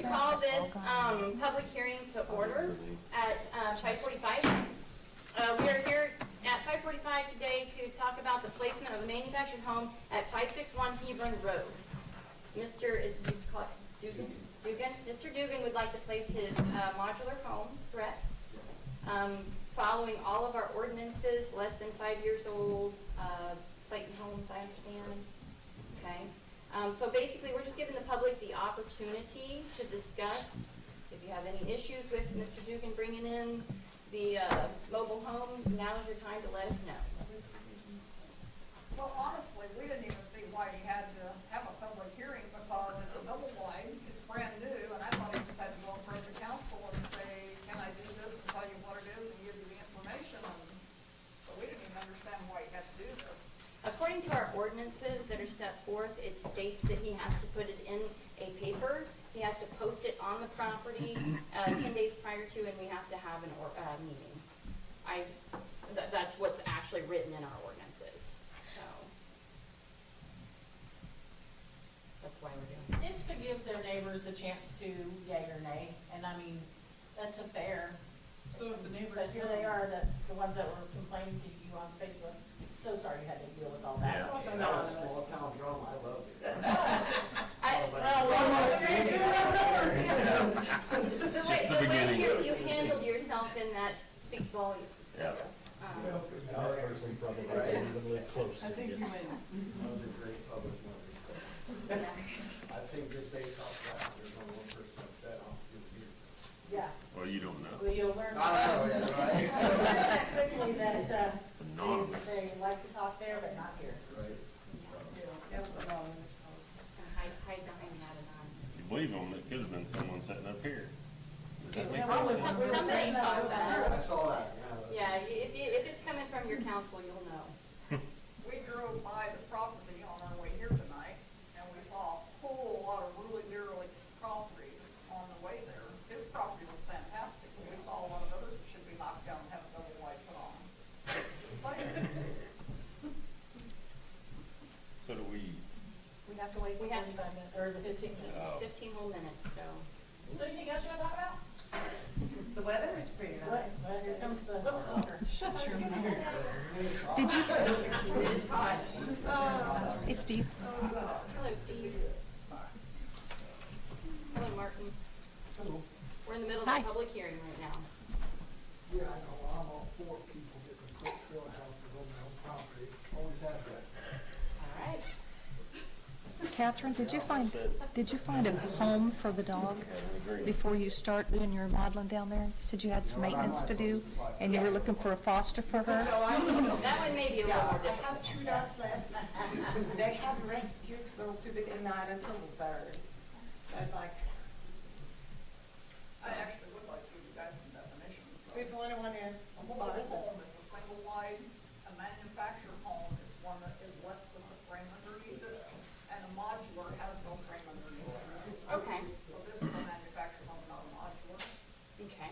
to call this public hearing to order at 5:45. We are here at 5:45 today to talk about the placement of a manufactured home at 561 Hebron Road. Mr. Dugan? Mr. Dugan would like to place his modular home, correct? Following all of our ordinances, less than 5 years old, Clayton Homes, I understand. Okay. So basically, we're just giving the public the opportunity to discuss. If you have any issues with Mr. Dugan bringing in the mobile home, now is your time to let us know. Well, honestly, we didn't even see why he had to have a public hearing because it's a double wide, it's brand new, and I thought he just had to go in front of the council and say, can I do this and tell you what it is and give you the information. But we didn't even understand why he had to do this. According to our ordinances that are set forth, it states that he has to put it in a paper. He has to post it on the property 10 days prior to, and we have to have a meeting. That's what's actually written in our ordinances. So that's why we're doing it. It's to give their neighbors the chance to yay or nay, and I mean, that's a fair. So if the neighbors. But here they are, the ones that were complaining to you on Facebook. So sorry you had to deal with all that. Yeah. It was That was anonymous. small town drama, I loved it. Just the beginning. You handled yourself in that speaks volumes. So, Yeah. I think you win. That was a great public notice. I think just based off that, there's only one person upset, I'll see what he says. Yeah. Well, you don't know. Well, you'll learn. I know, yeah, right. You'll learn that quickly that anonymous. they like to talk there, but not here. Right. hide behind that anonymous. You believe them, it could have been someone sitting up here. Does that make Yeah, sense? Somebody thought I that. saw that, yeah. Yeah, if it's coming from your council, you'll know. We drove by the property on our way here tonight, and we saw a whole lot of really derelict properties on the way there. His property was fantastic, and we saw a lot of others that should be knocked down and have a double wide put on. Just saying. So do we, We have to wait for We have- 45 minutes, or the 15 minutes. Oh. 15 whole minutes, so. So anything else you want to talk about? The weather is pretty What? nice. Well, here comes the. Shut your mouth. Did you, It is hot. hey Steve, Hello, Steve. Hello, Martin. Hello. We're in the middle of Hi. a public hearing right now. Yeah, I know, I'm all for people getting quick field houses on their own property, always have that. All right. Catherine, did you find a home for the dog before you start doing your modeling down there? You said you had some maintenance to do, and you were looking for a foster for her? That one may be a little more I have difficult. 2 dogs left. They have rescued to go to the night until the 3rd. So I was like, I actually would like to give you guys some definitions. so if you want one in, A mobile home is a single wide, a manufactured home is one that is left with a frame underneath it, and a modular has no frame underneath it. Okay. So this is a manufactured home, not a modular. Okay.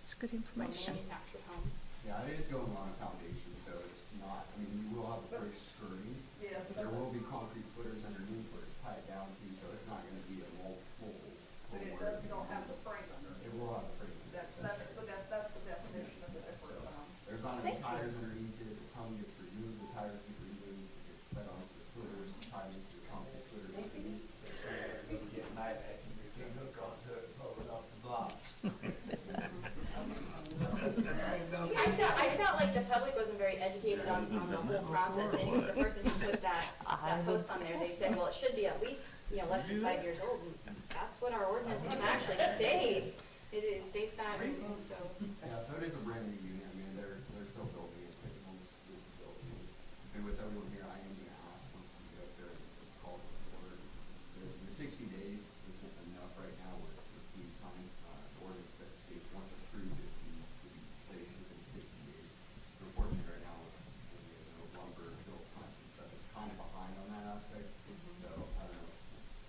It's good So information. manufactured home. Yeah, it is going on a foundation, so it's not, I mean, you will have a brick skirting. Yes. There will be concrete footers underneath where it's tied down to, so it's not gonna be a full. But it does still have the frame underneath. It will have a frame. That's the definition of the difference. There's not Thank any you. tires underneath it, the tongue gets removed, the tires get removed, it gets set onto the footers, tied into the concrete footers underneath. You get mad at you, you can hook onto it, pull it off the blocks. I felt like the public wasn't very educated on the whole process. Anyway, the person who put that post on there, they said, well, it should be at least, less than 5 years old. And that's what our ordinance actually states. It states that, so. Yeah, so it is a brand new unit, I mean, they're still building it, but homes is building it. And with everyone here, I am gonna ask, once we get up there, and call the order. The 60 days isn't enough right now with these times, the ordinance that states once approved, it needs to be placed within 60 days. So unfortunately, right now, with lumber, built plants and stuff, it's kind of behind on that aspect. So, I don't know,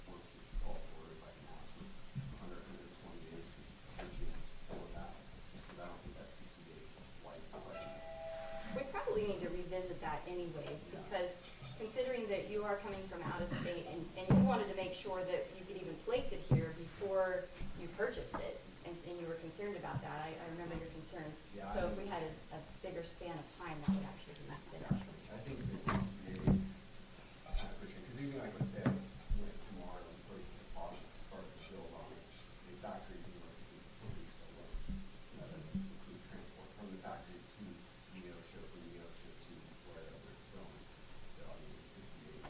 once it's called for, if I can ask for 120 days to potentially pull it out, just because I don't think that 60 days is quite enough. We probably need to revisit that anyways, because considering that you are coming from out of state and you wanted to make sure that you could even place it here before concerns. Yeah, So I- if we had a bigger span of time, that would actually be beneficial. I think the 60 days, I kind of push it, because even like I said, when tomorrow, the place is deposit, start to build on it, the factory can work for weeks alone. That doesn't include transport from the factory to Neo ship, from Neo ship to wherever it's going. So I mean, 60 days,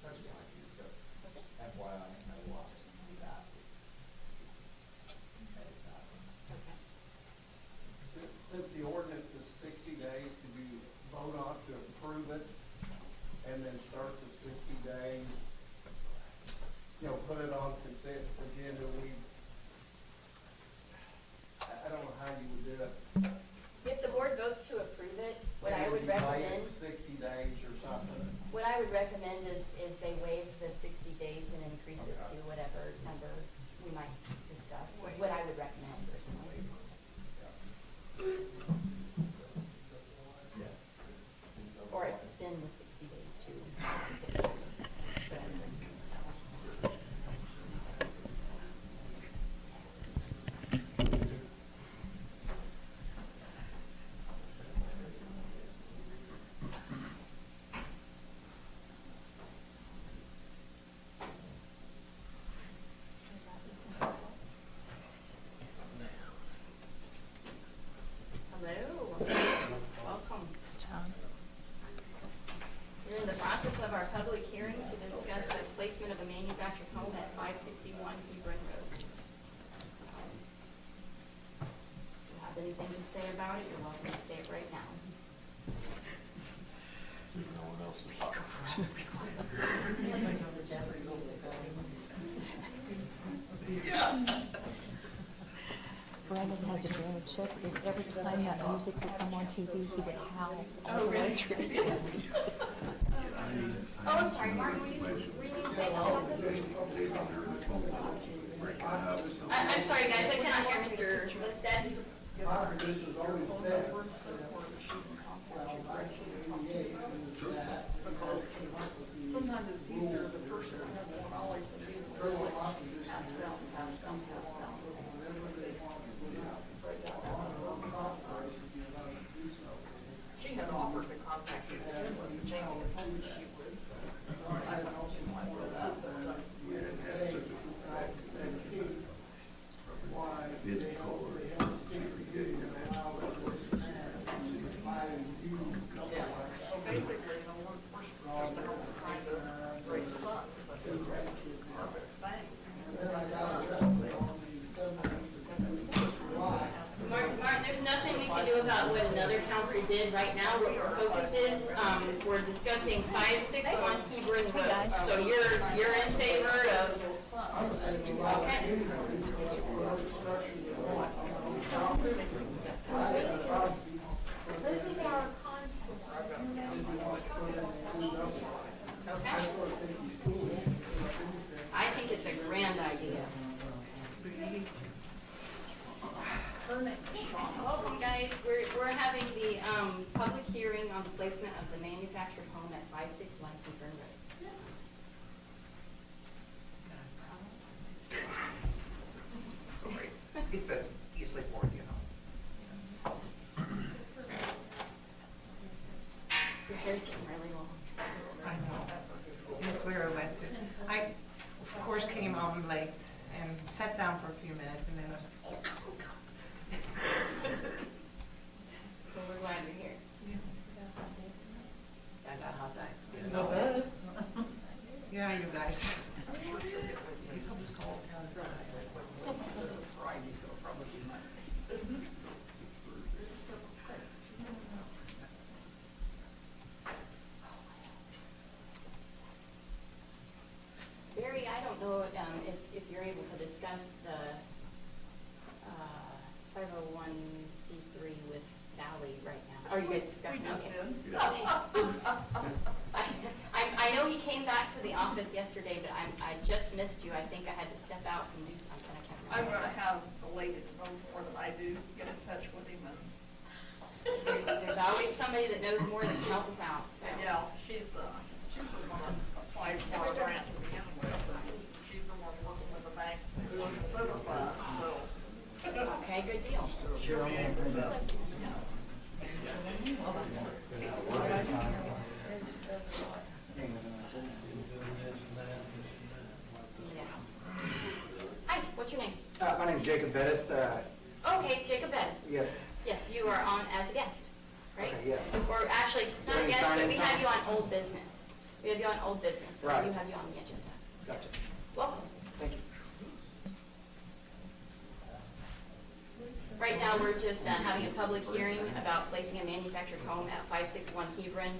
that's just my view, so FYI, I lost that. Okay. Since the ordinance is 60 days, do we vote on to approve it and then start the 60 days? You know, put it on consent agenda, I don't know how you would do it. If the board votes to approve it, what I would Maybe delay recommend, it 60 days or something. what I would recommend is they waive the 60 days and increase it to whatever number we might discuss, is what I would recommend personally. Or extend the 60 days to specifically. Hello, welcome. John. We're in the process of our public hearing to discuss the placement of a manufactured home at 561 Hebron Road. So, if you have anything to say about it, you're welcome to say it right now. No one else is talking. Brandon has a drainage check. If every time that music would come on TV, he would howl. Oh, really? Oh, I'm sorry, Martin, were you to say something about this? I'm sorry, guys, I cannot hear Mr. Lindstedt. This is always bad. Well, 1988 was that. Because sometimes it's easier the person who has more knowledge than you. Federal opposition. Pass down, pass down, pass down. Whenever they want to do it. On their own corporation, you're allowed to do so. She had offered to contact you, but Jamie had told me she would, so. I don't know if you want to that, but the other day, 2017, why they held the state review and allowed the voice of man to buy and view. So basically, the one person just to help them trying to raise funds, so to harvest bank. And then I got arrested on the 17th of July. Martin, there's nothing we can do about what another council did right now. What our focus is, we're discussing 561 Hebron Road. So you're in favor of, okay. This is our Okay. I think it's a grand idea. Welcome, guys. We're having the public hearing on the placement of the manufactured home at 561 Hebron Road. Sorry. It's been easily more, you know. Your hair's getting really long. I know. It's where I went to. I, of course, came home late and sat down for a few minutes and then I was like, oh, God. Well, we're glad you're here. I got hot dogs. Yeah, you guys. These are just calls down. This is Friday, so it'll probably be Monday. Barry, I don't know if you're able to discuss the 501c3 with Sally right now. Are you guys discussing? We Okay. just did. I know he came back to the office yesterday, but I just missed you. I think I had to step out and do something. I can't I'm remember. gonna have the lady that knows more than I do get in touch with him and, There's always somebody that knows more that can help us out. So. yeah, she's the one that applies for a grant to begin with. And she's the one working with the bank who owns this other fund, so Cheryl, and Brenda. Hi, what's your name? My name's Jacob Bettis. Okay, Jacob Bettis. Yes. Yes, you are on as a guest, right? Okay, yes. Or actually, not a Any guest, sign but in we have sign? you on old business. We have you on old business, so Right. we have you on the agenda. Gotcha. Welcome. Thank you. Right now, we're just having a public hearing about placing a manufactured home at 561 Hebron.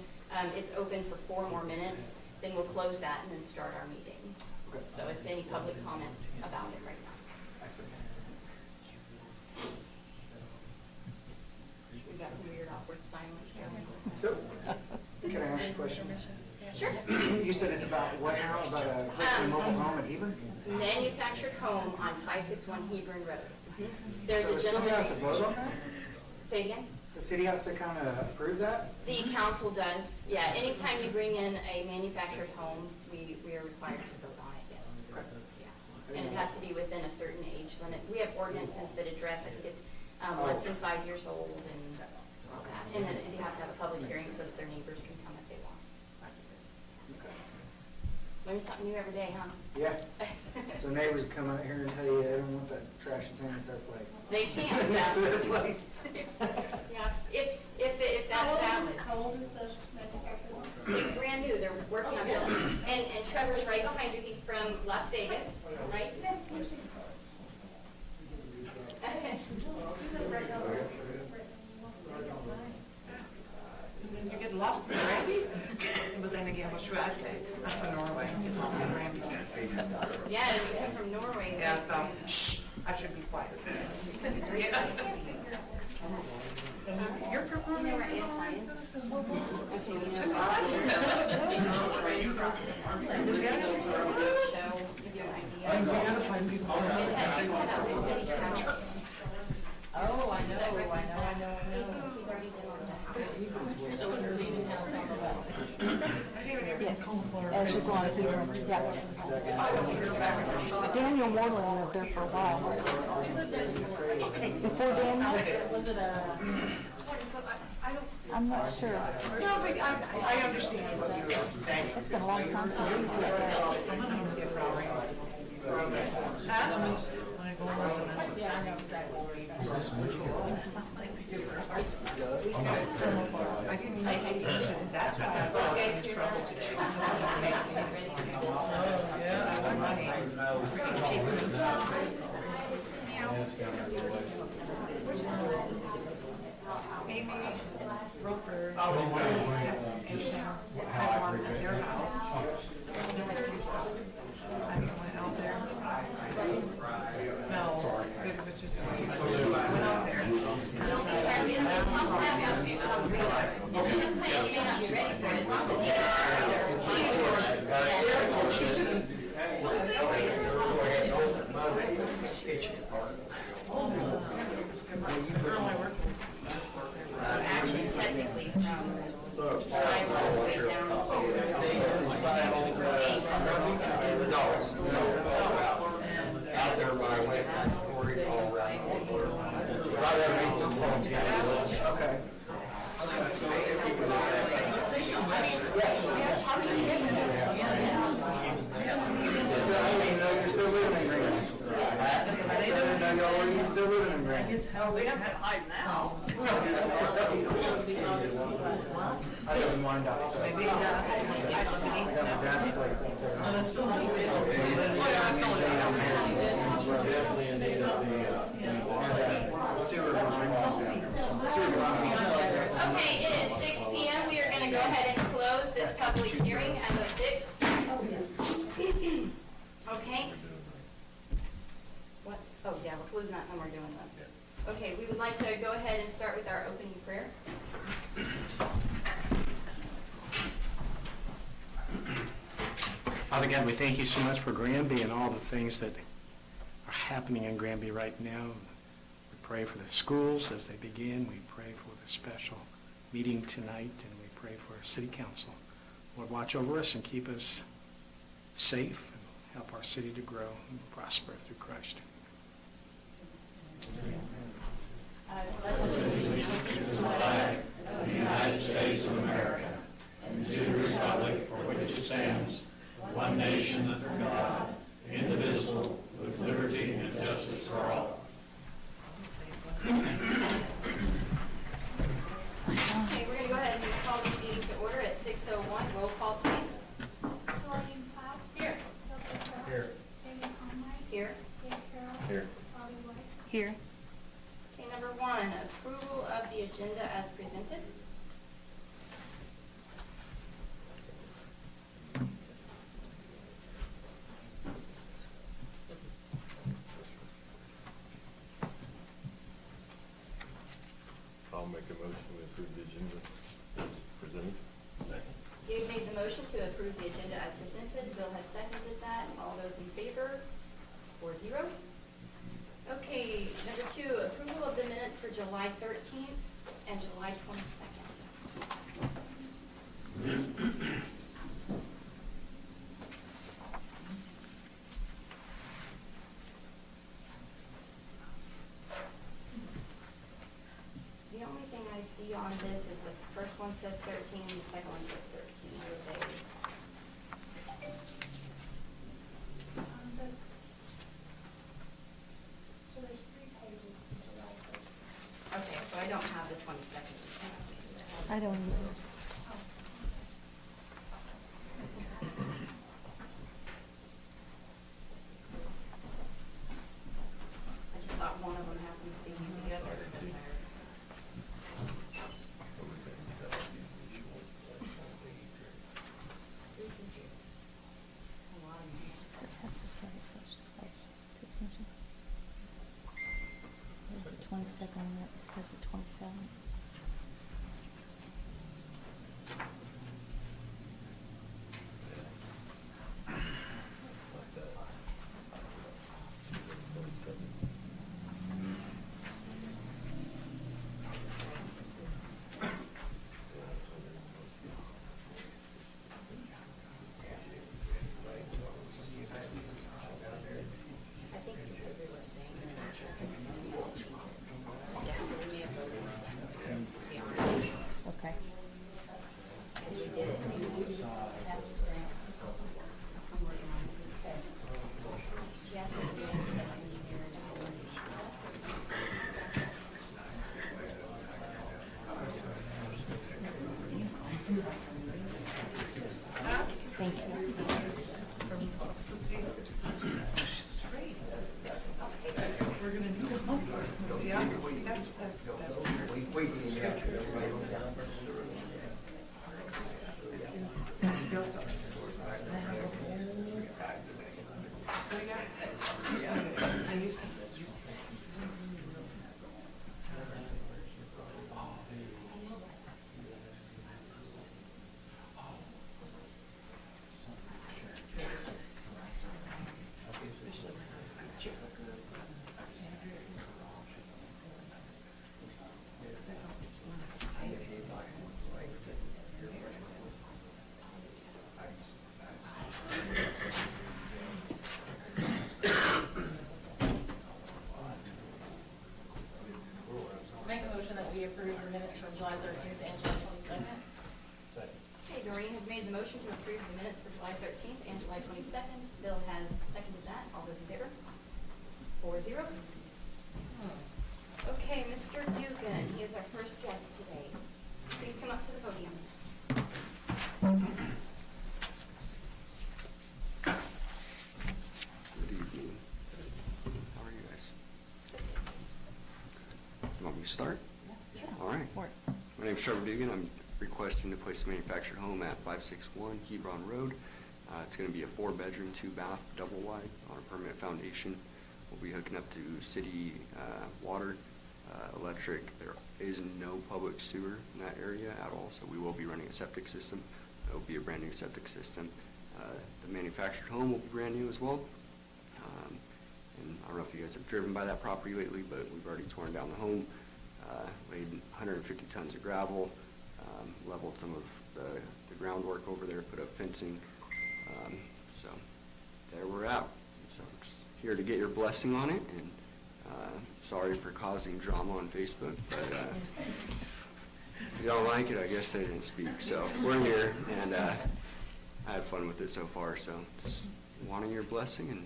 It's open for 4 more minutes, then we'll close that and then start our meeting. Okay. So it's any public comments about it right now. Excellent. We've got some weird awkward silence going. So, can I ask you a question? Sure. You said it's about what now? About a placing a mobile home in Hebron? Manufactured home on 561 Hebron Road. There's So a the city gentleman. has to vote on that? Say it again? The city has to kind of approve that? The council does, yeah. Anytime you bring in a manufactured home, we are required to vote on it, yes. Yeah. And it has to be within a certain age limit. We have ordinances that address, I think it's less than 5 years old and all that. And then you have to have a public hearing so that their neighbors can come if they want. Okay. Learn something new every day, huh? Yeah. So neighbors come out here and tell you they don't want that trash thing at their place. They can, Next to yeah. their place. Yeah, if that's valid. How old is the manufacturer? It's brand new, they're working on building. And Trevor's right behind you, he's from Las Vegas, right? You get lost in Granby? But then again, what should I say? I'm from Norway, get lost in Granby. Yeah, you come from Norway. Yeah, so, shh, I should be quiet. Yeah. You're performing. Yes, I am. Okay, you know What? Show, give you an idea. It used to have a little bitty house. Oh, I know. He's already been on the house. So when you're leaving town, it's on the left. Yes, as you're going here, yeah. Daniel Moreland lived there for a while. Before Daniel? Was it a? I'm not sure. No, but I understand what you're saying. It's been a long time since he's lived there. Huh? Yeah, I know exactly where he's at. I didn't know that's why I got in trouble today. Amy Roper. Oh, and had one at their house. There was a huge house. I went out there. No, it was just, went out there. Sorry, we have to have you come real life. And sometimes you may not be ready for it, as long as actually technically from driveway all the way down Out there by West Side Quarry, all around. Right underneath the Okay. I didn't know you're still living in Greenwich. I didn't know you're still living in Greenwich. Hell, we have to hide now. I live in Wyandotte, so Maybe, I got my dad's place up there. Definitely in need of the, Sewer line. Sewer line. Okay, it is 6 PM. We are going to go ahead and close this public hearing as of 6. Okay? What? Oh, yeah, we're closing that when we're doing that. Okay, we would like to go ahead and start with our opening prayer. Father God, we thank you so much for Granby and all the things that are happening in Granby right now. We pray for the schools as they begin. We pray for the special meeting tonight, and we pray for our city council. Lord, watch over us and keep us safe and help our city to grow and prosper through Christ. Okay, we're gonna go ahead and call this meeting to order at 6:01. Roll call, please. Claudine Pop. Here. Here. Jamie Conway. Here. Dave Carroll. Here. Bobby White. Here. Okay, number one, approval of the agenda as presented. I'll make a motion to approve the agenda as presented. Second. Dave made the motion to approve the agenda as presented. Bill has seconded that. All those in favor? 4-0. Okay, number two, approval of the minutes for July 13th and July 22nd. The only thing I see on this is the first one says 13, the second one says 13. Are they? This, so there's 3 pages to July 1st. Okay, so I don't have the 22nd. I don't either. I just thought one of them happened to be the other. Is it necessary first place to mention? 22nd instead of 27th? I think because we were saying in that second yeah, so we may have voted beyond. Okay. And we did, steps grants. I'm working on it. Okay. Yes, we did. Engineer and Thank you. Yeah, that's. That's built up. And you- Make a motion that we approve the minutes from July 13th and July 22nd. Second. Okay, Doreen has made the motion to approve the minutes for July 13th and July 22nd. Bill has seconded that. All those in favor? 4-0. Okay, Mr. Dugan, he is our first guest today. Please come up to the podium. Good evening. How are you guys? You want me to start? All right. My name's Trevor Dugan. I'm requesting to place a manufactured home at 561 Hebron Road. It's going to be a 4-bedroom, 2-bath, double wide on a permanent foundation. We'll be hooking up to city water, electric. There is no public sewer in that area at all, so we will be running a septic system. It will be a brand new septic system. The manufactured home will be brand new as well. And I don't know if you guys have driven by that property lately, but we've already torn down the home, laid 150 tons of gravel, leveled some of the groundwork over there, put up fencing. So there we're at. So I'm just here to get your blessing on it and sorry for causing drama on Facebook, but if you don't like it, I guess they didn't speak. So we're here, and I had fun with it so far. So just wanting your blessing, and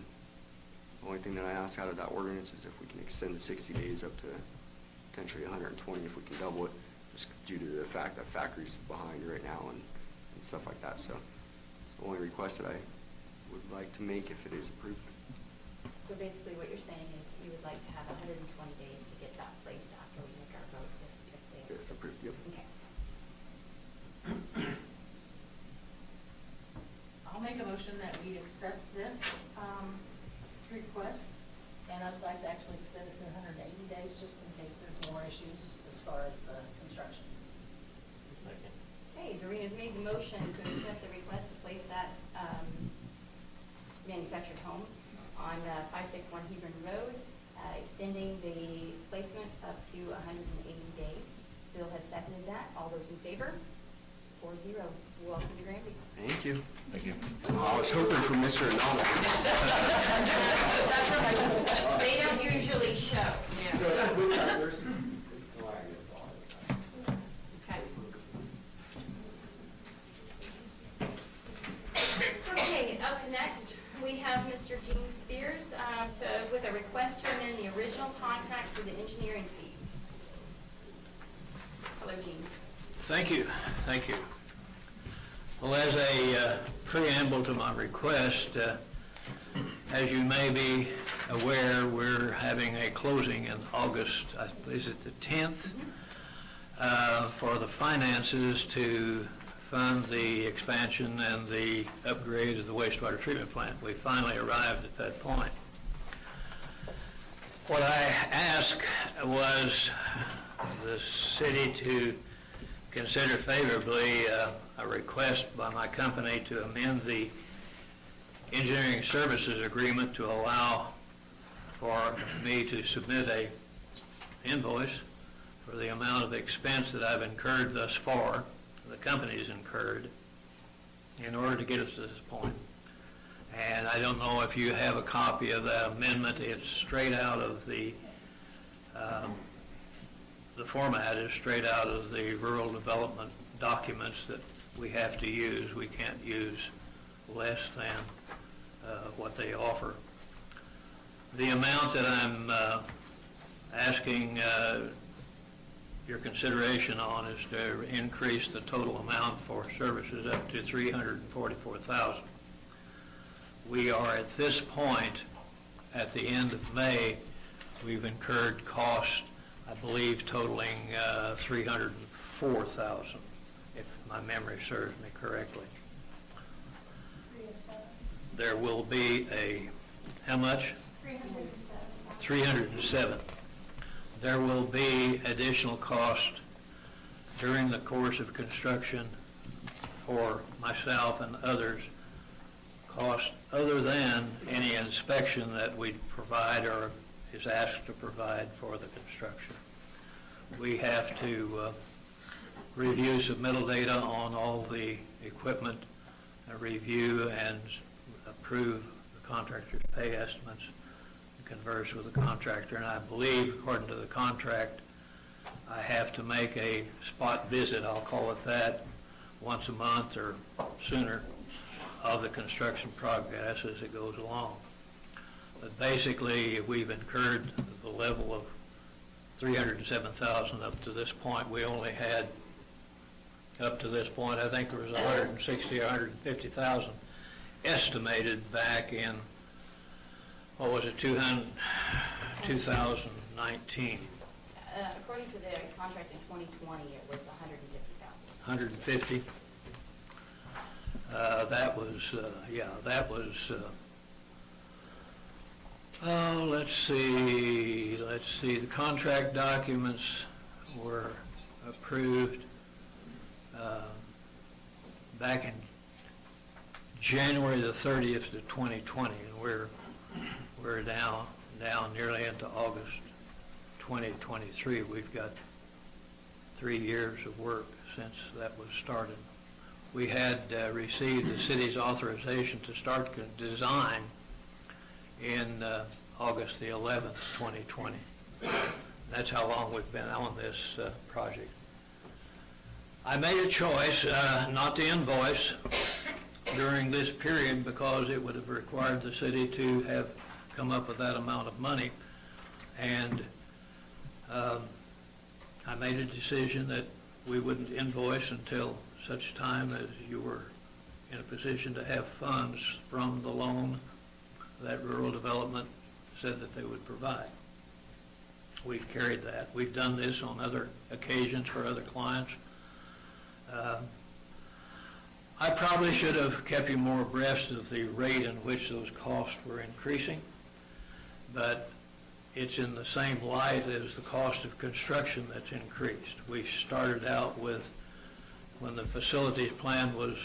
the only thing that I ask out of that ordinance is if we can extend the 60 days up to potentially 120 if we can double it, just due to the fact that factory's behind right now and stuff like that. So it's the only request that I would like to make if it is approved. So basically what you're saying is you would like to have 120 days to get that placed after we make our vote if they If approved, yep. Okay. I'll make a motion that we accept this request, and I'd like to actually extend it to 180 days, just in case there's more issues as far as the construction. Second. Okay, Doreena's made the motion to accept the request to place that manufactured home on 561 Hebron Road, extending the placement up to 180 days. Bill has seconded that. All those in favor? 4-0. Welcome to Granby. Thank you. Thank you. I was hoping for Mr. Anonymous. They don't usually show. Okay. Okay, up next, we have Mr. Gene Spears with a request to amend the original contract for the engineering fees. Hello, Gene. Thank you, thank you. Well, as a preamble to my request, as you may be aware, we're having a closing in August, is it the 10th, for the finances to fund the expansion and the upgrade of the wastewater treatment plant. We finally arrived at that point. What I asked was the city to consider favorably a request by my company to amend the engineering services agreement to allow for me to submit a invoice for the amount of expense that I've incurred thus far, the company's incurred, in order to get us to this point. And I don't know if you have a copy of that amendment. It's straight out of the format is straight out of the rural development documents that we have to use. We can't use less than what they offer. The amount that I'm asking your consideration on is to increase the total amount for services up to $344,000. We are at this point, at the end of May, we've incurred costs, I believe, totaling $304,000, if my memory serves me correctly. There will be a, how much? 307. There will be additional cost during the course of construction for myself and others, cost other than any inspection that we provide or is asked to provide for the construction. We have to review submittal data on all the equipment, review and approve the contractor's pay estimates, converse with the contractor, and I believe, according to the contract, I have to make a spot visit, I'll call it that, once a month or sooner, of the construction progress as it goes along. But basically, we've incurred the level of $307,000 up to this point. We only had, up to this point, I think there was $160,000 or $150,000 estimated back in, what was it, 2019? According to the contract in 2020, it was $150,000. 150. That was, that was, let's see, the contract documents were approved back in January the 30th of 2020, and we're down nearly into August 2023. We've got 3 years of work since that was started. We had received the city's authorization to start design in August the 11th, 2020. That's how long we've been on this project. I made a choice not to invoice during this period because it would have required the city to have come up with that amount of money. And I made a decision that we wouldn't invoice until such time as you were in a position to have funds from the loan that rural development said that they would provide. We've carried that. We've done this on other occasions for other clients. I probably should have kept you more abreast of the rate in which those costs were increasing, but it's in the same light as the cost of construction that's increased. We started out with, when the facilities plan was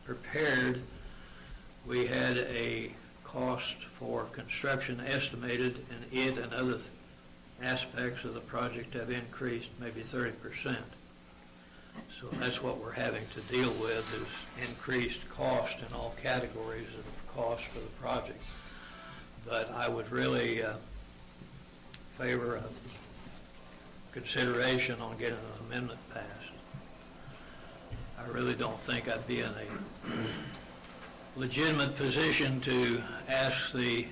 prepared, we had a cost for construction estimated, and it and other aspects of the project have increased maybe 30%. So that's what we're having to deal with, is increased cost in all categories of cost for the project. But I would really favor a consideration on getting an amendment passed. I really don't think I'd be in a legitimate position to ask the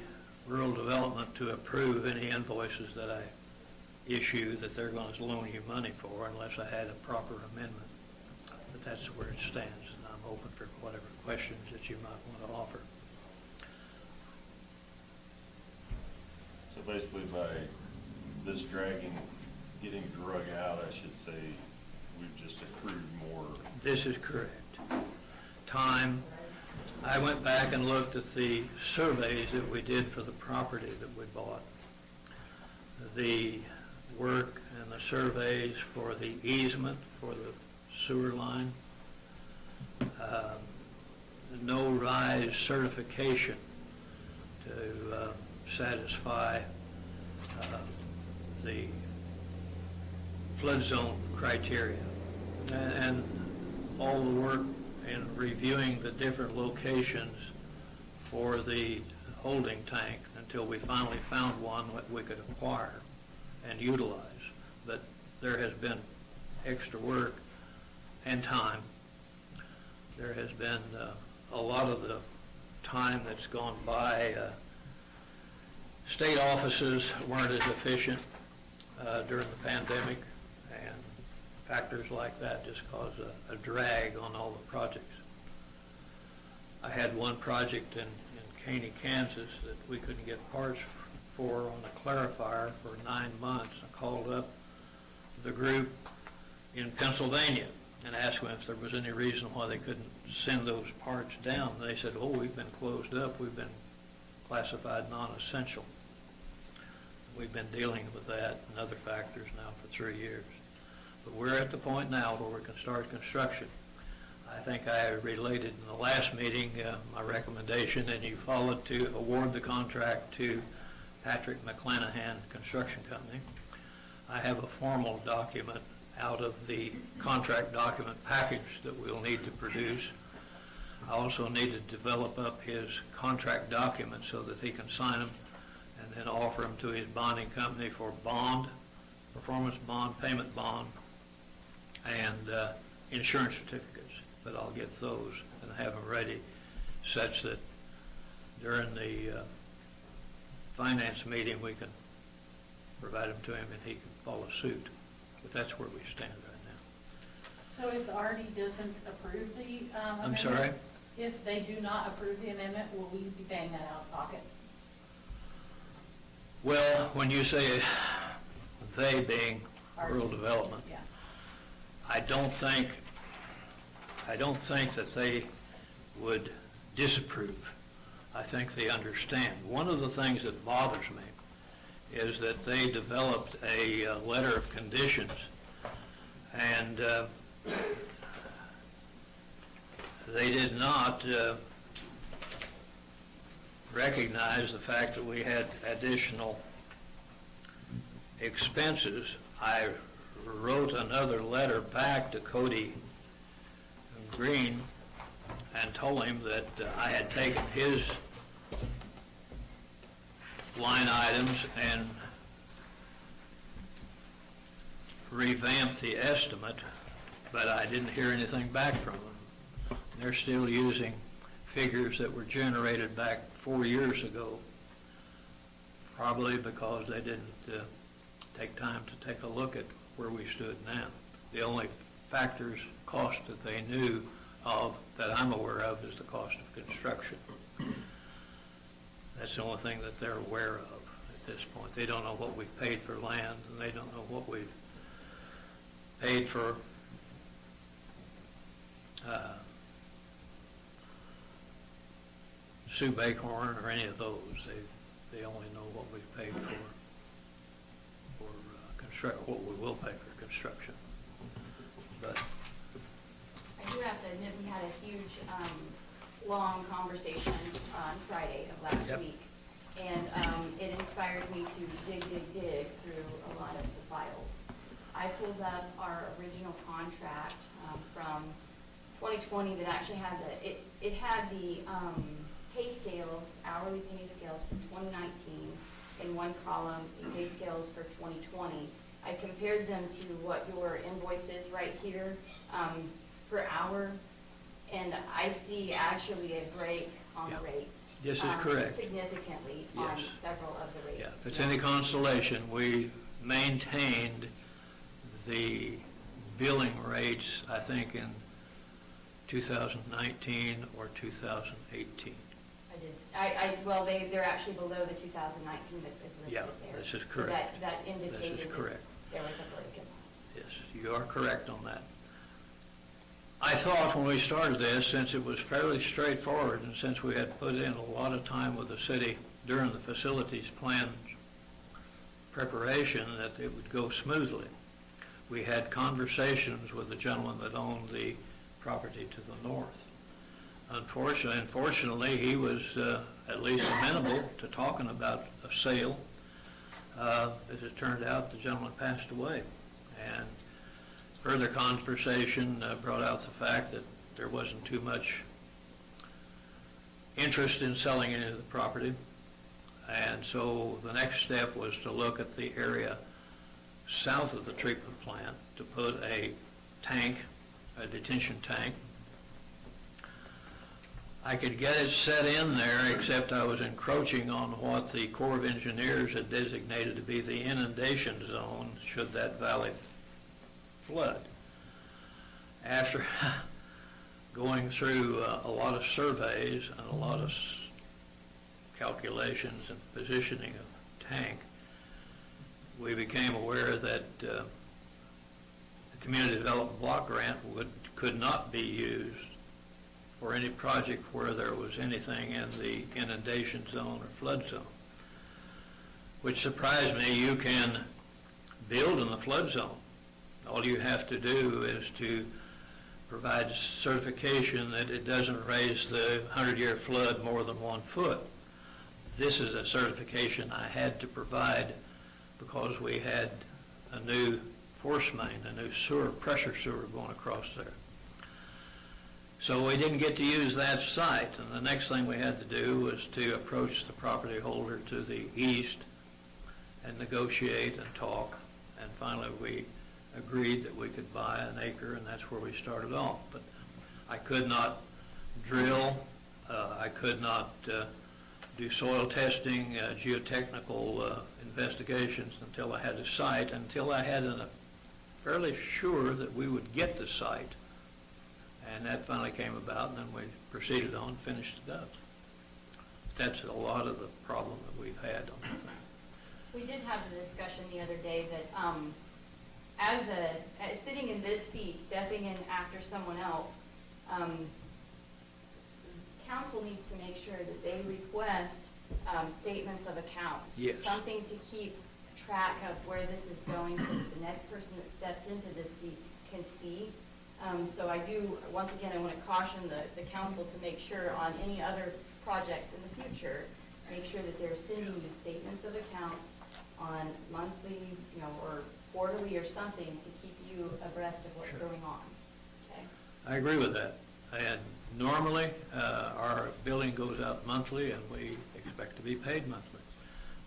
rural development to approve any invoices that I issue that they're going to loan you money for unless I had a proper amendment. But that's where it stands, and I'm open for whatever questions that you might want to offer. So basically by this getting drug out, I should say, we've just accrued more. This is correct. Time. I went back and looked at the surveys that we did for the property that we bought. The work and the surveys for the easement for the sewer line, no rise certification to satisfy the flood zone criteria, and all the work in reviewing the different locations for the holding tank until we finally found one that we could acquire and utilize. But there has been extra work and time. There has been a lot of the time that's gone by. State offices weren't as efficient during the pandemic, and factors like that just cause a drag on all the projects. I had one project in Caney, Kansas that we couldn't get parts for on the clarifier for 9 months. I called up the group in Pennsylvania and asked them if there was any reason why they couldn't send those parts down. And they said, oh, we've been closed up. We've been classified non-essential. We've been dealing with that and other factors now for 3 years. But we're at the point now where we can start construction. I think I related in the last meeting my recommendation, and you followed, to award the contract to Patrick McClanahan Construction Company. I have a formal document out of the contract document package that we'll need to produce. I also need to develop up his contract documents so that he can sign them and then offer them to his bonding company for bond, performance bond, payment bond, and insurance certificates. But I'll get those and have them ready such that during the finance meeting we can provide them to him and he can follow suit. But that's where we stand right now. So if the RD doesn't approve the amendment? I'm sorry? If they do not approve the amendment, will we be paying that out of pocket? Well, when you say they being rural development, Yeah. I don't think that they would disapprove. I think they understand. One of the things that bothers me is that they developed a letter of conditions, and they did not recognize the fact that we had additional expenses. I wrote another letter back to Cody Green and told him that I had taken his line items and revamped the estimate, but I didn't hear anything back from them. They're still using figures that were generated back 4 years ago, probably because they didn't take time to take a look at where we stood now. The only factors, cost that they knew of, that I'm aware of, is the cost of construction. That's the only thing that they're aware of at this point. They don't know what we've paid for land, and they don't know what we've paid for Sue Bakhorn or any of those. They only know what we've paid for what we will pay for construction. But I do have to admit, we had a huge, long conversation on Friday of last Yep. week. And it inspired me to dig through a lot of the files. I pulled up our original contract from 2020 that actually had it had the pay scales, hourly pay scales for 2019 in one column, the pay scales for 2020. I compared them to what your invoice is right here per hour, and I see actually a break on the rates. this is correct. Significantly on Yes. several of the rates. Yeah, if it's any consolation, we maintained the billing rates, I think, in 2019 or 2018. Well, they're actually below the 2019 that is listed Yeah, there. this is correct. So that indicated This is that correct. there was a break in that. Yes, you are correct on that. I thought when we started this, since it was fairly straightforward and since we had put in a lot of time with the city during the facilities plan preparation, that it would go smoothly. We had conversations with the gentleman that owned the property to the north. Unfortunately, he was at least amenable to talking about a sale. As it turned out, the gentleman passed away. And further conversation brought out the fact that there wasn't too much interest in selling any of the property. And so the next step was to look at the area south of the treatment plant to put a tank, a detention tank. I could get it set in there, except I was encroaching on what the Corps of Engineers had designated to be the inundation zone should that valley flood. After going through a lot of surveys and a lot of calculations and positioning of tank, we became aware that the Community Development Block Grant could not be used for any project where there was anything in the inundation zone or flood zone, which surprised me. You can build in the flood zone. All you have to do is to provide certification that it doesn't raise the 100-year flood more than 1 foot. This is a certification I had to provide because we had a new force main, a new sewer, pressure sewer going across there. So we didn't get to use that site, and the next thing we had to do was to approach the property holder to the east and negotiate and talk, and finally we agreed that we could buy an acre, and that's where we started off. But I could not drill, I could not do soil testing, geotechnical investigations until I had the site, until I had a fairly sure that we would get the site. And that finally came about, and then we proceeded on and finished it up. That's a lot of the problem that we've had on the thing. We did have a discussion the other day that as sitting in this seat, stepping in after someone else, council needs to make sure that they request statements of accounts. Yes. Something to keep track of where this is going so that the next person that steps into this seat can see. So I do, once again, I want to caution the council to make sure on any other projects in the future, make sure that they're sending you statements of accounts on monthly, or quarterly or something to keep you abreast of what's going on. Okay? I agree with that. And normally, our billing goes out monthly, and we expect to be paid monthly.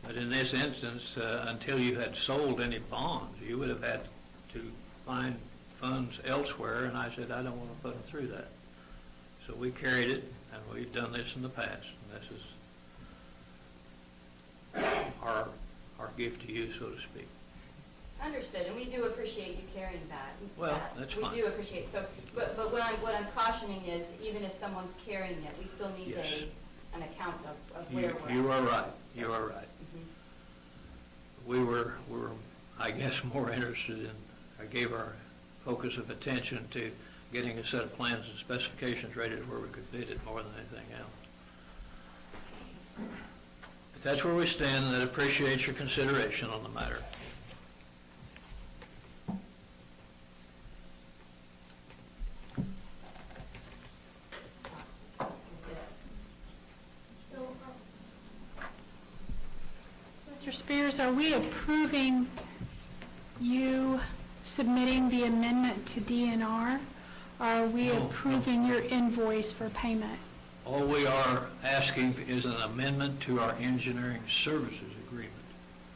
But in this instance, until you had sold any bonds, you would have had to find funds elsewhere, and I said, I don't want to put them through that. So we carried it, and we've done this in the past, and this is our gift to you, so to speak. Understood, and we do appreciate you carrying that. Well, that's fine. We do appreciate, so, but what I'm cautioning is, even if someone's carrying it, we still need Yes. an account of where we're at. You are right, So, you are right. mhm. We were, I guess, more interested in, I gave our focus of attention to getting a set of plans and specifications ready to where we could bid it more than anything else. But that's where we stand, and I appreciate your consideration on the matter. So, Mr. Spears, are we approving you submitting the amendment to DNR? Or are we No, no. approving your invoice for payment? All we are asking is an amendment to our engineering services agreement.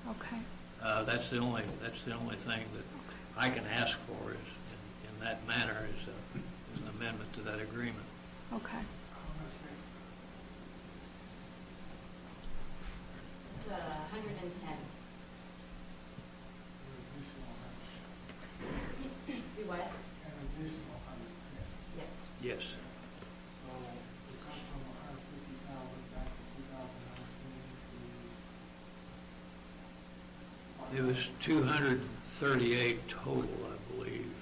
Okay. That's the only thing that I can ask for is, in that manner, is an amendment to that agreement. Okay. It's 110. Do what? An additional 110. Yes. Yes. So it comes from 150,000 back to 2019 to It was 238 total, I believe.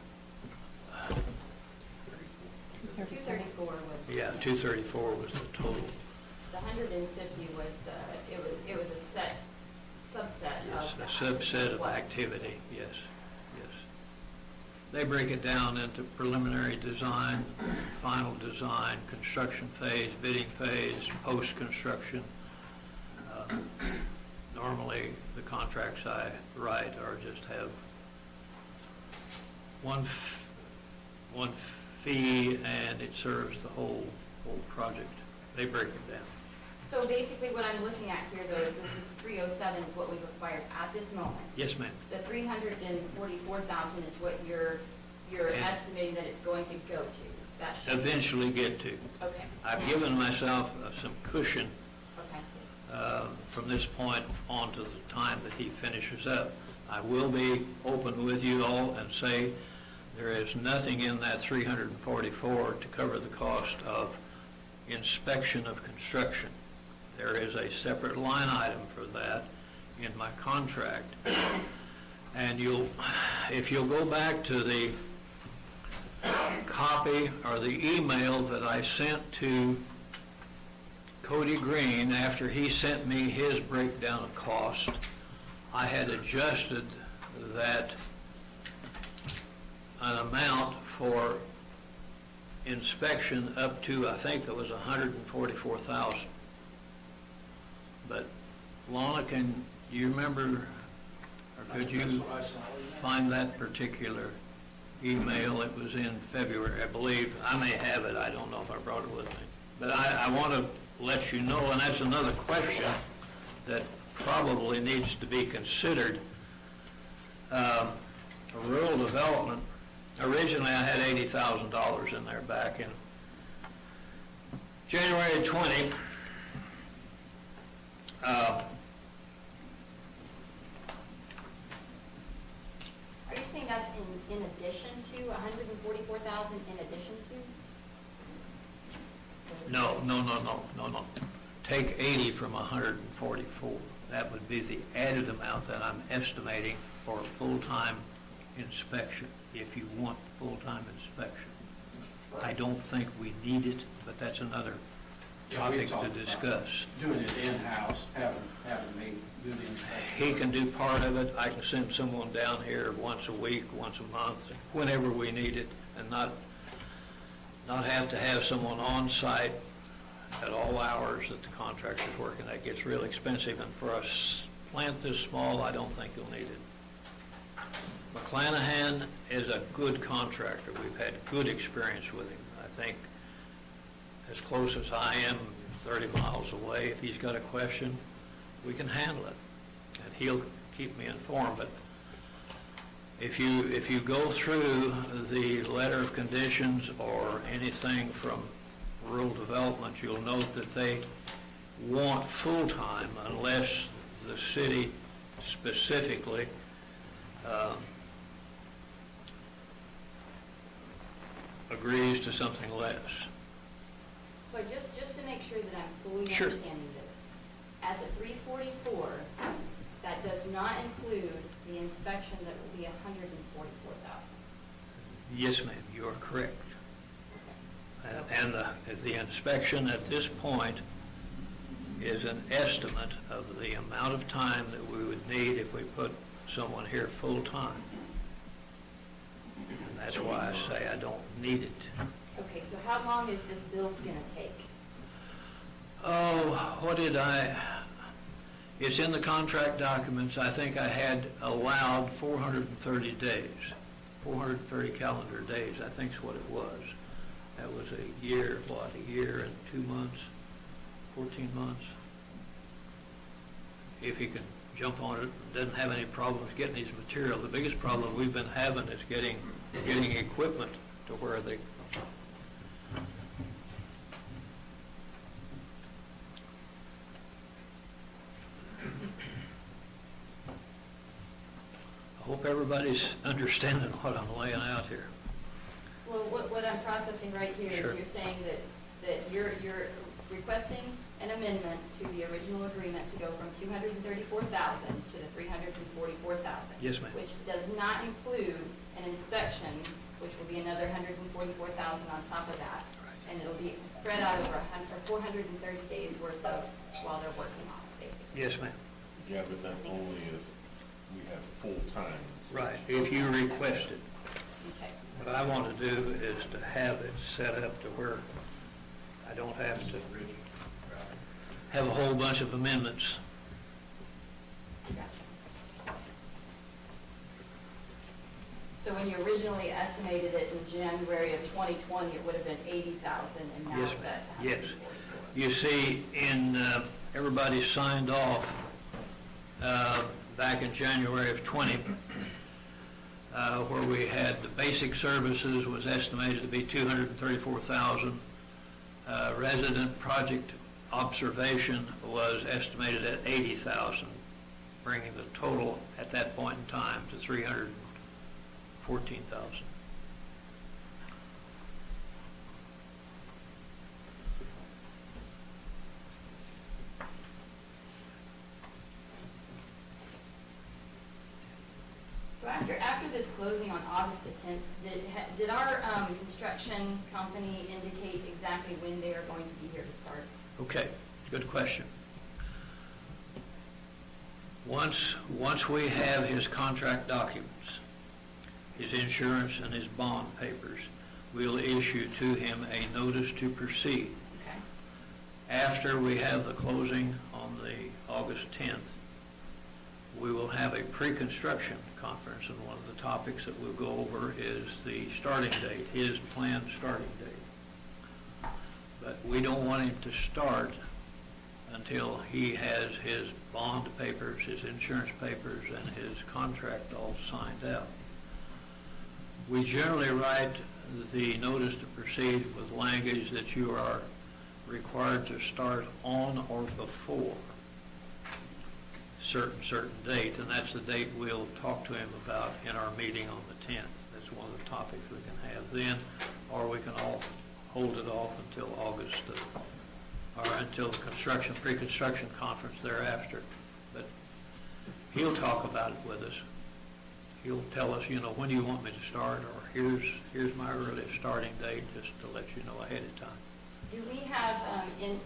234 was. Yeah, 234 was the total. The 150 was it was a subset Yes, of. a subset of what? activity, yes, yes. They break it down into preliminary design, final design, construction phase, bidding phase, post-construction. Normally, the contracts I write are just have one fee, and it serves the whole project. They break it down. So basically what I'm looking at here though is that this 307 is what we've required at this moment. Yes, ma'am. The 344,000 is what you're And- estimating that it's going to go to. That should. Eventually get to. Okay. I've given myself some cushion Okay. from this point on to the time that he finishes up. I will be open with you all and say there is nothing in that 344 to cover the cost of inspection of construction. There is a separate line item for that in my contract. And if you'll go back to the copy or the email that I sent to Cody Green after he sent me his breakdown of cost, I had adjusted that an amount for inspection up to, I think it was 144,000. But Lana, can you remember, or could you find that particular email? It was in February, I believe. I may have it, I don't know if I brought it with me. But I want to let you know, and that's another question that probably needs to be considered. Rural development, originally I had $80,000 in there back in January 20. Are you saying that's in addition to 144,000 in addition to? No. Take 80 from 144. That would be the added amount that I'm estimating for full-time inspection, if you want full-time inspection. I don't think we need it, but that's another topic to discuss. Doing it in-house, having me do the inspection. He can do part of it. I can send someone down here once a week, once a month, whenever we need it, and not have to have someone on site at all hours that the contractor's working. That gets real expensive, and for a plant this small, I don't think you'll need it. McClanahan is a good contractor. We've had good experience with him. I think as close as I am, 30 miles away, if he's got a question, we can handle it. And he'll keep me informed. But If you go through the letter of conditions or anything from rural development, you'll note that they want full-time unless the city specifically agrees to something less. So just to make sure that I'm fully Sure. understanding this, at the 344, that does not include the inspection that will be 144,000. Yes, ma'am, you are correct. And the inspection at this point is an estimate of the amount of time that we would need if we put someone here full-time. And that's why I say I don't need it. Okay, so how long is this build gonna take? Oh, it's in the contract documents. I think I had allowed 430 days, 430 calendar days, I think is what it was. That was a year and 2 months, 14 months. If he can jump on it, doesn't have any problems getting these materials. The biggest problem we've been having is getting equipment to where they. I hope everybody's understanding what I'm laying out here. Well, what I'm processing right here is Sure. you're saying that you're requesting an amendment to the original agreement to go from 234,000 to the 344,000. Yes, ma'am. Which does not include an inspection, which will be another 144,000 on top of that. Right. And it'll be spread out over 430 days worth of, while they're working on it, basically. Yes, ma'am. Yeah, but that's only if we have full-time. Right, if you request it. Okay. What I want to do is to have it set up to where I don't have to have a whole bunch of amendments. Gotcha. So when you originally estimated it in January of 2020, it would have been 80,000, and now Yes, it's ma'am. at Yes. 144. You see, everybody signed off back in January of 20, where we had the basic services was estimated to be 234,000. Resident project observation was estimated at 80,000, bringing the total at that point in time to 314,000. So after this closing on August the 10th, did our construction company indicate exactly when they are going to be here to start? Okay, good question. Once we have his contract documents, his insurance and his bond papers, we'll issue to him a notice to proceed. Okay. After we have the closing on the August 10th, we will have a pre-construction conference, and one of the topics that we'll go over is the starting date, his planned starting date. But we don't want him to start until he has his bond papers, his insurance papers, and his contract all signed out. We generally write the notice to proceed with language that you are required to start on or before certain date, and that's the date we'll talk to him about in our meeting on the 10th. That's one of the topics we can have then, or we can all hold it off until August, or until the pre-construction conference thereafter. But he'll talk about it with us. He'll tell us, when do you want me to start, or here's my earliest starting date, just to let you know ahead of time. Do we have, in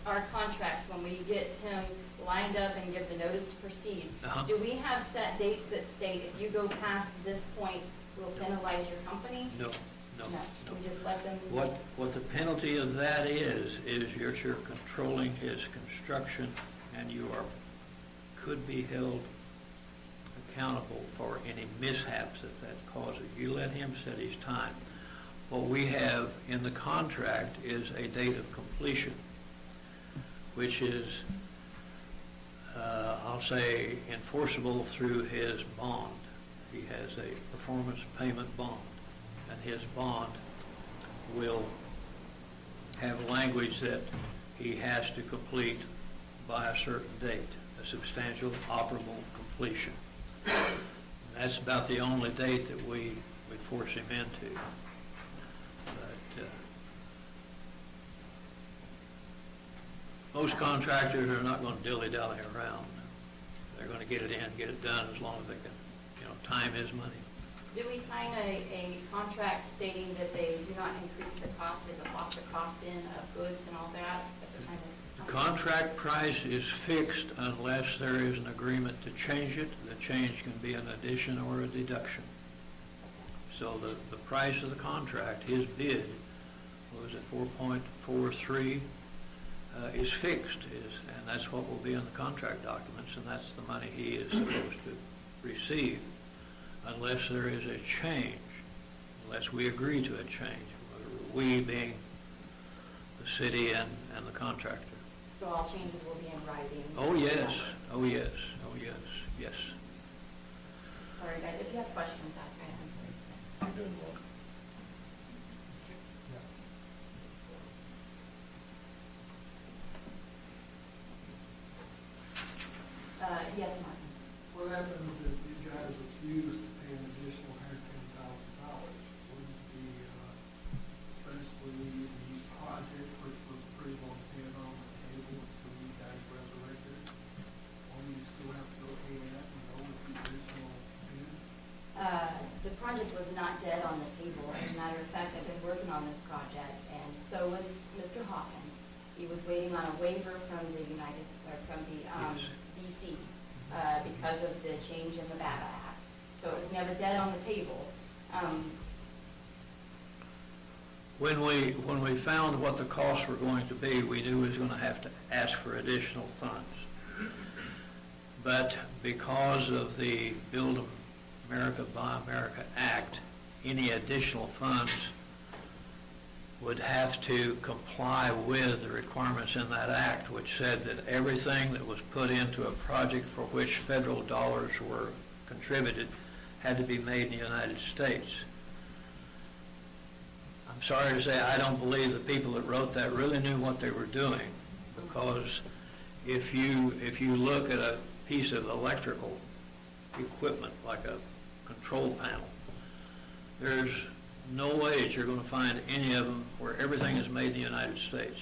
our contracts, when we get him lined up and give the notice to proceed, do we have set dates that state if you go past this point, we'll penalize your company? No. We just let them? What the penalty of that is you're controlling his construction, and you could be held accountable for any mishaps that causes. You let him set his time. What we have in the contract is a date of completion, which is, I'll say, enforceable through his bond. he has a performance payment bond, and his bond will have language that he has to complete by a certain date, a substantial operable completion. And that's about the only date that we force him into. But most contractors are not going to dilly-dally around. They're going to get it in, get it done as long as they can. Time is money. Do we sign a contract stating that they do not increase the cost as a loss of cost in of goods and all that at the time of? The contract price is fixed unless there is an agreement to change it. The change can be an addition or a deduction. So the price of the contract, his bid, what was it, 4.43, is fixed, and that's what will be in the contract documents, and that's the money he is supposed to receive, unless there is a change, unless we agree to a change, we being the city and the contractor. So all changes will be in writing? Oh, yes, oh, yes, oh, yes, yes. Sorry, guys, if you have questions, ask, I answer. You're doing well. Yes, Martin. What happens if you guys refuse to pay an additional $110,000? Wouldn't the, essentially, the project which was pretty well bid on the table until you guys resurrected it? Or you still have to go pay that and go with the additional bid? The project was not dead on the table. As a matter of fact, I've been working on this project, and so was Mr. Hawkins. He was waiting on a waiver from the Yes. DC because of the change in the BABA Act. So it was never dead on the table. When we found what the costs were going to be, we knew we was going to have to ask for additional funds. But because of the Build America, Buy America Act, any additional funds would have to comply with the requirements in that act, which said that everything that was put into a project for which federal dollars were contributed had to be made in the United States. I'm sorry to say, I don't believe the people that wrote that really knew what they were doing, because if you look at a piece of electrical equipment like a control panel, there's no way that you're going to find any of them where everything is made in the United States.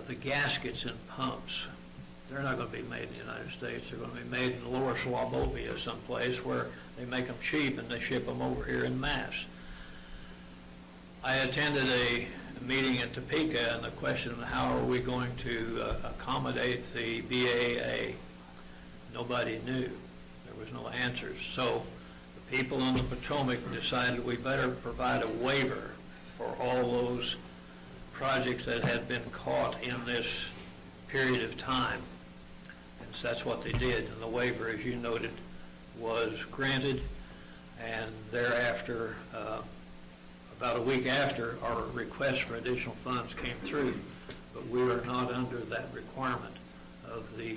The gaskets and pumps, they're not going to be made in the United States. They're going to be made in Lower Swabovia someplace where they make them cheap and they ship them over here in mass. I attended a meeting in Topeka, and the question, how are we going to accommodate the BAA? Nobody knew. There was no answers. So the people in the Potomac decided we better provide a waiver for all those projects that had been caught in this period of time. And so that's what they did. And the waiver, as you noted, was granted, and thereafter, about a week after, our request for additional funds came through, but we are not under that requirement of the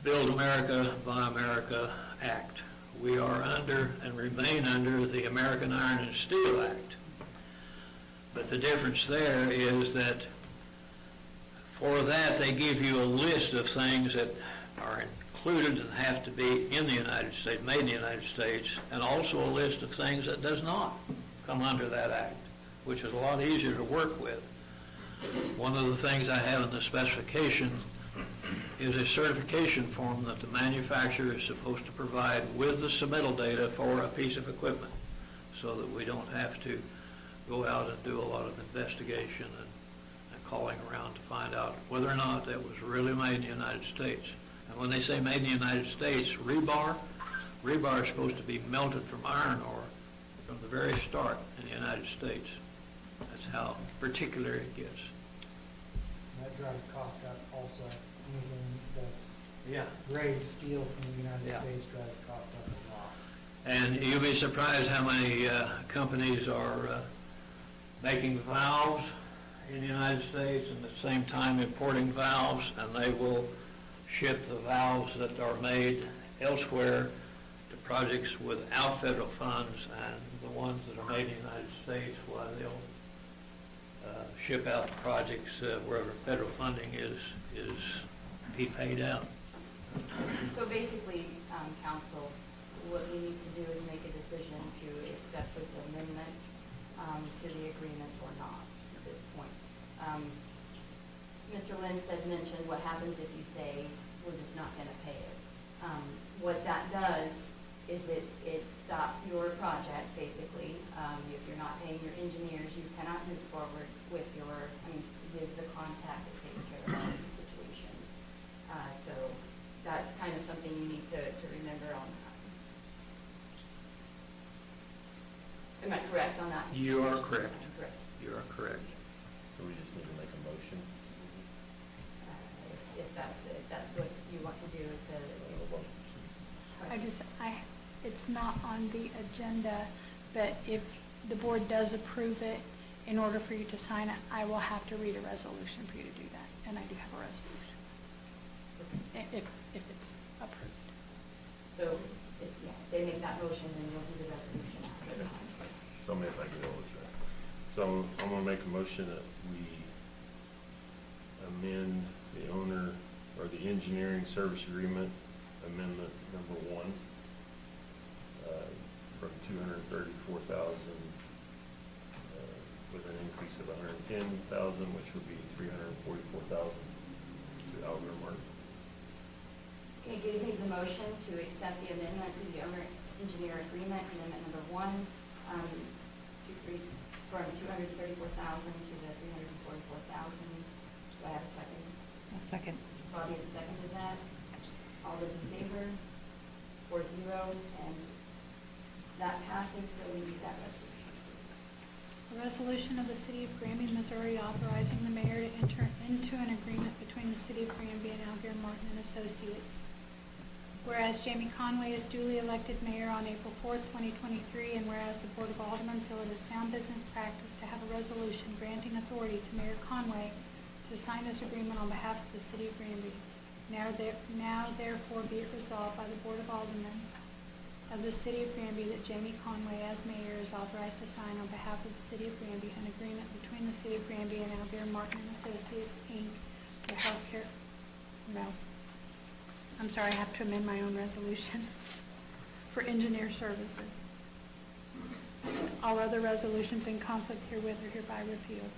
Build America, Buy America Act. We are under and remain under the American Iron and Steel Act. But the difference there is that for that, they give you a list of things that are included and have to be in the United States, made in the United States, and also a list of things that does not come under that act, which is a lot easier to work with. One of the things I have in the specification is a certification form that the manufacturer is supposed to provide with the submittal data for a piece of equipment, so that we don't have to go out and do a lot of investigation and calling around to find out whether or not that was really made in the United States. And when they say made in the United States, rebar is supposed to be melted from iron ore from the very start in the United States. That's how particular it gets. That drives cost up also. Anything that's Yeah. grade steel from the United Yeah. States drives cost up a lot. And you'll be surprised how many companies are making valves in the United States and at the same time importing valves, and they will ship the valves that are made elsewhere to projects without federal funds, and the ones that are made in the United States, why they'll ship out projects wherever federal funding is be paid out. So basically, council, what we need to do is make a decision to accept this amendment to the agreement or not at this point. Mr. Lindstedt mentioned what happens if you say, we're just not going to pay it. What that does is it stops your project, basically. If you're not paying your engineers, you cannot move forward with your, with the contact that takes care of all these situations. So that's kind of something you need to remember on that. Am I correct on that? Mr. You are Spears? correct. I'm correct. You are correct. So we just need to make a motion. If that's what you want to do to. It's not on the agenda, but if the board does approve it, in order for you to sign it, I will have to read a resolution for you to do that, and I do have a resolution. If it's approved. So, if they make that motion, then you'll do the resolution after the time. Tell me if I get all this right. So I'm gonna make a motion that we amend the owner or the engineering service agreement amendment number 1 from $234,000 with an increase of $110,000, which would be $344,000 to Alger Martin. Okay, give me the motion to accept the amendment to the owner engineer agreement, amendment number 1, from $234,000 to the $344,000. Do I have a second? A second. Bobby has seconded that. All those in favor? 4-0, and that passes, so we need that resolution. A resolution of the City of Granby, Missouri authorizing the mayor to enter into an agreement between the City of Granby and Alger Martin and Associates. Whereas Jamie Conway is duly elected mayor on April 4th, 2023, and whereas the Board of Aldermen feel it is sound business practice to have a resolution granting authority to Mayor Conway to sign this agreement on behalf of the City of Granby. Now therefore be it resolved by the Board of Aldermen of the City of Granby that Jamie Conway as mayor is authorized to sign on behalf of the City of Granby an agreement between the City of Granby and Alger Martin and Associates, Inc. for healthcare. No. I'm sorry, I have to amend my own resolution for engineer services. All other resolutions in conflict herewith are hereby repealed.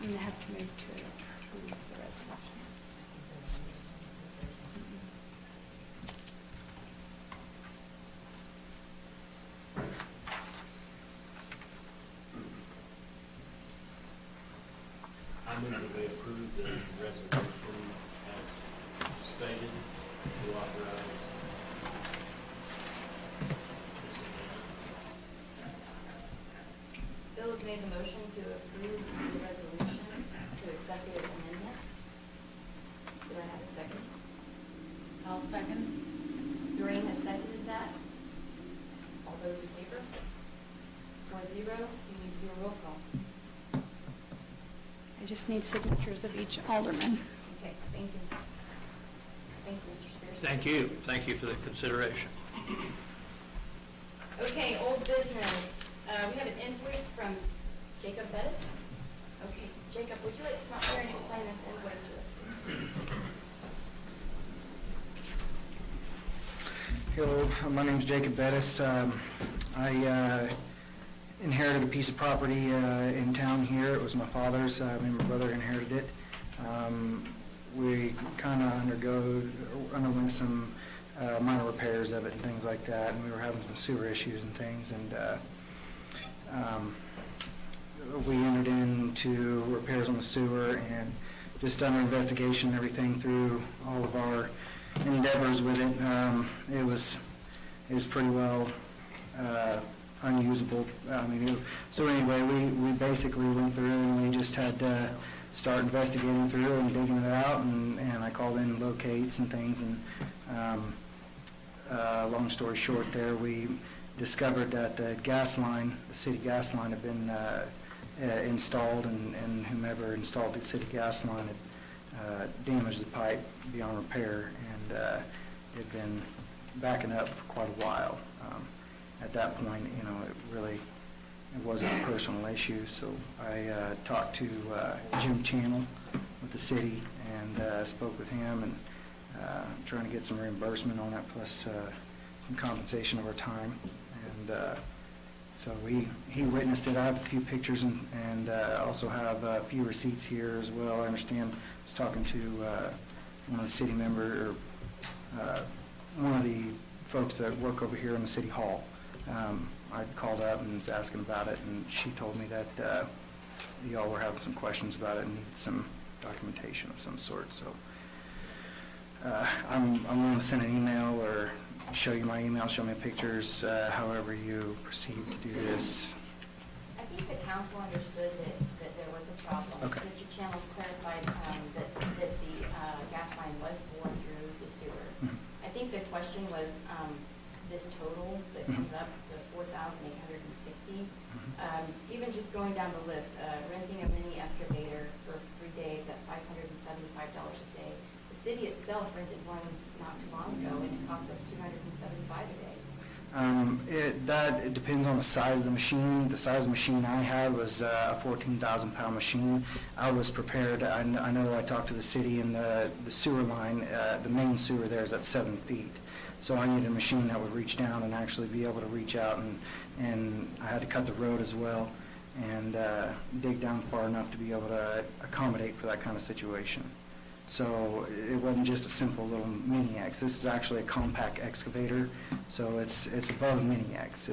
I'm going to have to move to approve the resolution. I move that we approve the resolution as stated to authorize this amendment. Bill has made the motion to approve the resolution to accept the amendment. Do I have a second? I'll second. Doreen has seconded that. All those in favor? 4-0. You need to do a roll call. I just need signatures of each alderman. Okay, thank you. Thank you, Mr. Spears. Thank you. Thank you for the consideration. Okay, old business. We have an invoice from Jacob Bettis. Okay, Jacob, would you like to come up here and explain this invoice to us? Hello, my name is Jacob Bettis. I inherited a piece of property in town here. It was my father's. Me and my brother inherited it. We kind of underwent some minor repairs of it and things like that, and we were having some sewer issues and things, and we entered into repairs on the sewer, and just under investigation and everything through all of our endeavors with it, it was pretty well unusable. So anyway, we basically went through and we just had to start investigating through and digging it out, and I called in locates and things, and long story short there, we discovered that the gas line, the city gas line, had been installed, and whomever installed the city gas line damaged the pipe beyond repair, and it had been backing up for quite a while. At that point, it wasn't a personal issue, so I talked to Jim Channel with the city and spoke with him, and trying to get some reimbursement on it, plus some compensation of our time. And so he witnessed it. I have a few pictures and also have a few receipts here as well. I understand, I was talking to one of the city member, or one of the folks that work over here in the city hall. I called up and was asking about it, and she told me that y'all were having some questions about it and needed some documentation of some sort. So I'm willing to send an email or show you my email, show me pictures, however you proceed to do this. I think the council understood that there was a problem. Okay. Mr. Channel clarified that the gas line was borne through the sewer. Mhm. I think the question was this total that comes up to $4,860. Even just going down the list, renting a mini excavator for 3 days at $575 a day. The city itself rented one not too long ago, and it cost us $275 a day. It depends on the size of the machine. The size of the machine I had was a 14,000-pound machine. I was prepared. I know I talked to the city, and the sewer line, the main sewer there is at 7 feet. So I needed a machine that would reach down and actually be able to reach out, and I had to cut the road as well and dig down far enough to be able to accommodate for that kind of situation. So it wasn't just a simple little mini-X. This is actually a compact excavator, so it's above a mini-X.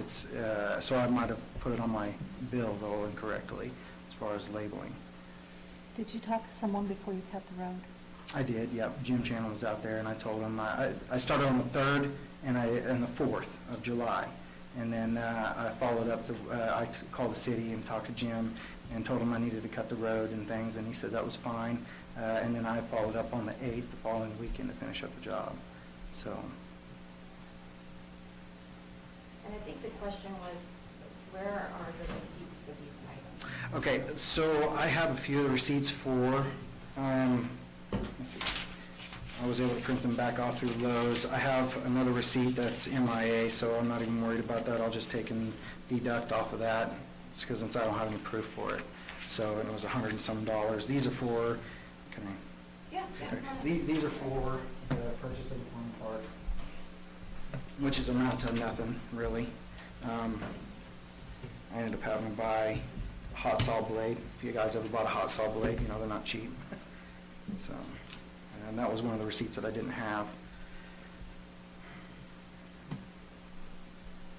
So I might have put it on my bill a little incorrectly as far as labeling. Did you talk to someone before you cut the road? I did, yep. Jim Channel was out there, and I told him, I started on the 3rd and the 4th of July. And then I followed up, I called the city and talked to Jim and told him I needed to cut the road and things, and he said that was fine. And then I followed up on the 8th, the following weekend, to finish up the job. So. And I think the question was, where are the receipts for these items? Okay, so I have a few of the receipts for, let's see, I was able to print them back off through Lowe's. I have another receipt that's MIA, so I'm not even worried about that. I'll just take and deduct off of that, because since I don't have any proof for it. So, and it was $100 and some. These are for, can I? Yeah. Okay. These are for the purchase of the farm parts, which is amount to nothing, really. I ended up having to buy a hot saw blade. If you guys ever bought a hot saw blade, you know they're not cheap. So, and that was one of the receipts that I didn't have.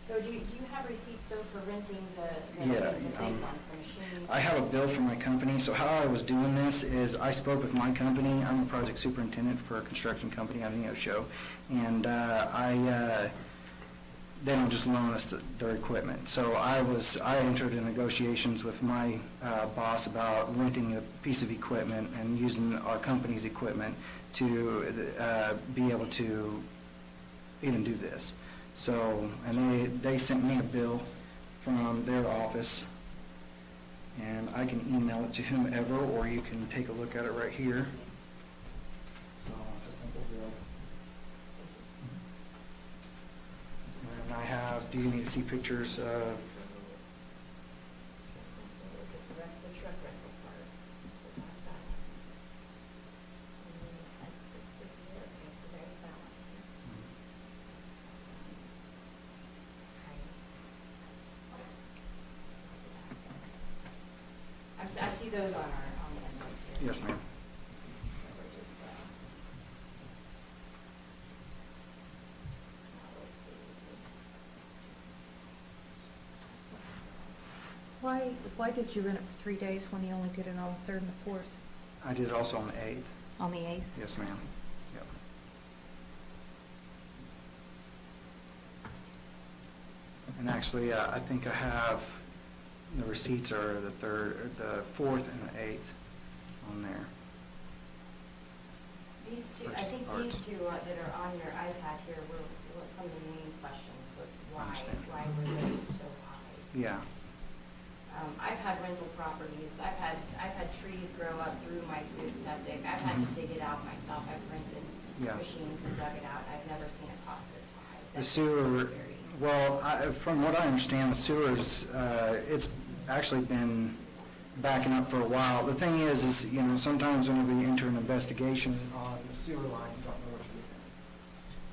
So do you have receipts though for renting the Yeah, big ones, the machines? I have a bill from my company. So how I was doing this is I spoke with my company. I'm a project superintendent for a construction company on the show, and they don't just loan us their equipment. So I entered in negotiations with my boss about renting a piece of equipment and using our company's equipment to be able to even do this. So, and they sent me a bill from their office, and I can email it to whomever, or you can take a look at it right here. So it's a simple bill. And I have, do you need to see pictures of? So that's the truck rental part. So that's that. And then okay, so there's that one. I see those on the invoice here. Yes, ma'am. So we're just, Why did you rent it for 3 days when you only did it on the 3rd and the 4th? I did it also on the 8th. On the 8th? Yes, ma'am. Yep. And actually, I think I have, the receipts are the 4th and the 8th on there. These two, I Purchase think parts. these two that are on your iPad here were some of the main questions was why Understand. were they so high? Yeah. I've had rental properties, I've had trees grow up through my septic, I've had to dig it out myself, I've rented Yeah. machines and dug it out, I've never seen it cost this high. The That's sewer, scary. well, from what I understand, the sewers, it's actually been backing up for a while. The thing is, you know, sometimes whenever you enter an investigation on the sewer line, you don't know what you're looking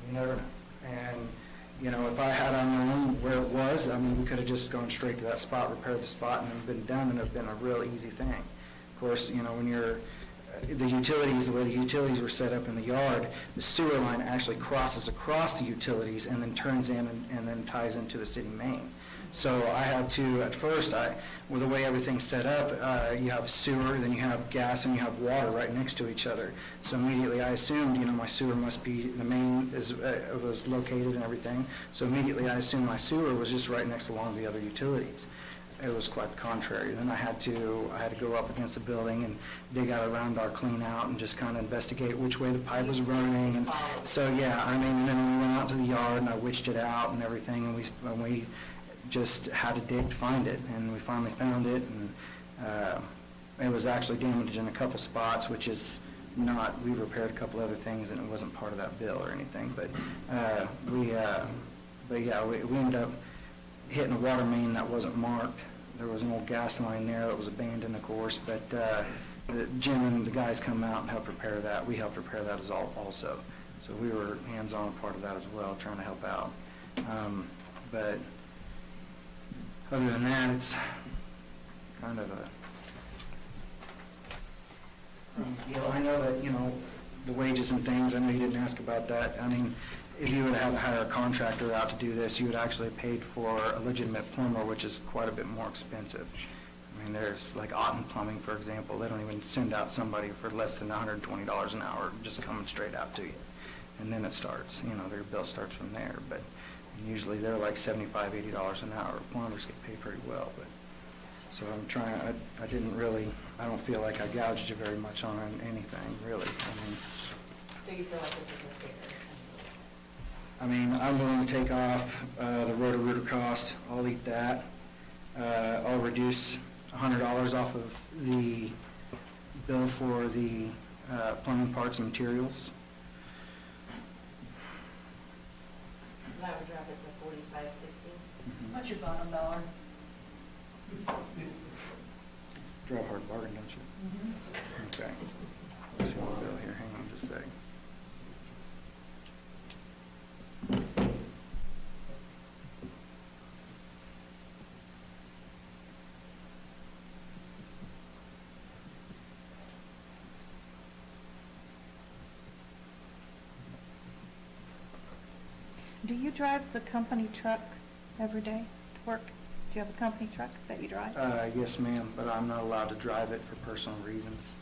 at. You never know. And, you know, if I had known where it was, I mean, we could have just gone straight to that spot, repaired the spot, and it been done, and it'd been a real easy thing. Of course, you know, when you're, the utilities, the way the utilities were set up in the yard, the sewer line actually crosses across the utilities and then turns in and then ties into the city main. So I had to, at first, with the way everything's set up, you have sewer, then you have gas, and you have water right next to each other. So immediately I assumed, you know, my sewer must be, the main was located and everything. So immediately I assumed my sewer was just right next along the other utilities. It was quite the contrary. Then I had to go up against the building and dig out around our clean out and just kind of investigate which way the pipe was running. And so, yeah, I mean, and then we went out to the yard and I witched it out and everything, and we just had to dig to find it, and we finally found it, and it was actually damaged in a couple spots, which is not, we repaired a couple other things, and it wasn't part of that bill or anything, but yeah, we ended up hitting a water main that wasn't marked. There was an old gas line there that was abandoned, of course, but Jim and the guys come out and helped repair that. We helped repair that also. So we were hands-on part of that as well, trying to help out. But other than that, it's kind of you know, I know that, you know, the wages and things, I know you didn't ask about that. I mean, if you would have to hire a contractor out to do this, you would actually have paid for a legitimate plumber, which is quite a bit more expensive. I mean, there's like Otten Plumbing, for example, they don't even send out somebody for less than $120 an hour, just coming straight out to you. And then it starts, you know, their bill starts from there. But usually they're like $75, $80 an hour. Plumbers get paid pretty well, but so I'm trying. I didn't really. I don't feel like I gouged you very much on anything, really. So you feel like this is a fair? I mean, I'm willing to take off the roto-rooter cost. I'll eat that. I'll reduce $100 off of the bill for the plumbing parts and materials. So that would drop it to $45.60. What's your bottom dollar? Draw a hard bargain, don't you? Okay. Let's see the bill here. Hang on just a second. Do you drive the company truck every day to work? Do you have a company truck that you drive? Yes, ma'am, but I'm not allowed to drive it for personal reasons.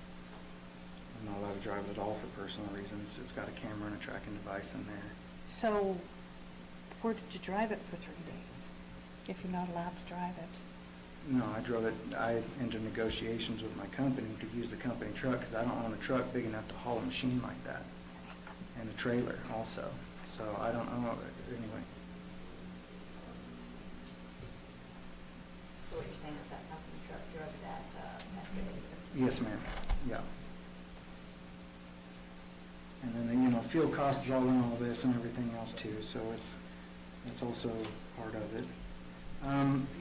I'm not allowed to drive it at all for personal reasons. It's got a camera and a tracking device in there. So where did you drive it for 3 days, if you're not allowed to drive it? No, I drove it, I entered negotiations with my company to use the company truck because I don't own a truck big enough to haul a machine like that. And a trailer also. So I don't own it anyway. So what you're saying is that company truck drove that excavator? Yes, ma'am. Yeah. And then, you know, fuel cost is all in all this and everything else too, so it's also part of it.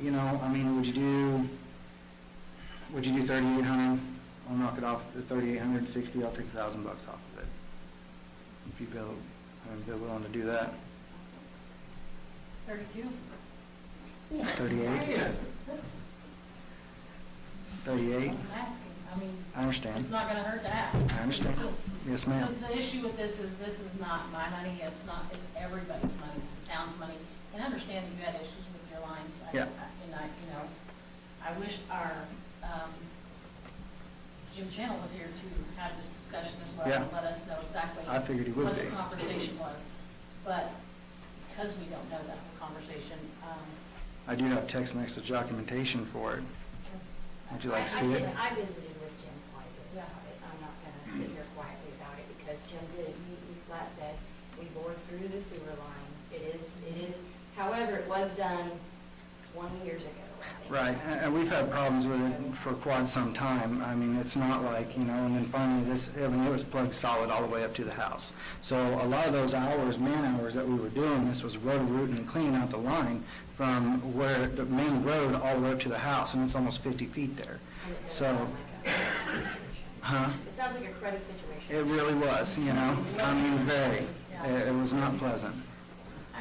You know, I mean, would you do 3,800? I'll knock it off at 3,860. I'll take $1,000 off of it. If you go, and they're willing to do that. 32? 38? 38? I'm asking, I mean. I understand. It's not gonna hurt to ask. I understand. This is- Yes, ma'am. The issue with this is not my money, it's everybody's money, it's the town's money. And I understand that you had issues with your lines. Yeah. And you know, I wish our, Jim Channel was here to have this discussion as well. Yeah. And let us know exactly. I figured he would what be. the conversation was. But because we don't know that whole conversation, I do have text message documentation for it. Would you like to see it? I visited with Jim quite a bit about it. I'm not going to sit here quietly about it because Jim did, he flat said, we bored through the sewer line. It is, however, it was done 20 years ago. Right, and we've had problems with it for quite some time. I mean, it's not like, you know, and then finally it was plugged solid all the way up to the house. So a lot of those hours, man hours that we were doing this was road rooting and cleaning out the line from where the main road all the way up to the house, and it's almost 50 feet there. And it does So, sound like a credit situation. huh? It sounds like a credit situation. It really was, you know, I mean, very. It was not pleasant.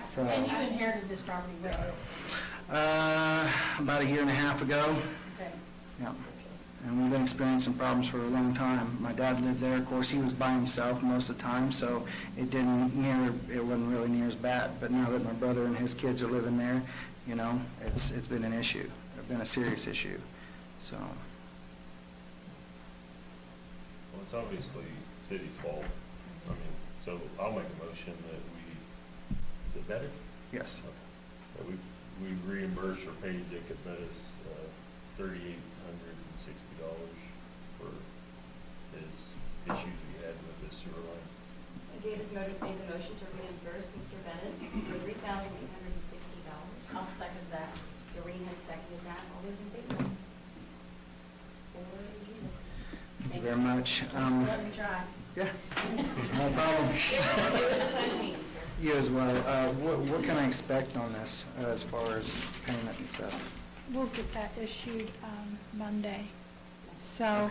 So, And you inherited this property when? about a year and a half ago. Okay. Yeah, and we've been experiencing problems for a long time. My dad lived there, of course, he was by himself most of the time, so it wasn't really near as bad. But now that my brother and his kids are living there, you know, it's been an issue. It's been a serious issue, so. Well, it's obviously city's fault. I mean, so I'll make a motion that is it Bettis? Yes. Okay. That we reimburse or pay Jacob Bettis $3,860 for his issues he had with his sewer line. Davis made the motion to reimburse Mr. Bettis for $3,860. I'll second that. Doreen has seconded that. All those in favor? 4-0. Thank you very much. Let me try. Yeah, no problem. It was a pleasure meeting, sir. You as well. What can I expect on this as far as payment and stuff? We'll get that issued Monday. So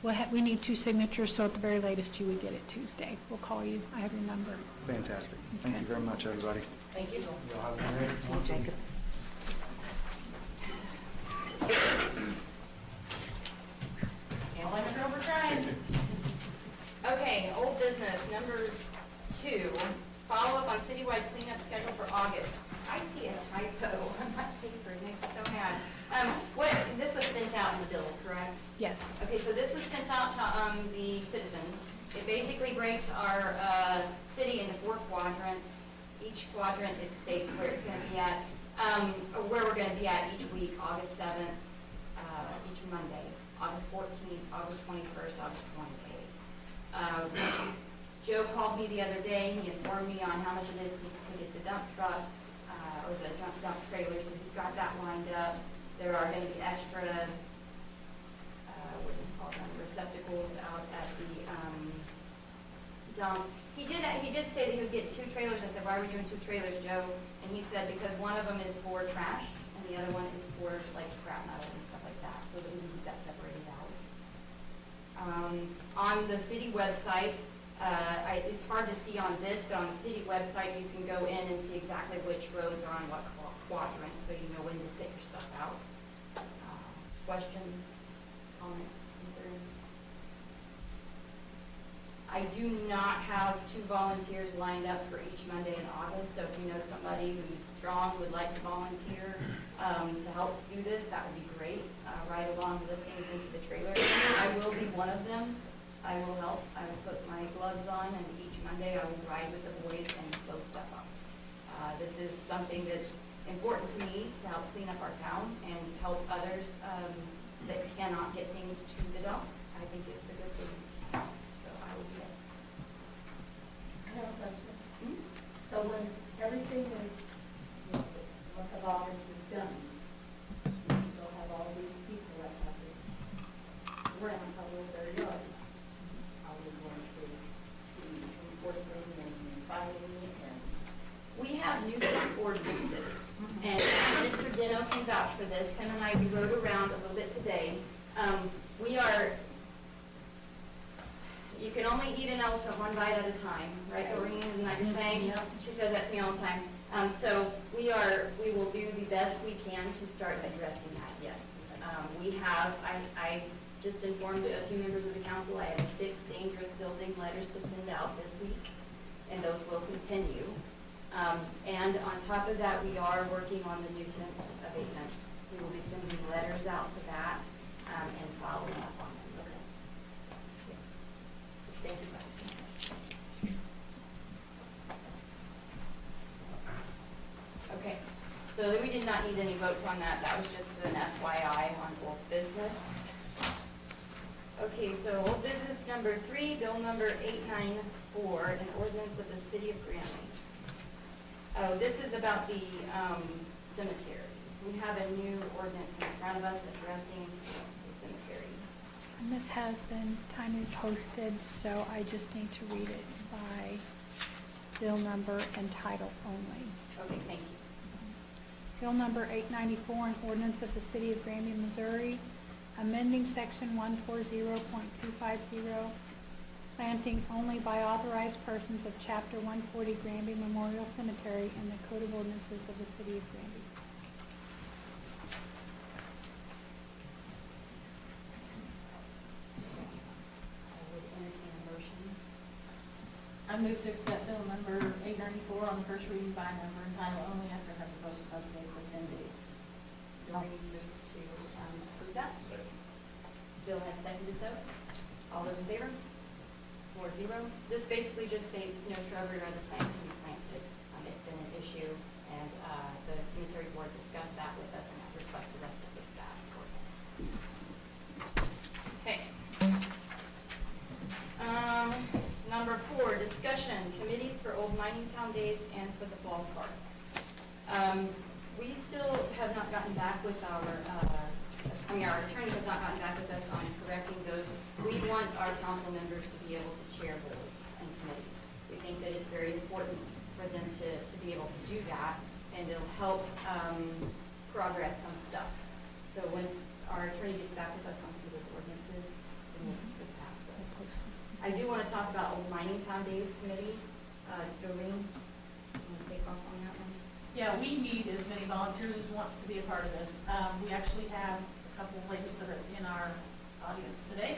Okay. we need 2 signatures, so at the very latest, you would get it Tuesday. We'll call you. I have your number. Fantastic. Thank you very much, everybody. Thank you. See you, Jacob. Can't let it go over trying. Okay, old business, number 2, follow up on citywide cleanup schedule for August. I see a typo on my paper, it makes me so mad. This was sent out in the bills, correct? Yes. Okay, so this was sent out to the citizens. It basically breaks our city into 4 quadrants. Each quadrant, it states where it's going to be at, where we're going to be at each week, August 7th, each Monday, August 14th, August 21st, August 28th. Joe called me the other day, he informed me on how much it is to get the dump trucks, or the dump trailers, so he's got that lined up. There are going to be extra, what do you call them, receptacles out at the dump. He did say that he was getting 2 trailers. I said, why are we doing 2 trailers, Joe? And he said, because one of them is for trash, and the other one is for like scrap metal and stuff like that, so that we can keep that separated out. On the city website, it's hard to see on this, but on the city website, you can go in and see exactly which roads are on what quadrant, so you know when to set your stuff out. Questions, comments, concerns? I do not have 2 volunteers lined up for each Monday in August, so if you know somebody who's strong, would like to volunteer to help do this, that would be great. Ride along with things into the trailer. I will be one of them. I will help. I will put my gloves on, and each Monday I will ride with the boys and load stuff up. This is something that's important to me to help clean up our town and help others that cannot get things to the dump. I think it's a good thing. So I will do it. I have a question. So when everything is, the month of August is done, we still have all these people that have to run a little their yards. Are we going to be enforcing and fighting and? We have nuisance ordinances, and Mr. Ditto can vouch for this. Him and I, we rode around a little bit today. You can only eat an elephant 1 bite at a time, right, Doreen? Isn't that what you're saying? Yep. She says that to me all the time. So we will do the best we can to start addressing that, yes. I just informed a few members of the council, I have 6 dangerous building letters to send out this week, and those will continue. And on top of that, we are working on the nuisance abatements. We will be sending letters out to that and following up on them. Yes. Thank you, Vice. Okay, so we did not need any votes on that. That was just an FYI on old business. Okay, so old business number 3, bill number 894, an ordinance of the city of Granby. Oh, this is about the cemetery. we have a new ordinance in front of us addressing the cemetery. And this has been timely posted, so I just need to read it by bill number and title only. Okay, thank you. Bill number 894, an ordinance of the City of Granby, Missouri, amending section 140.250, planting only by authorized persons of chapter 140 Granby Memorial Cemetery in the Code of Ordinances of the City of Granby. I would entertain a motion. I move to accept bill number 894 on the first reading by number and title only after having posted publicly for 10 days. Do we move to approve that? Bill has seconded though. All those in favor? 4-0. This basically just states no shrubbery or other plants can be planted. It's been an issue, and the cemetery board discussed that with us and has requested us to fix that ordinance. Okay. Number 4, discussion, committees for Old Mining Town Days and for the ballpark. We still have not gotten back with our attorney has not gotten back with us on correcting those. We want our council members to be able to chair boards and committees. We think that it's very important for them to be able to do that, and it'll help progress some stuff. So once our attorney gets back with us on some of those ordinances, then we'll pass those. I do want to talk about Old Mining Town Days Committee. Doreen, you want to take off on that one? Yeah, we need as many volunteers as wants to be a part of this. We actually have a couple of ladies that are in our audience today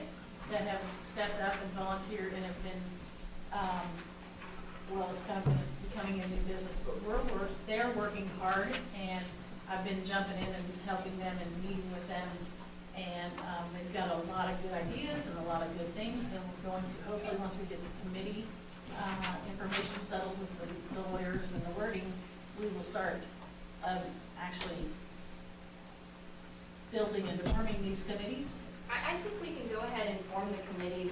that have stepped up and volunteered and have been, well, it's kind of becoming a new business, but they're working hard, and I've been jumping in and helping them and meeting with them, and they've got a lot of good ideas and a lot of good things, and we're going to, hopefully, once we get the committee information settled with the lawyers and the wording, we will start actually building and forming these committees. I think we can go ahead and form the committee.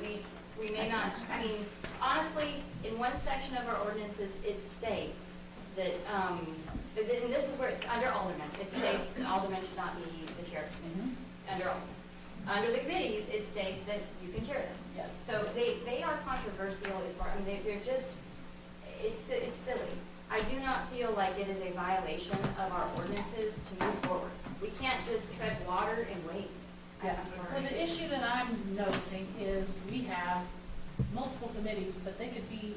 We may not, I mean, honestly, in one section of our ordinances, it states that, and this is where it's under alderman, it states that alderman should not be the chair. Under alderman. Under the committees, it states that you can chair them. Yes. So they are controversial as far, I mean, they're just, it's silly. I do not feel like it is a violation of our ordinances to move forward. We can't just tread water and wait. Yeah. I'm sorry. Well, the issue that I'm noticing is we have multiple committees, but they could be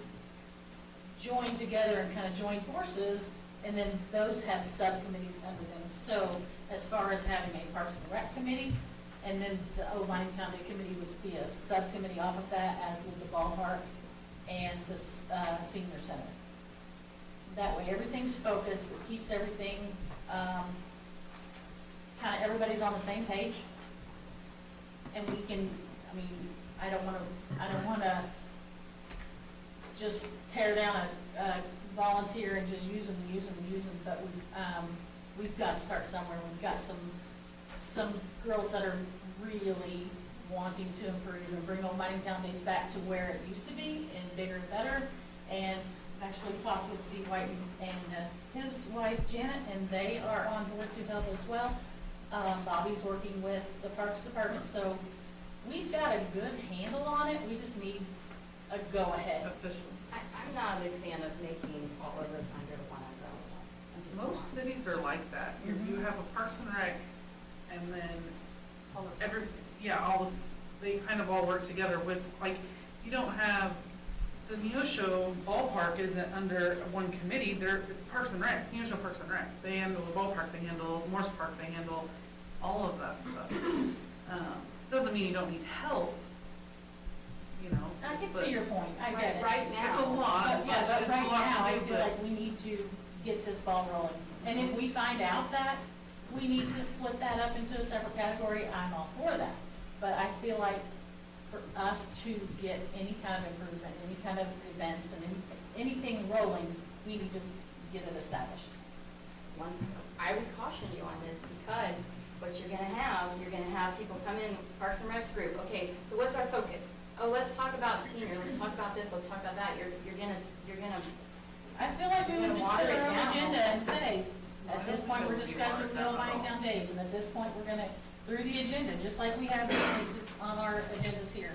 joined together and kind of join forces, and then those have subcommittees under them. So as far as having a Parks and Rec committee, and then the Old Mining Town Day Committee would be a subcommittee off of that, as with the ballpark and the senior center. That way, everything's focused, it keeps everything, kind of everybody's on the same page. And we can, I mean, I don't want to just tear down a volunteer and just use them, but we've got to start somewhere. We've got some girls that are really wanting to improve and bring Old Mining Town Days back to where it used to be, and bigger and better. And actually talked with Steve White and his wife Janet, and they are on board to help as well. Bobby's working with the Parks Department, so we've got a good handle on it. We just need a go-ahead. I'm not a big fan of making all of those under one umbrella. Most cities are like that. You have a Parks and Rec, and then they kind of all work together with, like, you don't have, the Neosho ballpark isn't under one committee, it's Parks and Rec, Neosho Parks and Rec. They handle the ballpark, they handle Morse Park, they handle all of that stuff. Doesn't mean you don't need help, you know. I can see your point, I get it. Right now. It's a lot, But, yeah, but but it's right a lot now, I to do, feel like we need to get this ball rolling. And if we find out that we need to split that up into a separate category, I'm all for that. But I feel like for us to get any kind of improvement, any kind of events and anything rolling, we need to get it established. I would caution you on this, because what you're gonna have people come in, Parks and Recs group, okay, so what's our focus? Oh, let's talk about the senior, let's talk about this, let's talk about that. You're gonna I feel like we would just put our own agenda and say, At this point, we're discussing the Old Mining Days, and at this point, we're gonna, through the agenda, just like we have this is on our agendas here.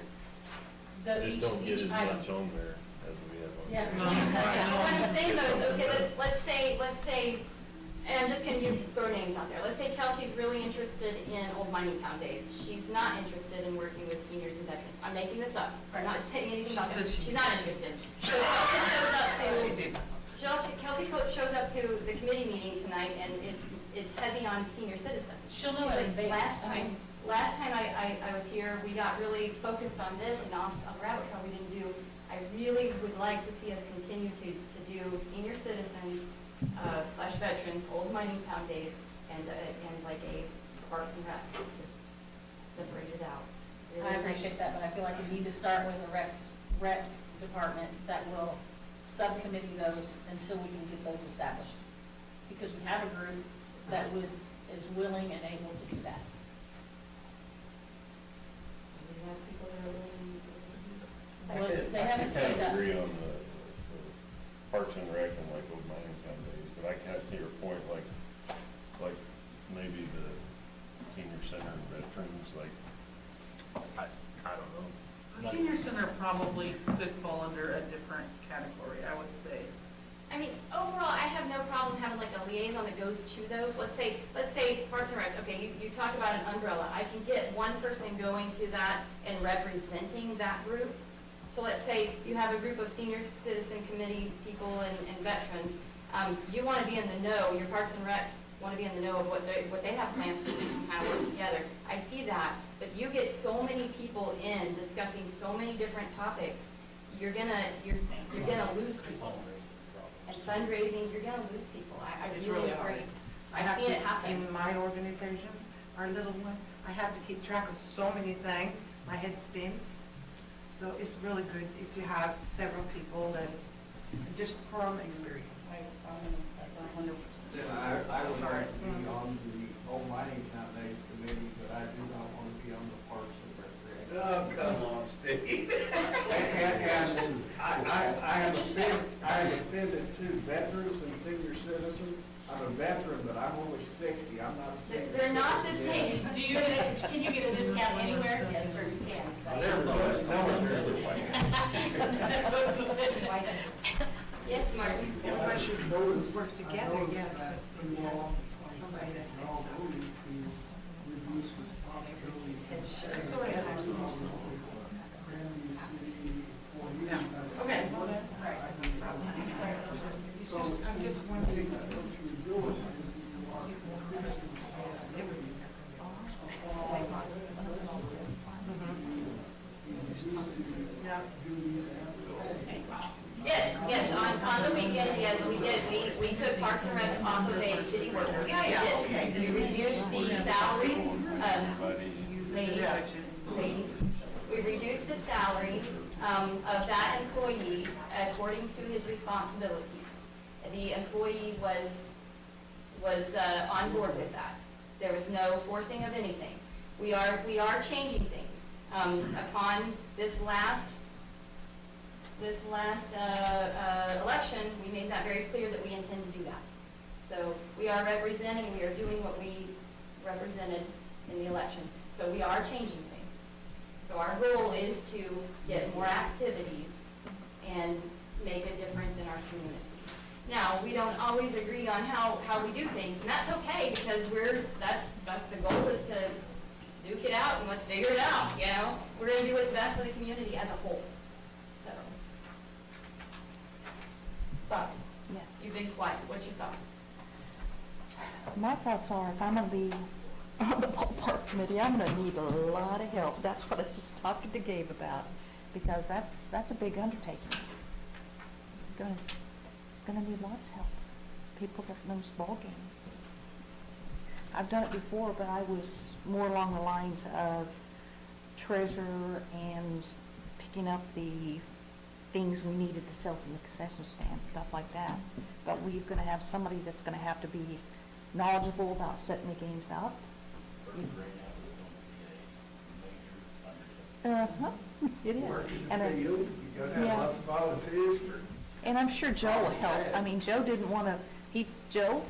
Just don't get Each as item. much on there as we have on. Yeah. What I'm saying though is, okay, let's say, and I'm just gonna throw names out there. Let's say Kelsey's really interested in Old Mining Town Days. She's not interested in working with seniors and veterans. I'm making this up. I'm not saying anything about that. She's not interested. So Kelsey shows up to the committee meeting tonight, and it's heavy on senior citizens. She'll know She's it like, in advance. last time I was here, we got really focused on this and off a rabbit trail we didn't do. I really would like to see us continue to do senior citizens / veterans, Old Mining Town Days, and like a Parks and Rec, just separate it out. Really I appreciate that, but I feel like we need to start with the rec department that will subcommittee those until we can get those established. Because we have a group that is willing and able to do that. We have people that are willing to. Well, they haven't I said kind that. of agree on the Parks and Rec and like Old Mining Town Days, but I kind of see your point, like maybe the senior center and veterans, like, I don't know. The senior center probably could fall under a different category, I would say. I mean, overall, I have no problem having like a liaison that goes to those. Let's say Parks and Recs, okay, you talk about an umbrella. I can get one person going to that and representing that group. So let's say you have a group of senior citizen committee people and veterans. You want to be in the know, your Parks and Recs want to be in the know of what they have plans to have together. I see that, but you get so many people in discussing so many different topics, you're gonna lose people. And fundraising, you're gonna lose people. I It's really really hard. agree. I I've have seen to, it happen. in my organization, our little one, I have to keep track of so many things. My head spins. So it's really good if you have several people that, just from experience. Then I would like to be on the Old Mining Town Days committee, but I do not want to be on the Parks and Recreation. Oh, come on, Steve. And I am offended too, veterans and senior citizens. I'm a veteran, but I'm only 60, I'm not a senior. They're not the citizen. same. Can you get a discount anywhere? Yes, sir, you can. Yes, Martin. Everybody should work together, yes. but somebody that Sort of. Yeah, okay. Well, then, right. It's just, I'm just wondering. Yes, on the weekend, yes, we did. We took Parks and Recs off of a city worker. Yeah, okay. We reduced the salaries of ladies. We reduced the salary of that employee according to his responsibilities. The employee was on board with that. There was no forcing of anything. We are changing things. Upon this last election, we made that very clear that we intend to do that. So we are representing, we are doing what we represented in the election. So we are changing things. So our goal is to get more activities and make a difference in our community. Now, we don't always agree on how we do things, and that's okay, because that's the goal, is to duke it out and let's figure it out, you know? We're gonna do what's best for the community as a whole, so. Bob, Yes. you've been quiet, what's your thoughts? My thoughts are, if I'm gonna be on the ballpark committee, I'm gonna need a lot of help. That's what I was just talking to Gabe about, because that's a big undertaking. Gonna need lots of help. People that knows ball games. I've done it before, but I was more along the lines of treasurer and picking up the things we needed to sell from the concession stand, stuff like that. But we're gonna have somebody that's gonna have to be knowledgeable about setting the games up. It is. And You gotta have yeah. lots of volunteers for. And I'm sure Joe will help. I mean, Joe didn't want to, Joe,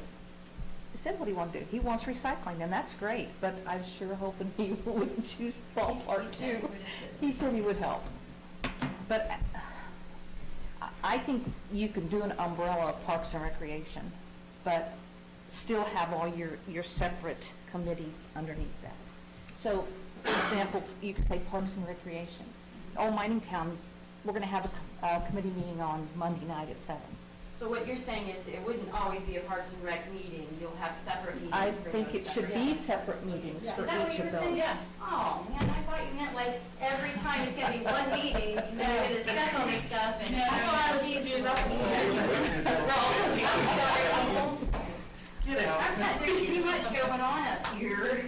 said what he wanted to do. He wants recycling, and that's great, but I was sure hoping he would choose the ballpark too. He said he would help. But I think you can do an umbrella of Parks and Recreation, but still have all your separate committees underneath that. So, for example, you could say Parks and Recreation. Old Mining Town, we're going to have a committee meeting on Monday night at 7. So what you're saying is it wouldn't always be a Parks and Rec meeting, you'll have separate meetings I for think those it should separate- be separate meetings Yeah. for Is that what each you of were saying? those. Oh, man, I thought you meant like every time it's gonna be one meeting, and we're gonna discuss all this stuff, and that's why I was confused, I was like, I'm sorry, there's too much going on up here.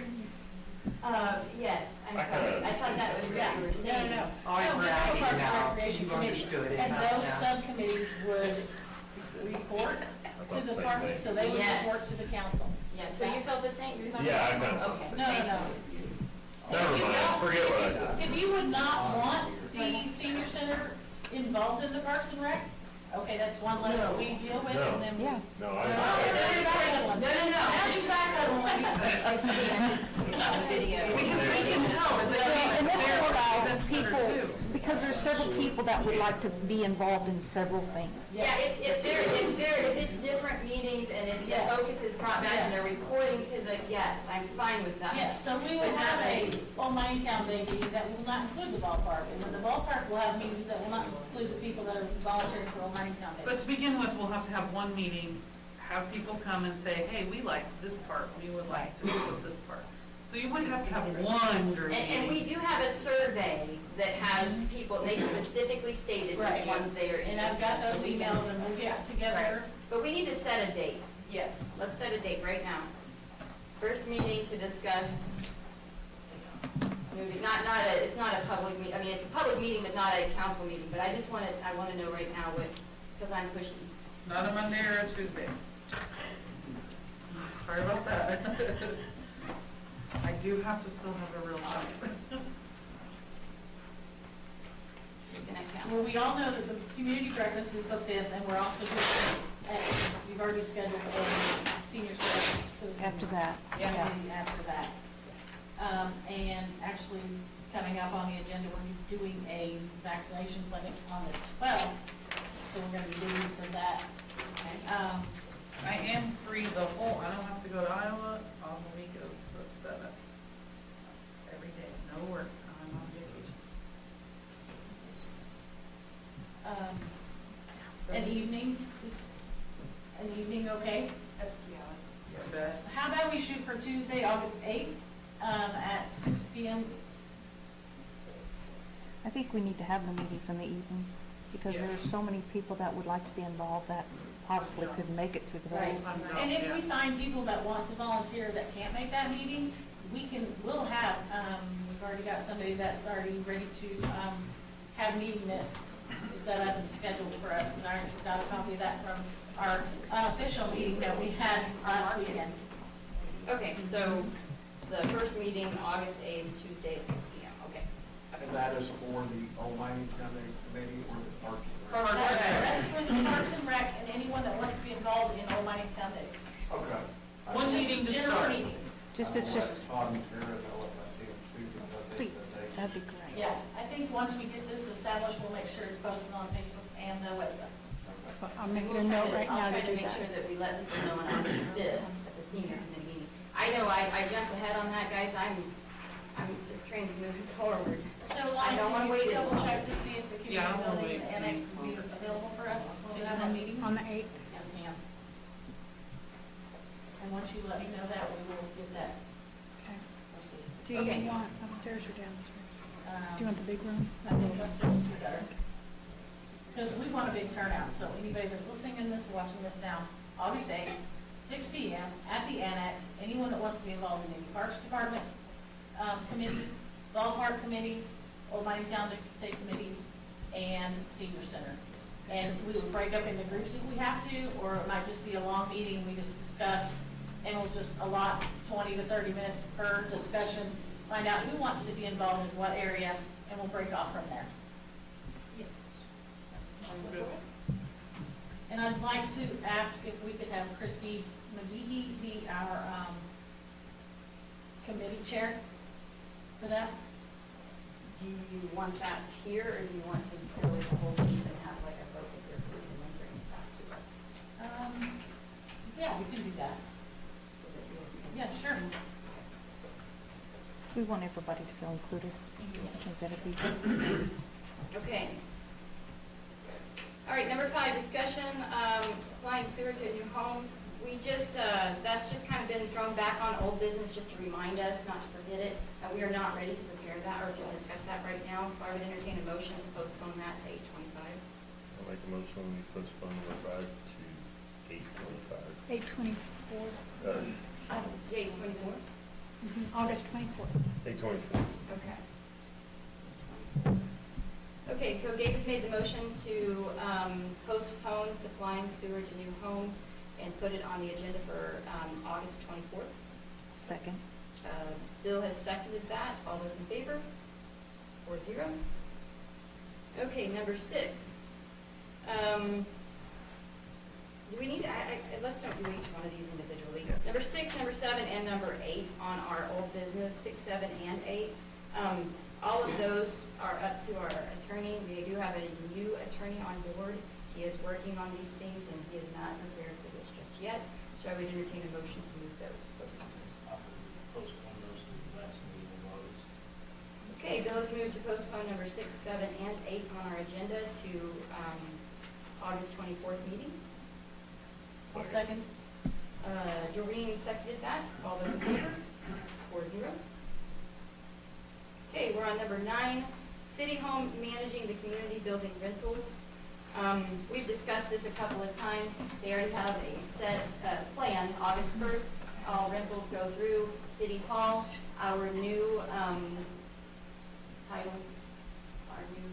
Yes, I'm sorry, I thought that was what you were saying. No. Oh, I'm No, we have a bragging Parks and now. Recreation You've Committee, understood it and now. those subcommittees would report to the parks, so they would Yes. report to the council. Yeah, so you felt the same? You thought- Yeah, I felt the Okay. same. No. Never mind, forget what I said. If you would not want the senior center involved in the Parks and Rec, okay, that's one less that we deal with, and then we. Yeah. No, No, I, now she's back on one, I've seen it, it's on video. Because we can help, And this will allow That's better people, too. because there's several people that would like to be involved in several things. Yeah, if it's different meetings and if the Yes. focus is brought back and they're reporting to the, yes, I'm fine with that. Yes, so we will have a Old Mining Town Day meeting that will not include the ballpark, and then the ballpark will have meetings that will not include the people that are volunteering for Old Mining Town Day. But to begin with, we'll have to have one meeting, have people come and say, hey, we like this part, we would like to do this part. So you would have to have one group And we meeting. do have a survey that has people, they specifically stated which Right. ones they are interested in. And I've got those so we can- emails, and we'll get together. But we need to set a date, yes, let's set a date right now. First meeting to discuss, maybe, it's not a public meeting, I mean, it's a public meeting, but not a council meeting, but I want to know right now what, because I'm pushing. Not a Monday or a Tuesday. Sorry about that. I do have to still have a real job. Looking at count. Well, we all know that the community breakfast is the 5th, and we're also doing, we've already scheduled a senior citizens. After that, yeah. meeting after that. And actually, coming up on the agenda, we're doing a vaccination clinic on the 12th, so we're gonna be busy for that. I am free the whole, I don't have to go to Iowa on the week of the 7th. Every day, no work, I'm on vacation. An evening, okay? That's, yeah, best. How about we shoot for Tuesday, August 8th, at 6 PM? I think we need to have the meetings in the evening, because there are so many people that would like to be involved that possibly couldn't make it through the day. And if we find people that want to volunteer that can't make that meeting, we'll have, we've already got somebody that's already ready to, have meeting minutes set up and scheduled for us, because I actually got a copy of that from our unofficial meeting that we had last weekend. Okay, so the first meeting, August 8th, Tuesday at 6 PM, okay. And that is for the Old Mining County Committee or the Parks and Rec? Parks and Rec. That's with the Parks and Rec and anyone that wants to be involved in Old Mining Town Days. Okay. One meeting to General start. meeting. It's just, Todd and Tara know if I see them too, because they please, said they. that'd be great. Yeah, I think once we get this established, we'll make sure it's posted on Facebook and the website. I'm making We'll a try note to- right now to do I'll try to make that. sure that we let people know on August 5th at the senior committee meeting. I know I jumped ahead on that, guys, this train's moving forward. So, I don't wanna can wait you it double long. check to see if the community Yeah, I don't wanna building wait. annex will be available for us to have a meeting? On the 8th? Yes, ma'am. And once you let me know that, we will get that. Okay. Do Okay. you want upstairs or downstairs? Do you want the big room? I think upstairs would be better. Because we want a big turnout, so anybody that's listening and watching this now, August 8th, 6 PM at the annex, anyone that wants to be involved in any Parks Department committees, ballpark committees, Old Mining Town Day committees, and senior center. And we will break up into groups if we have to, or it might just be a long meeting, we just discuss, and we'll just allot 20 to 30 minutes per discussion, find out who wants to be involved in what area, and we'll break off from there. And I'd like to ask if we could have Christy McGee be our, committee chair for that? Do you want that here, or do you want to go with the whole thing and have like a vote with your group and then bring it back to us? Yeah, we can do that. So that you guys can- Yeah, sure. We want everybody to feel included. I think that'd be good. Okay. All right, number 5, discussion, supplying sewer to new homes. We just, that's just kind of been thrown back on old business just to remind us not to forget it. We are not ready to prepare that or to discuss that right now, so I would entertain a motion to postpone that to 8:25. I'll make a motion, we postpone number 5 to 8:25. 8/24, Yeah, 8:24? August 24th. 8:24. Okay. Okay, so Gabe's made the motion to postpone supplying sewer to new homes and put it on the agenda for August 24th. Second. Bill has seconded that. All those in favor? 4-0. Okay, number 6. Do we need, let's don't do each one of these individually. Number 6, number 7, and number 8 on our old business, 6, 7, and 8. All of those are up to our attorney. We do have a new attorney on board. He is working on these things, and he is not prepared for this just yet. So I would entertain a motion to move those, postpone those. Postpone those to the last meeting in August. Okay, Bill has moved to postpone number 6, 7, and 8 on our agenda to August 24th meeting. I'll second. Doreen seconded that. All those in favor? 4-0. Okay, we're on number 9, City Home managing the community building rentals. We've discussed this a couple of times. They already have a set plan. August 1st, all rentals go through City Hall. Our new title, our new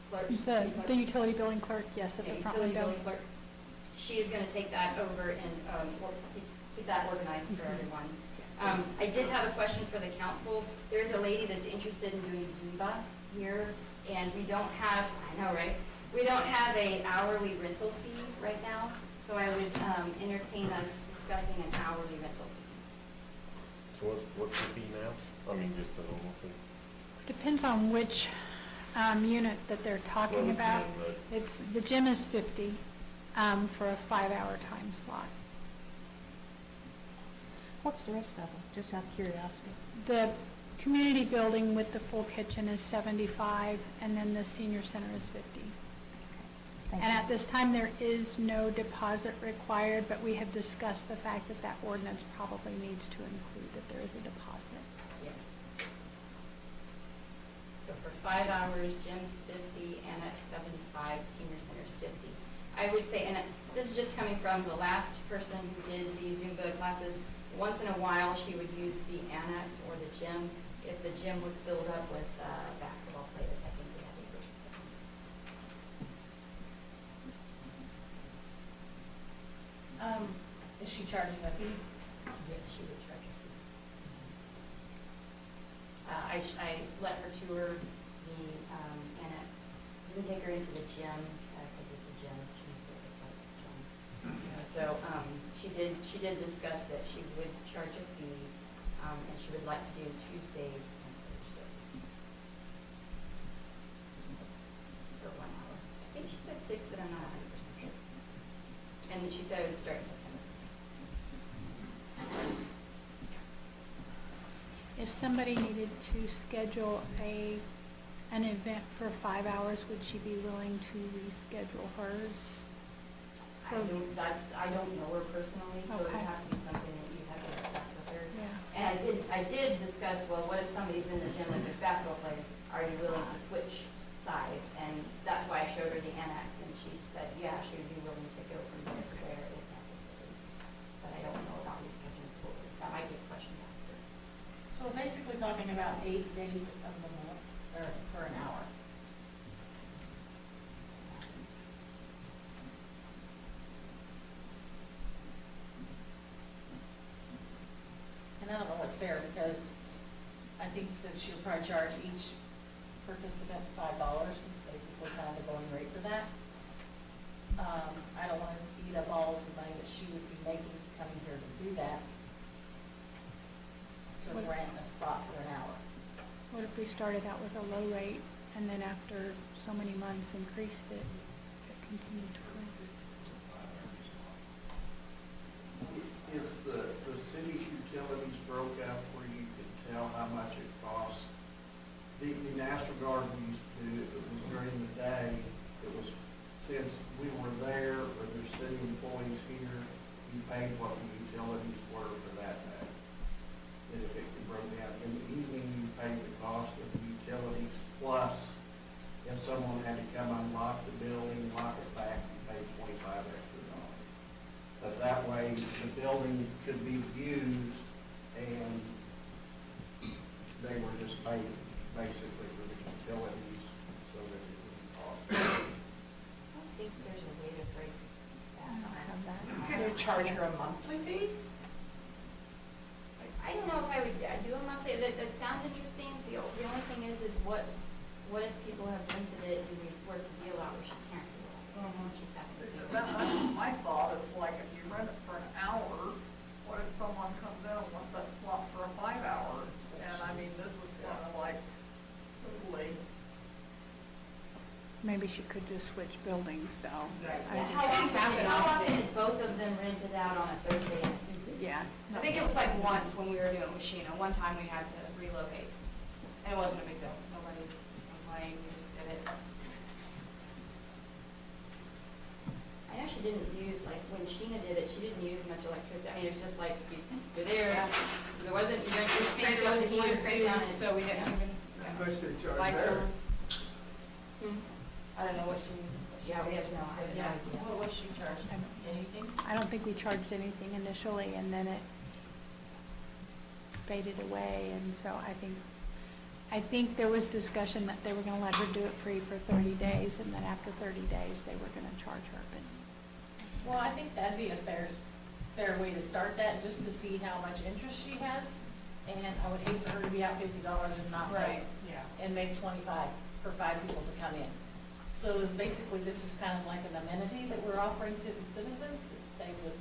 clerk. city clerk. The utility billing clerk, yes, at the Okay, front utility window. billing clerk. She is going to take that over and keep that organized for everyone. I did have a question for the council. There's a lady that's interested in doing Zumba here, and we don't have, I know, right? We don't have a hourly rental fee right now, so I would entertain us discussing an hourly rental fee. So what's the fee now? I mean, just the normal fee? Depends on which unit that they're talking Well, the about. gym, It's, the gym is 50 for a 5-hour time slot. What's the rest of them? Just out of curiosity. The community building with the full kitchen is 75, and then the senior center is 50. Thank And you. at this time, there is no deposit required, but we have discussed the fact that that ordinance probably needs to include that there is a deposit. Yes. So for 5 hours, gym's 50, annex 75, senior center's 50. I would say, and this is just coming from the last person who did the Zumba classes. Once in a while, she would use the annex or the gym. If the gym was filled up with basketball players, I think we had to switch things. Is she charging a fee? Yes, she would charge a fee. I let her tour the annex. Didn't take her into the gym because it's a gym. She's sort of like a gym. So she did discuss that she would charge a fee, and she would like to do Tuesdays and Thursdays for 1 hour. I think she said 6, but I'm not 100% sure. And then she said it would start in September. If somebody needed to schedule an event for 5 hours, would she be willing to reschedule hers? I don't know her personally, so it would Okay. have to be something that you have to discuss with her. Yeah. And I did discuss, well, what if somebody's in the gym and there's basketball players, are you willing to switch sides? And that's why I showed her the annex, and she said, yeah, she would be willing to go from there to there if necessary. But I don't know about rescheduling forward. That might be a question to ask her. So we're basically talking about 8 days of the month, or for an hour. And I don't know what's fair, because I think that she'll probably charge each participant $5 is basically kind of the going rate for that. I don't want to eat up all of the money that she would be making coming here to do that. To rent a spot for an hour. What if we started out with a low rate and then after so many months increased it, it continued to grow? Is the city's utilities broke out where you could tell how much it costs? The National Guard we used to do, it was during the day, it was, since we were there, or there's city employees here, you paid what the utilities were for that day. And if it broke down in the evening, you paid the cost of the utilities, plus if someone had to come unlock the building, lock it back, you paid $25 extra. But that way, the building could be used, and they were just paid basically for the utilities, so that it would be possible. I don't think there's a way to break that. I don't have that. Can you charge her a monthly fee? I don't know if I would do a monthly, that sounds interesting. The only thing is what if people have rented it and we've worked the deal out where she can't do it? So she's having to do it. That's my thought, is like, if you rent it for an hour, what if someone comes in and wants that slot for a 5 hour? And I mean, this is kind of like, totally. Maybe she could just switch buildings though. Right. I Yeah, think- how often is both of them rented out on a Thursday and a Tuesday? Yeah. I think it was like once when we were doing Machina, one time we had to relocate. And it wasn't a big deal, nobody complained, we just did it. I know she didn't use, like, when Sheena did it, she didn't use much electricity. I mean, it was just like, you're there, there wasn't, you don't just crank those heaters right down and. So we didn't even. How much they charge Lights there? on. I don't know what she, yeah, we have no idea. Yeah, what was she charged? Anything? I don't think we charged anything initially, and then it faded away, and so I think there was discussion that they were gonna let her do it free for 30 days, and then after 30 days, they were gonna charge her, but. Well, I think that'd be a fair way to start that, just to see how much interest she has. And I would hate for her to be out $50 and not make, Yeah. and make 25 for 5 people to come in. So basically, this is kind of like an amenity that we're offering to the citizens. They would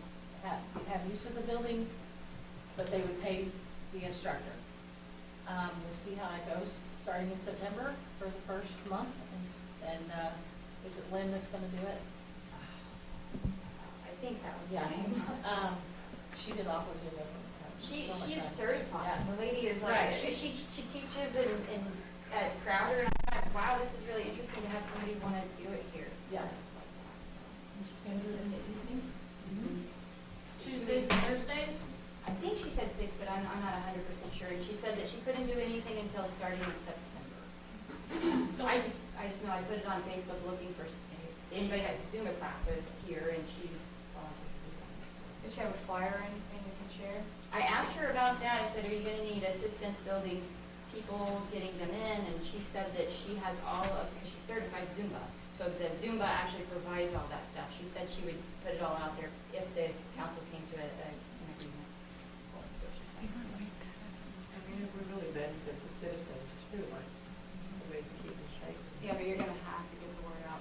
have use of the building, but they would pay the instructor. We'll see how it goes, starting in September for the first month. And is it Lynn that's gonna do it? I think that was Yeah. her name. She did Aqua Zumba. She So much is fun. certified. Yeah. The lady is Right. like, she teaches at Crowder, and I thought, wow, this is really interesting to have somebody want to do it here. Yeah. It's like that, so. And she's gonna do it in the evening? Tuesdays and Thursdays? I think she said 6, but I'm not 100% sure, and she said that she couldn't do anything until starting in September. So I just know I put it on Facebook looking for anybody that Zumba classes here, and she volunteered to do that. Does she have a flyer or anything we can share? I asked her about that. I said, are you going to need assistance building people, getting them in? And she said that she has all of, because she's certified Zumba, so the Zumba actually provides all that stuff. She said she would put it all out there if the council came to an agreement. That's what she said. I mean, it would really benefit the citizens too, like, somebody to keep in shape. Yeah, but you're going to have to get the word out.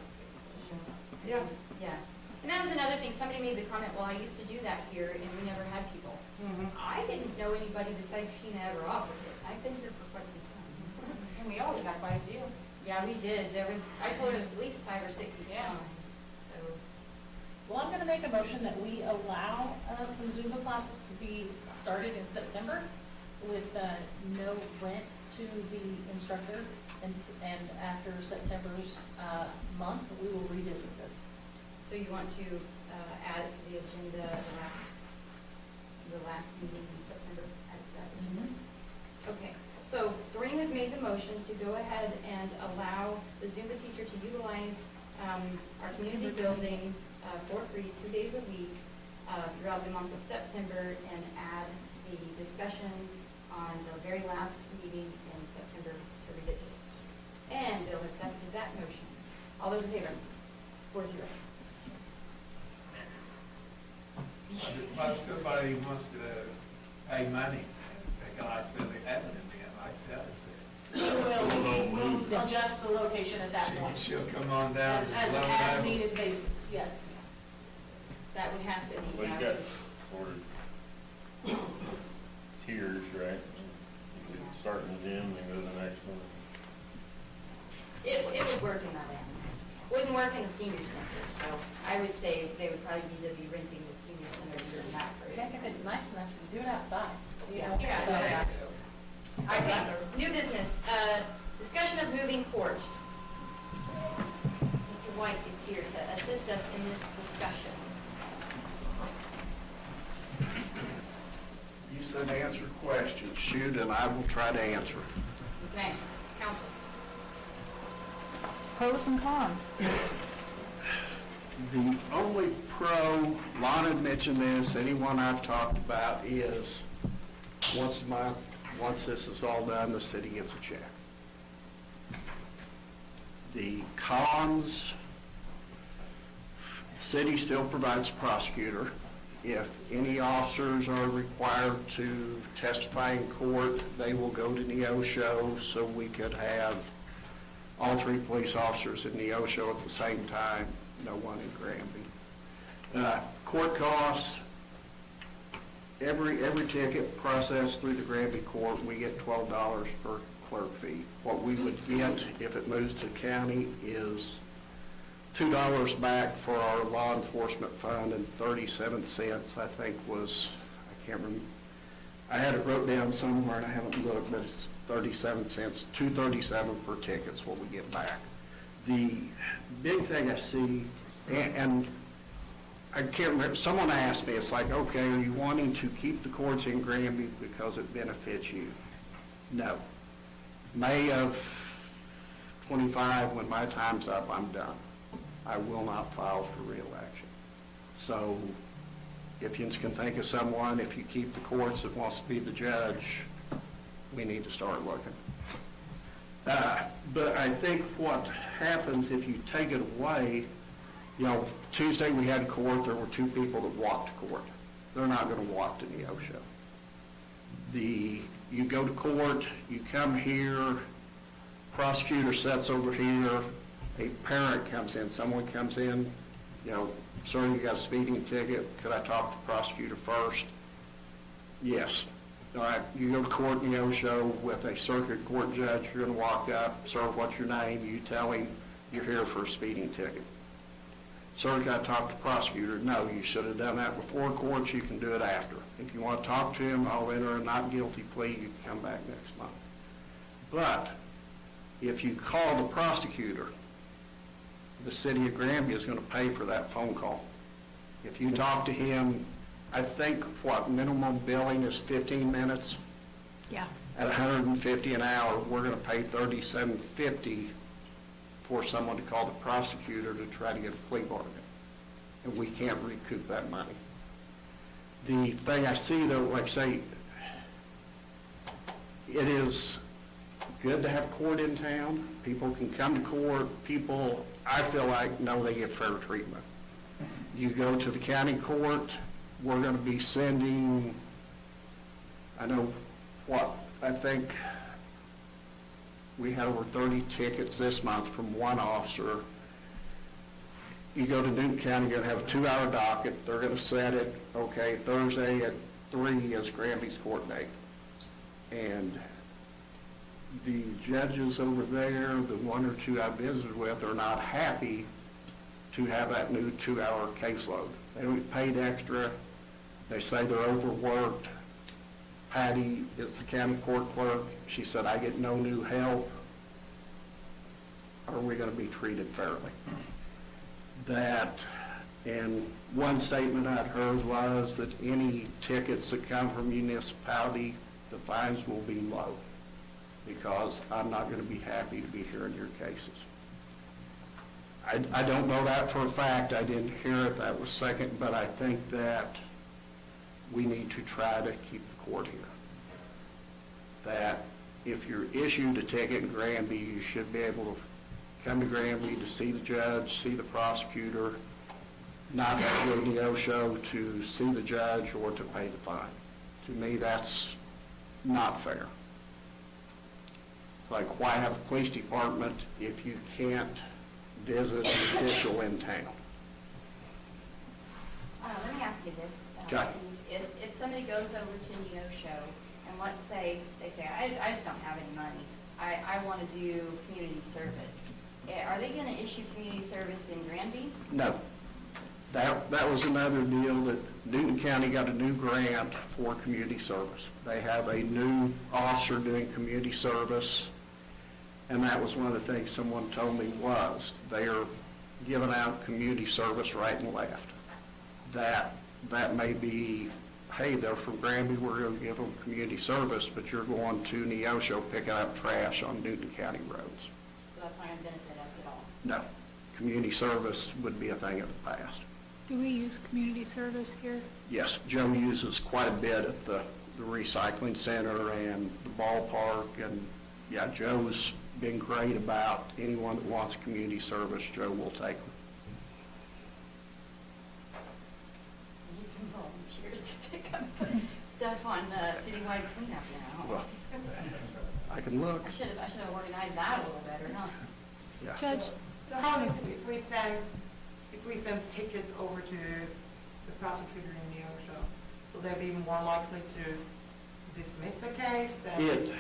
Yeah. Yeah. And that was another thing, somebody made the comment, well, I used to do that here and we never had people. I didn't know anybody besides Sheena ever offered it. I've been here for quite some time. And we always got quite a few. Yeah, we did. I told her there was at least 5 or 6 each time. So, Well, I'm gonna make a motion that we allow some Zumba classes to be started in September with no rent to the instructor. And after September's month, we will revisit this. so you want to add it to the agenda, the last meeting in September? Add to that agenda? Okay, so Doreen has made the motion to go ahead and allow the Zumba teacher to utilize our community building for free 2 days a week throughout the month of September, and add the discussion on the very last meeting in September to revisit it. And Bill has seconded that motion. All those in favor? 4-0. But if somebody wants to pay money, they can like sell the evidence, like sell it. Well, We'll move adjust the location at that point. She'll come on down. As an as-needed basis, yes. That would have to be. Well, you got ordered tiers, right? You could start in the gym, then go to the next one. It would work in that ambulance. Wouldn't work in the senior center, so I would say they would probably need to be renting the senior center during that Heck, period. if it's nice enough, you can do it outside. You know, Yeah. Okay, new business, discussion of moving court. Mr. White is here to assist us in this discussion. You said answer questions, shoot, and I will try to answer. Okay, counsel. Pros and cons. The only pro, Lon had mentioned this, anyone I've talked about, is once a month, once this is all done, the city gets a check. The cons, the city still provides a prosecutor. If any officers are required to testify in court, they will go to Neosho, so we could have all 3 police officers in Neosho at the same time, no one in Granby. Court costs, every ticket processed through the Granby court, we get $12 per clerk fee. What we would get if it moves to county is $2 back for our law enforcement fund, and 37 cents, I think, was, I can't remember, I had it wrote down somewhere and I haven't looked, but it's 37 cents, $2.37 per ticket is what we get back. The big thing I see, and I can't remember, someone asked me, it's like, okay, are you wanting to keep the courts in Granby because it benefits you? No. May of 25, when my time's up, I'm done. I will not file for reelection. So if you can think of someone, if you keep the courts that wants to be the judge, we need to start looking. But I think what happens if you take it away, you know, Tuesday we had court, there were 2 people that walked to court. They're not going to walk to Neosho. You go to court, you come here, prosecutor sits over here, a parent comes in, someone comes in, you know, sir, you got a speeding ticket, could I talk to the prosecutor first? Yes. All right, you go to court in Neosho with a circuit court judge, you're going to walk up, sir, what's your name? You tell him you're here for a speeding ticket. Sir, can I talk to the prosecutor? No, you should have done that before court, you can do it after. If you want to talk to him, I'll enter a not guilty plea, you can come back next month. But if you call the prosecutor, the city of Granby is going to pay for that phone call. If you talk to him, I think what minimum billing is 15 minutes. Yeah. At $150 an hour, we're going to pay $37.50 for someone to call the prosecutor to try to get a plea bargain. And we can't recoup that money. The thing I see though, like say, it is good to have court in town. People can come to court. People, I feel like, know they get fair treatment. You go to the county court, we're going to be sending, I know what, I think we had over 30 tickets this month from one officer. You go to Newton County, you're going to have a 2-hour docket. They're going to set it, okay, Thursday at 3 is Granby's court date. And the judges over there, the 1 or 2 I visited with, are not happy to have that new 2-hour caseload. They don't get paid extra. They say they're overworked. Patty is the county court clerk. She said, I get no new help. Are we going to be treated fairly? That, and one statement I'd heard was that any tickets that come from municipality, the fines will be low, because I'm not going to be happy to be hearing your cases. I don't know that for a fact. I didn't hear it. That was second, but I think that we need to try to keep the court here. That if you're issued a ticket in Granby, you should be able to come to Granby to see the judge, see the prosecutor, not have to go to Neosho to see the judge or to pay the fine. To me, that's not fair. It's like, why have a police department if you can't visit an official in town? Let me ask you this, Okay. Steve. If somebody goes over to Neosho, and let's say, they say, I just don't have any money, I want to do community service, are they going to issue community service in Granby? No. That was another deal that Newton County got a new grant for community service. They have a new officer doing community service, and that was one of the things someone told me was, they are giving out community service right and left. That may be, hey, they're from Granby, we're going to give them community service, but you're going to Neosho picking up trash on Newton County roads. So that's not going to benefit us at all? No. Community service would be a thing of the past. Do we use community service here? Yes, Joe uses quite a bit at the recycling center and the ballpark, and yeah, Joe's been great about anyone that wants community service, Joe will take them. We need some volunteers to pick up stuff on citywide cleanup now. Well, I can look. I should have organized that a little better, huh? Yeah. Judge, So how is, if we send tickets over to the prosecutor in Neosho, will they be more likely to dismiss the case than?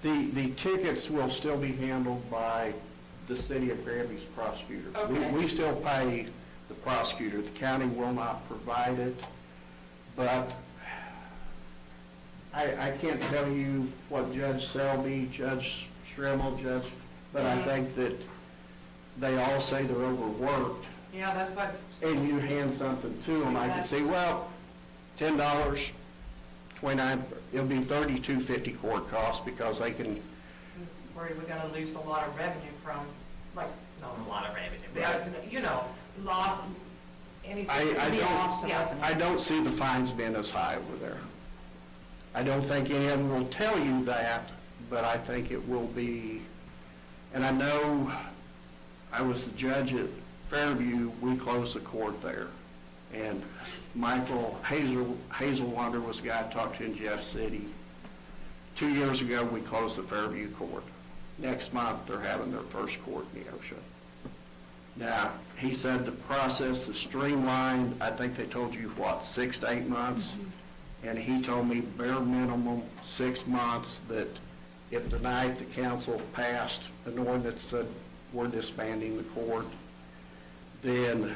The tickets will still be handled by the city of Granby's prosecutor. Okay. We still pay the prosecutor. The county will not provide it, but I can't tell you what Judge Selby, Judge Strimmel, but I think that they all say they're overworked. Yeah, that's what. And you hand something to them, I can say, well, $10, $29, it'll be $32.50 court cost because they can. Where we're gonna lose a lot of revenue from, like, not a lot of revenue, but, you know, lost anything. I don't see the fines being as high over there. I don't think any of them will tell you that, but I think it will be, and I know I was the judge at Fairview, we closed the court there. And Michael Hazelwander was the guy I talked to in Jeff City. 2 years ago, we closed the Fairview court. Next month, they're having their first court in Neosho. Now, he said the process is streamlined. I think they told you, what, 6 to 8 months? And he told me bare minimum 6 months, that if tonight the council passed an ordinance that we're disbanding the court, then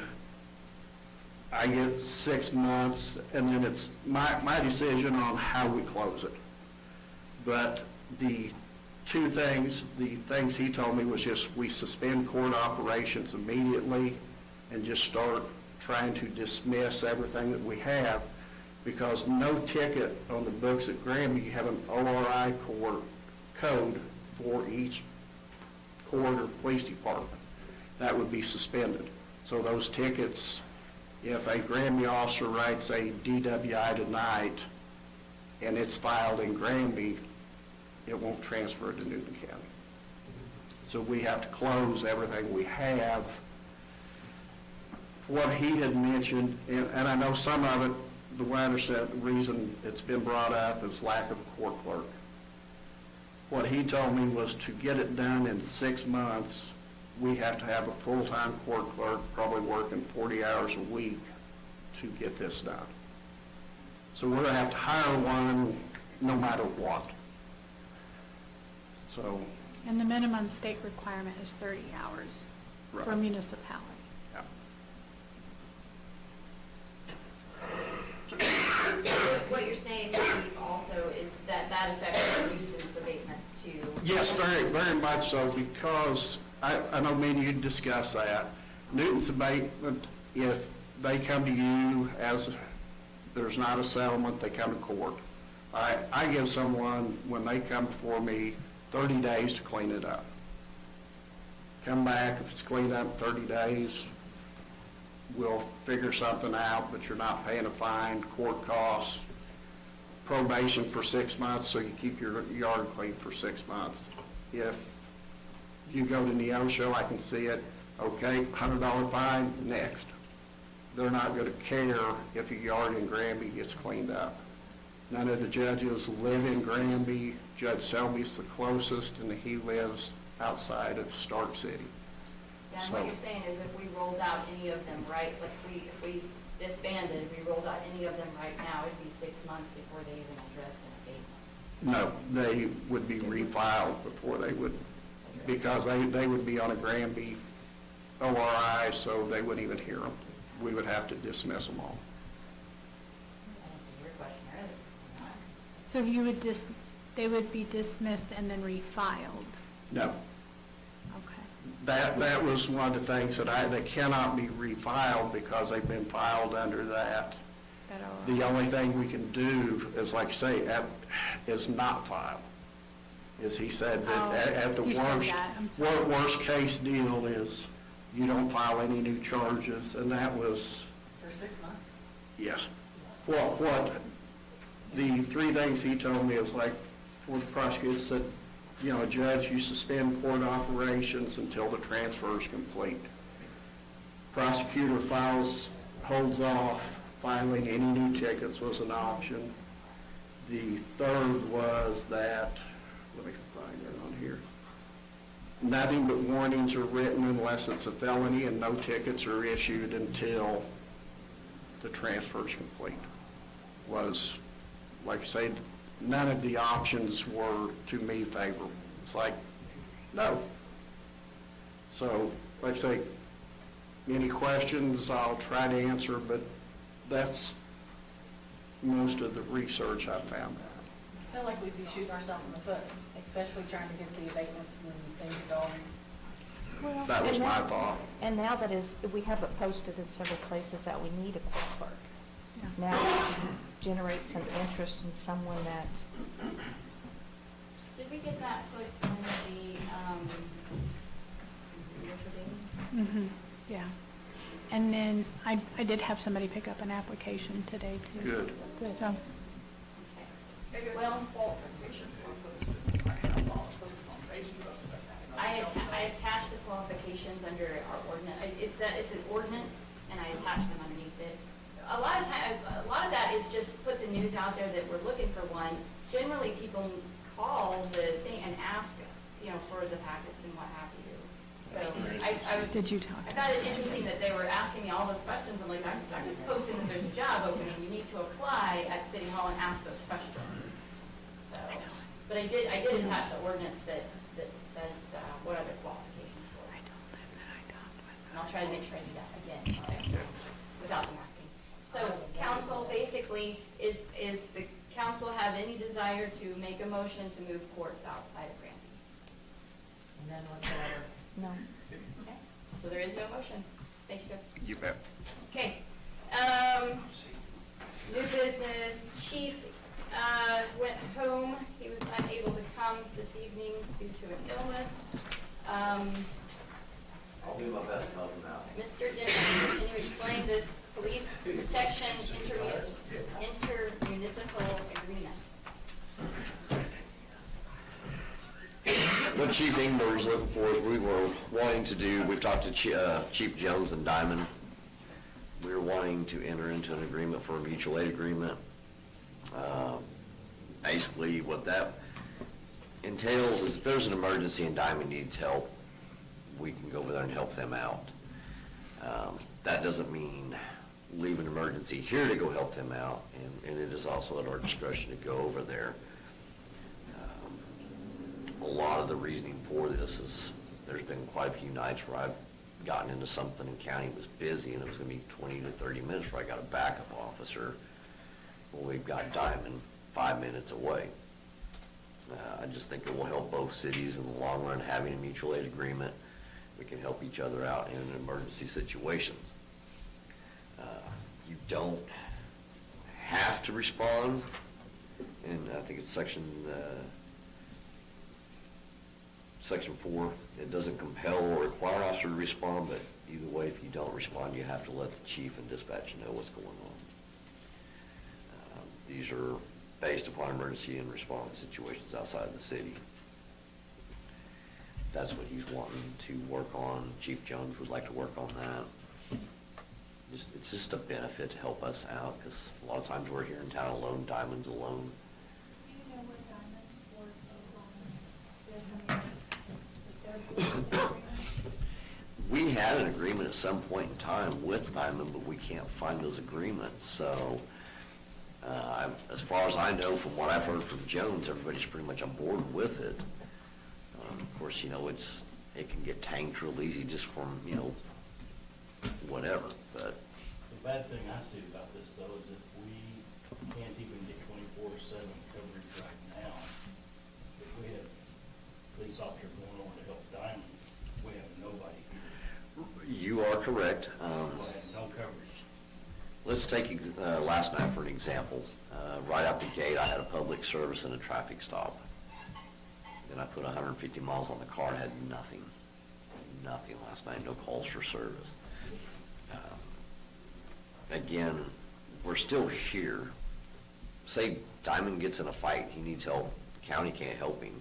I get 6 months, and then it's my decision on how we close it. But the things he told me was just we suspend court operations immediately and just start trying to dismiss everything that we have, because no ticket on the books at Granby, you have an ORI court code for each court or police department. That would be suspended. So those tickets, if a Granby officer writes a DWI tonight and it's filed in Granby, it won't transfer to Newton County. So we have to close everything we have. What he had mentioned, and I know some of it, the way I understand, the reason it's been brought up is lack of a court clerk. What he told me was to get it done in 6 months, we have to have a full-time court clerk, probably working 40 hours a week to get this done. So we're going to have to hire one no matter what. So. And the minimum state requirement is 30 hours for Right. municipality. Yeah. What you're saying, Steve, also is that affects the nuisance abatements too? Yes, very, very much so, because I know me and you discussed that. Newton's abatement, if they come to you as there's not a settlement, they come to court. I give someone, when they come before me, 30 days to clean it up. Come back, if it's cleaned up in 30 days, we'll figure something out, but you're not paying a fine, court costs, probation for 6 months, so you keep your yard clean for 6 months. If you go to Neosho, I can see it, okay, $100 fine, next. They're not going to care if your yard in Granby gets cleaned up. None of the judges live in Granby. Judge Selby's the closest, and he lives outside of Stark City. Yeah, and So- what you're saying is if we rolled out any of them right, like if we disbanded, if we rolled out any of them right now, it'd be 6 months before they even addressed an abatement. No, they would be refiled before they would, because they would be on a Granby ORI, so they wouldn't even hear them. We would have to dismiss them all. Answer your question earlier. So you would they would be dismissed and then refiled? No. Okay. That was one of the things that they cannot be refiled because they've been filed under that. The only thing we can do is, like I say, is not file. As he said, that at the you said worst, that. I'm sorry. worst case deal is you don't file any new charges, and that was, For 6 months? yes. Well, the three things he told me is like, for the prosecutor said, a judge, you suspend court operations until the transfer is complete. Prosecutor holds off, filing any new tickets was an option. The third was that, let me find it on here. Nothing but warnings are written unless it's a felony, and no tickets are issued until the transfer is complete. Was, like I say, none of the options were, to me, favorable. It's like, no. So, like I say, any questions I'll try to answer, but that's most of the research I've found. I feel like we'd be shooting ourselves in the foot, especially trying to get the abatements and things going. Well, That was and my now- thought. And now that we have it posted in several places that we need a court clerk. Yeah. Now we can generate some interest in someone that, Did we get that put in the, yesterday? Yeah. And then I did have somebody pick up an application today, too. Good. Good. So, Maybe it's Well- just qualifications for those. I saw it posted on Facebook. I attached the qualifications under our ordinance. It's an ordinance, and I attached them underneath it. A lot of that is just put the news out there that we're looking for one. Generally, people call the thing and ask, for the packets and what have you. So I was. did you talk? I found it interesting that they were asking me all those questions. I'm like, I'm just posting that there's a job opening. You need to apply at City Hall and ask those questions. So, but I did attach the ordinance that says what are the qualifications for. And I'll try to make sure I do that again without them asking. So council basically, is the council have any desire to make a motion to move courts outside of Granby? None whatsoever. no. Okay, so there is no motion. Thank you, sir. You bet. Okay. New business, chief went home. He was unable to come this evening due to an illness. I'll do my best to help him out. Mr. Dennis, can you explain this police protection intermunicipal agreement? What Chief Ingber is looking for is we were wanting to do, we've talked to Chief Jones and Diamond. We were wanting to enter into an agreement for a mutual aid agreement. Basically, what that entails is if there's an emergency and Diamond needs help, we can go over there and help them out. That doesn't mean leave an emergency here to go help them out, and it is also at our discretion to go over there. A lot of the reasoning for this is there's been quite a few nights where I've gotten into something and county was busy and it was going to be 20 to 30 minutes where I got a backup officer. Well, we've got Diamond 5 minutes away. I just think it will help both cities in the long run having a mutual aid agreement. We can help each other out in emergency situations. You don't have to respond, and I think it's Section 4, it doesn't compel or require an officer to respond, but either way, if you don't respond, you have to let the chief and dispatch know what's going on. These are based upon emergency and response situations outside the city. That's what he's wanting to work on. Chief Jones would like to work on that. it's just a benefit to help us out, because a lot of times we're here in town alone, Diamond's alone. Do you know what Diamond worked on this? We had an agreement at some point in time with Diamond, but we can't find those agreements, so, as far as I know, from what I've heard from Jones, everybody's pretty much on board with it. Of course, you know, it can get tanked real easy just from, you know, whatever, but. The bad thing I see about this, though, is if we can't even get 24/7 coverage right now, if we have police officers going over to help Diamond, we have nobody here. You are correct. We have no coverage. Let's take last night for an example. Right out the gate, I had a public service and a traffic stop. Then I put 150 miles on the car, had nothing last night, no calls for service. Again, we're still here. Say Diamond gets in a fight, he needs help, the county can't help him.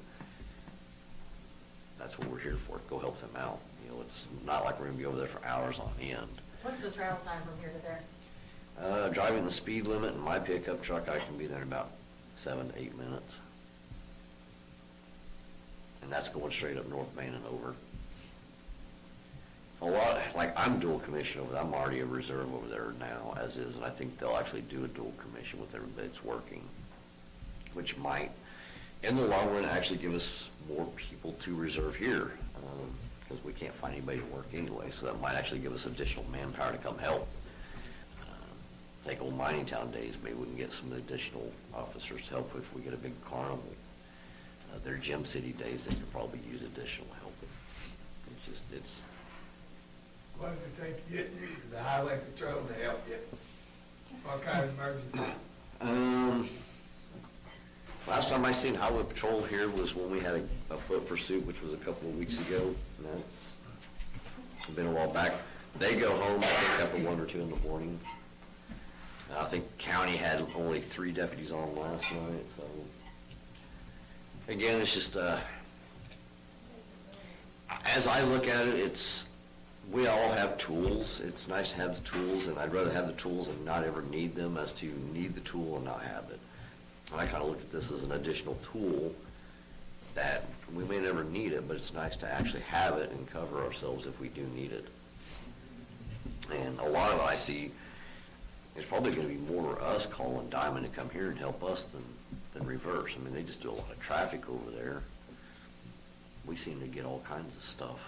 That's what we're here for, go help them out. You know, it's not like we're gonna be over there for hours on end. What's the travel time from here to there? Driving the speed limit in my pickup truck, I can be there in about 7 to 8 minutes. And that's going straight up North Main and over. A lot, like I'm dual commission over there, I'm already a reserve over there now as is, and I think they'll actually do a dual commission with everybody that's working, which might, in the long run, actually give us more people to reserve here, because we can't find anybody to work anyway, so that might actually give us additional manpower to come help. Take old Mining Town days, maybe we can get some additional officers to help if we get a big carnival. Their Gym City days, they could probably use additional help. It's What does it take to get the highway patrol to help you? What kind of emergency? Last time I seen highway patrol here was when we had a foot pursuit, which was a couple of weeks ago. And that's been a while back. They go home, I think, after 1 or 2 in the morning. I think county had only 3 deputies on last night, so. Again, it's just, as I look at it, we all have tools. It's nice to have the tools, and I'd rather have the tools and not ever need them as to need the tool and not have it. And I kind of look at this as an additional tool that we may never need it, but it's nice to actually have it and cover ourselves if we do need it. And a lot of it I see, it's probably going to be more us calling Diamond to come here and help us than reverse. I mean, they just do a lot of traffic over there. We seem to get all kinds of stuff.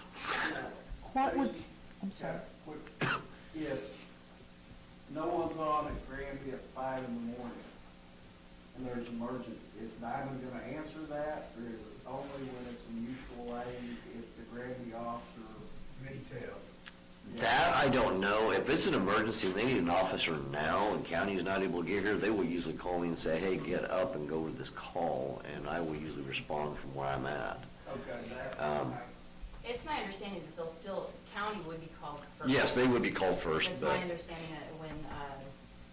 What would, I'm sorry. If no one's on at Granby at 5 in the morning and there's an emergency, is Diamond gonna answer that, or is it only when it's a mutual aid if the Granby officer? Me too. That I don't know. If it's an emergency and they need an officer now and county is not able to get here, they will usually call me and say, hey, get up and go to this call, and I will usually respond from where I'm at. Okay, that's. It's my understanding that they'll still, county would be called first. Yes, they would be called first, That's but my understanding when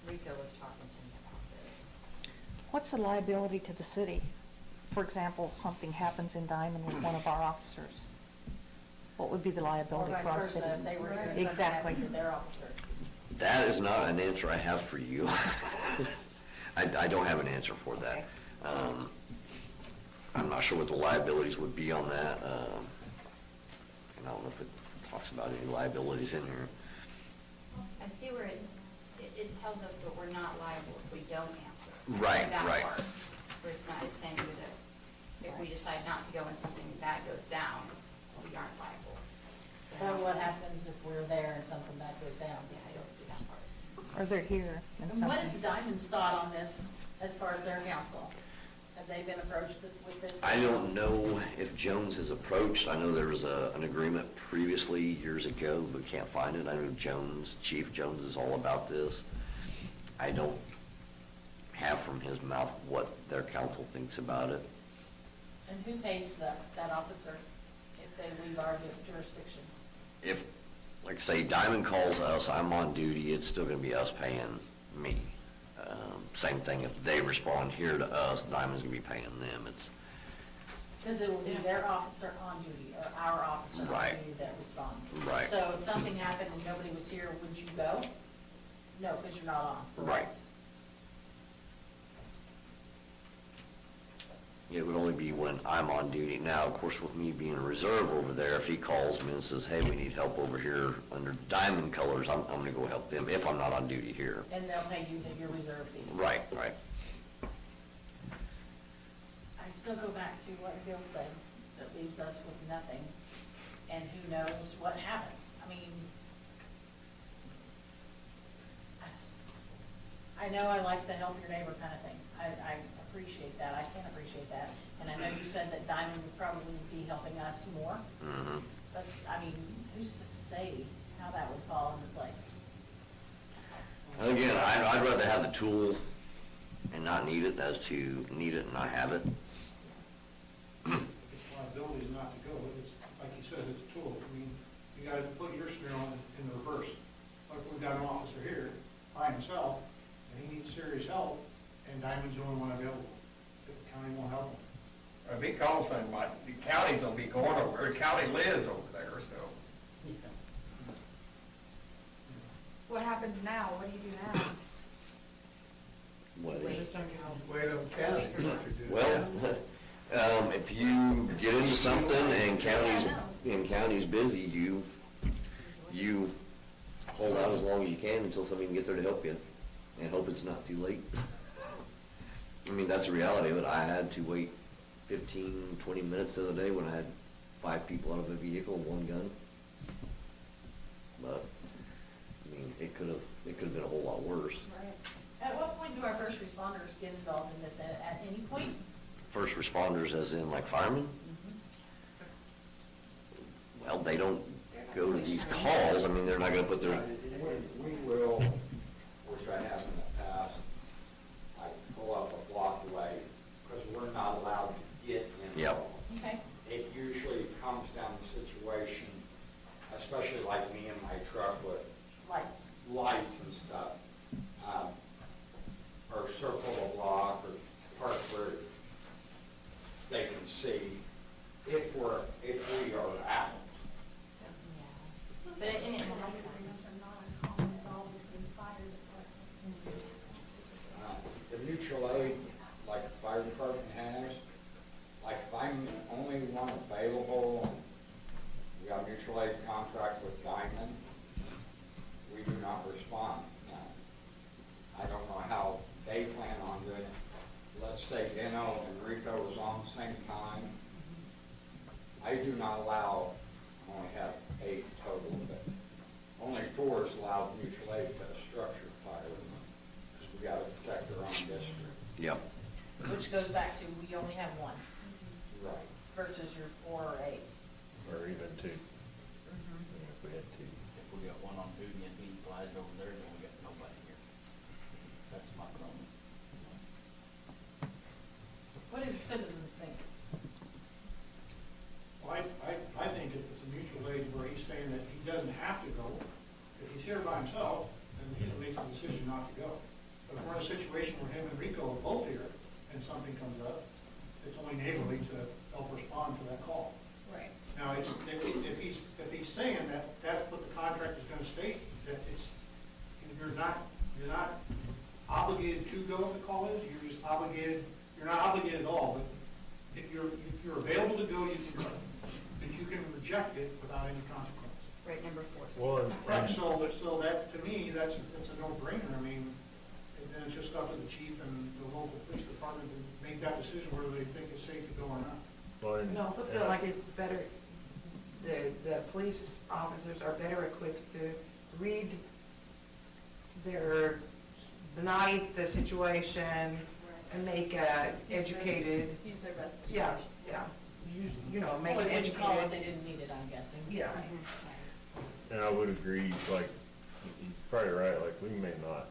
Rico was talking to me about this. What's the liability to the city? For example, something happens in Diamond with one of our officers. What would be the liability Or for vice our versa, city? if they were doing something Exactly. to their officer. that is not an answer I have for you. I don't have an answer for that. Okay. I'm not sure what the liabilities would be on that. And I don't know if it talks about any liabilities in here. I see where it tells us that we're not liable if we don't answer. Right, That right. part, where it's not, it's saying that if we decide not to go and something bad goes down, we aren't liable. Or what happens if we're there and something bad goes down? Yeah, I don't see that part. Or they're here and And what is something. Diamond's thought on this as far as their council? Have they been approached with this? I don't know if Jones has approached. I know there was an agreement previously years ago, but can't find it. I know Chief Jones is all about this. I don't have from his mouth what their council thinks about it. And who pays that officer if they leave our jurisdiction? If, like say, Diamond calls us, I'm on duty, it's still gonna be us paying me. Same thing if they respond here to us, Diamond's gonna be paying them. It's, Because it will be their officer on duty, or our officer on Right. duty that responds. Right. So if something happened and nobody was here, would you go? No, because you're not on. Right. It would only be when I'm on duty. Now, of course, with me being a reserve over there, if he calls me and says, hey, we need help over here under the diamond colors, I'm gonna go help them if I'm not on duty here. And they'll pay you your reserve fee. Right, right. I still go back to what Bill said, that leaves us with nothing, and who knows what happens. I mean, I know I like the help your neighbor kind of thing. I appreciate that. I can appreciate that. And I know you said that Diamond would probably be helping us more, Mhm. but, I mean, who's to say how that would fall into place? And again, I'd rather have the tool and not need it as to need it and not have it. It's liability not to go, it's, like he says, it's a tool. I mean, you gotta put your steer on in the reverse. Like, we've got an officer here by himself, and he needs serious help, and Diamond's the only one available. The county won't help him. If he calls somebody, the county's gonna be going over, the county lives over there, so. What happens now? What do you do now? What- Wait on county, what to do. Well, if you get into something and county's busy, you hold out as long as you can until somebody can get there to help you, and hope it's not too late. I mean, that's the reality of it. I had to wait 15, 20 minutes the other day when I had 5 people out of a vehicle and 1 gun. But, I mean, it could've been a whole lot worse. Right. At what point do our first responders get involved in this? At any point? First responders as in like firemen? Well, they don't go to these calls. I mean, they're not gonna put their, We will, which I have in the past, I pull up a block away, because we're not allowed to get in. Yep. Okay. It usually comes down to situation, especially like me and my truck with Lights. lights and stuff, or circle a block, or park where they can see if we are out. But it, and it, The mutual aid, like the fire department has, like if I'm the only one available, we got a mutual aid contract with Diamond, we do not respond. Now, I don't know how they plan on doing it. Let's say Deno and Rico was on the same time. I do not allow, I only have 8 total, but only 4 is allowed mutual aid to a structure fire, because we gotta protect our own district. yep. Which goes back to, we only have 1 Right. versus your 4 or 8. Or even 2. If we had 2. If we got one on duty and he flies over there, then we got nobody here. That's my problem. What do the citizens think? Well, I think if it's a mutual aid where he's saying that he doesn't have to go, if he's here by himself, then he makes the decision not to go. But if we're in a situation where him and Rico are both here, and something comes up, it's only neighborly to help respond to that call. Right. Now, if he's saying that that's what the contract is gonna state, that it's, you're not obligated to go if the call is, you're just obligated, you're not obligated at all, but if you're available to go, you can go. But you can reject it without any consequence. right, number 4. Well, Right, so that, to me, that's a no-brainer. I mean, and then it's just up to the chief and the local police department to make that decision whether they think it's safe to go or not. I also feel like it's better, the police officers are better equipped to read the night, the situation, and make a educated, Use their best. yeah, yeah. Make Well, an they wouldn't call it, educated, they didn't need it, I'm guessing. yeah. And I would agree, like, he's probably right, like, we may not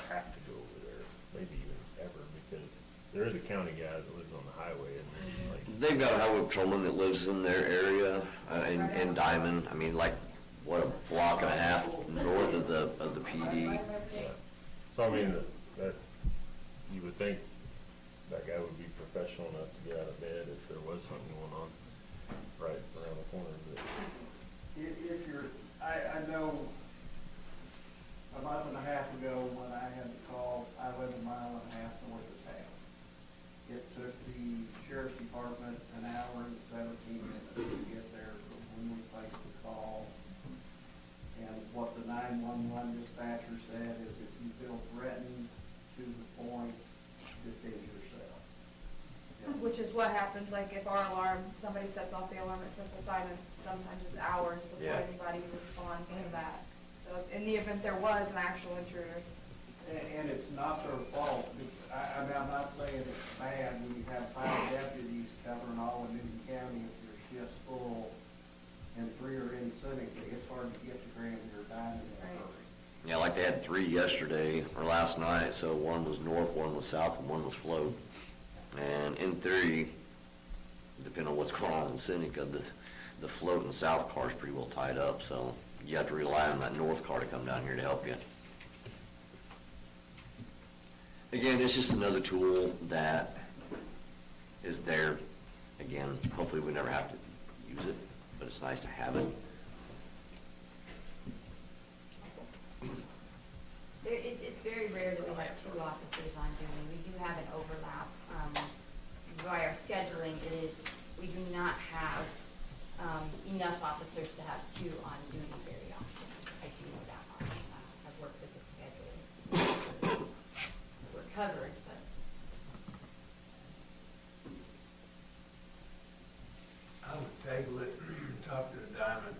have to go over there, maybe even ever, because there is a county guy that lives on the highway, and like. They've got a highway patrolman that lives in their area, in Diamond. I mean, like, what, a block and a half north of the PD. So I mean, that, you would think that guy would be professional enough to get out of bed if there was something going on right around the corner, but. If you're, I know, what happens, like if our alarm, somebody sets off the alarm at Simple Simons, sometimes it's hours before Yeah. anybody responds to that. So in the event there was an actual intruder. And it's not their fault. I mean, I'm not saying it's bad when you have 5 deputies covering all of Newton County if your shift's full and 3 are in Seneca. It's hard to get to Granby or Diamond in a hurry. Yeah, like they had 3 yesterday or last night, so one was north, one was south, and one was float. And in theory, depending on what's going on in Seneca, the float and the south car is pretty well tied up, so you have to rely on that north car to come down here to help you. Again, it's just another tool that is there. Again, hopefully we never have to use it, but it's nice to have it. It's very rare that we have 2 officers on duty. We do have an overlap. By our scheduling, we do not have enough officers to have 2 on duty very often. I do know that much. I've worked with the scheduling. We're covered, but. I would table it, talk to the Diamond,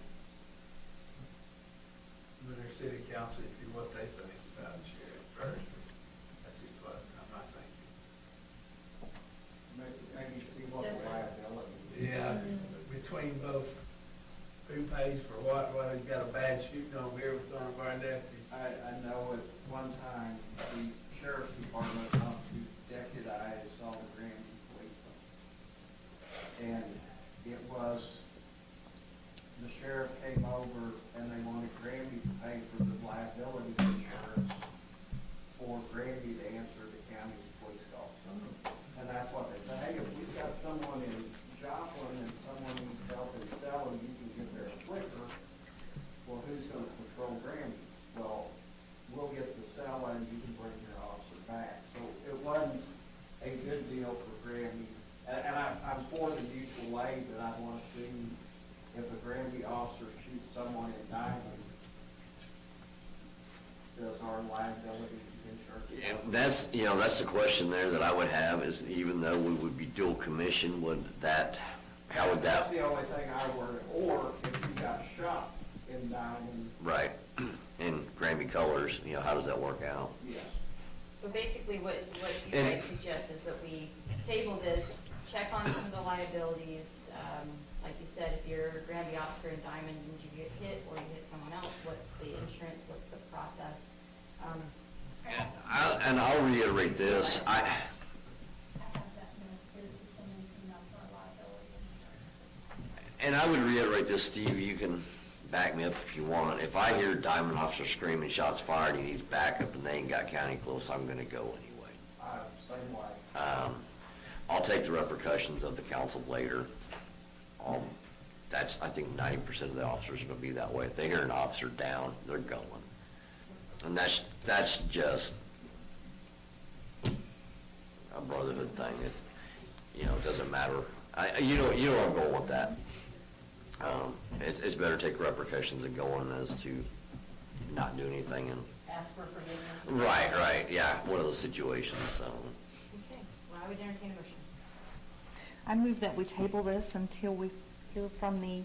with their city council, see what they think about the sheriff first. That's just what I'm thinking. Maybe see what the liability is. Yeah, between both, who pays for what, whether you got a bad shooting on here with one of our deputies. I know at one time, the sheriff's department wanted to deputize all the Granby policemen. And it was, the sheriff came over and they wanted Granby to pay for the liability insurance for Granby to answer the county's police calls. And that's what they said, hey, if we've got someone in Joplin and someone needs help in Stellon, you can get there quicker. Well, who's gonna patrol Granby? Well, we'll get to Stellon and you can bring your officer back. So it wasn't a good deal for Granby. And I'm for the mutual aid, but I want to see if a Granby officer shoots someone in Diamond, does our liability insurance? Yeah, that's the question there that I would have, is even though we would be dual commission, how would That's that? the only thing I worry, or if you got shot in Diamond. Right, in Granby colors, how does that work out? Yes. So basically, what you And- guys suggest is that we table this, check on some of the liabilities. Like you said, if you're a Granby officer in Diamond and you get hit or you hit someone else, what's the insurance, what's the process? And I'll reiterate this, I have that note here to send anything else for liability insurance. and I would reiterate this, Steve, you can back me up if you want. If I hear Diamond officer screaming, shots fired, he needs backup, and they ain't got county close, I'm gonna go anyway. Same way. I'll take the repercussions of the council later. I think 90% of the officers are gonna be that way. If they hear an officer down, they're going. And that's just a brotherhood thing. It doesn't matter. You know where I'm going with that. It's better to take repercussions than going as to not do anything and. Ask for forgiveness. Right, yeah, one of those situations, so. Okay, well, I would entertain a motion. I move that we table this until we hear from the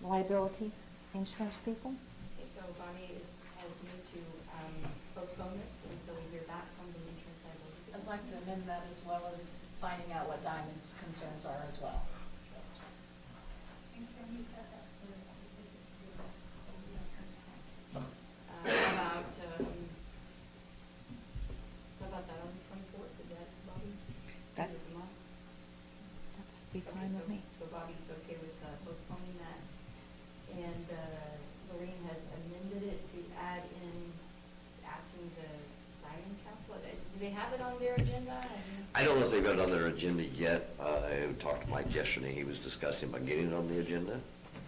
liability insurance people. Okay, so Bonnie has moved to postpone this until we hear back from the insurance liability. I'd like to amend that as well as finding out what Diamond's concerns are as well. And can you set that for a specific date, so we don't turn it down? How about that August 24th, is that, Bobby? That- Is it a month? That'd be fine with me. So Bobby's okay with postponing that. And Lorraine has amended it to add in asking the Diamond Council. Do they have it on their agenda? I don't know if they've got it on their agenda yet. I talked to Mike yesterday. He was discussing about getting it on the agenda.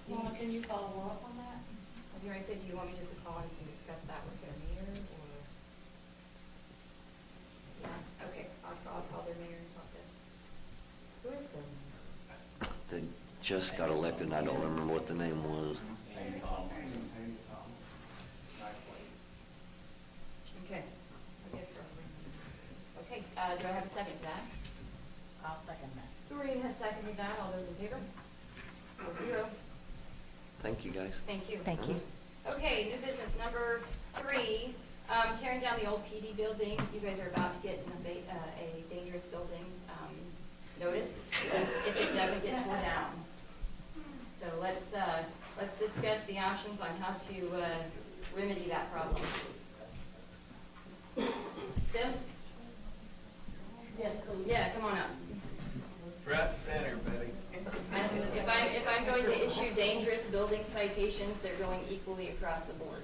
Well, can you follow up on that? Have you already said, do you want me just to call and you can discuss that with their mayor, or? Yeah, okay, I'll call their mayor and talk to. Who is their mayor? They just got elected, and I don't remember what the name was. Okay. Okay, do I have a second to that? I'll second that. Doreen has seconded that. All those in favor? 4-0. Thank you, guys. Thank you. Thank you. Okay, new business number 3, tearing down the old PD building. You guys are about to get a dangerous building notice if it doesn't get torn down. So let's discuss the options on how to remedy that problem. Tim? Yes, please. Yeah, come on up. Right center, buddy. If I'm going to issue dangerous building citations, they're going equally across the board.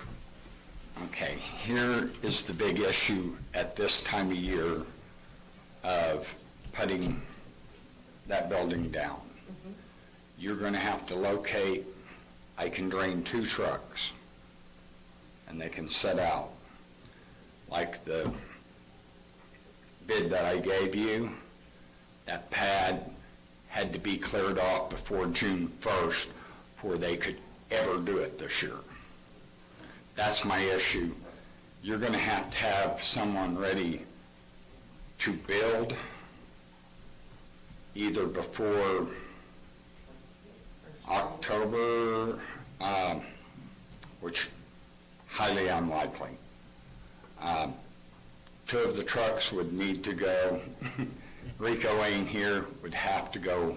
Okay, here is the big issue at this time of year of putting that building down. You're going to have to locate, I can drain 2 trucks, and they can set out. Like the bid that I gave you, that pad had to be cleared off before June 1st before they could ever do it this year. That's my issue. You're going to have someone ready to build either before October, which highly unlikely. 2 of the trucks would need to go. Rico Lane here would have to go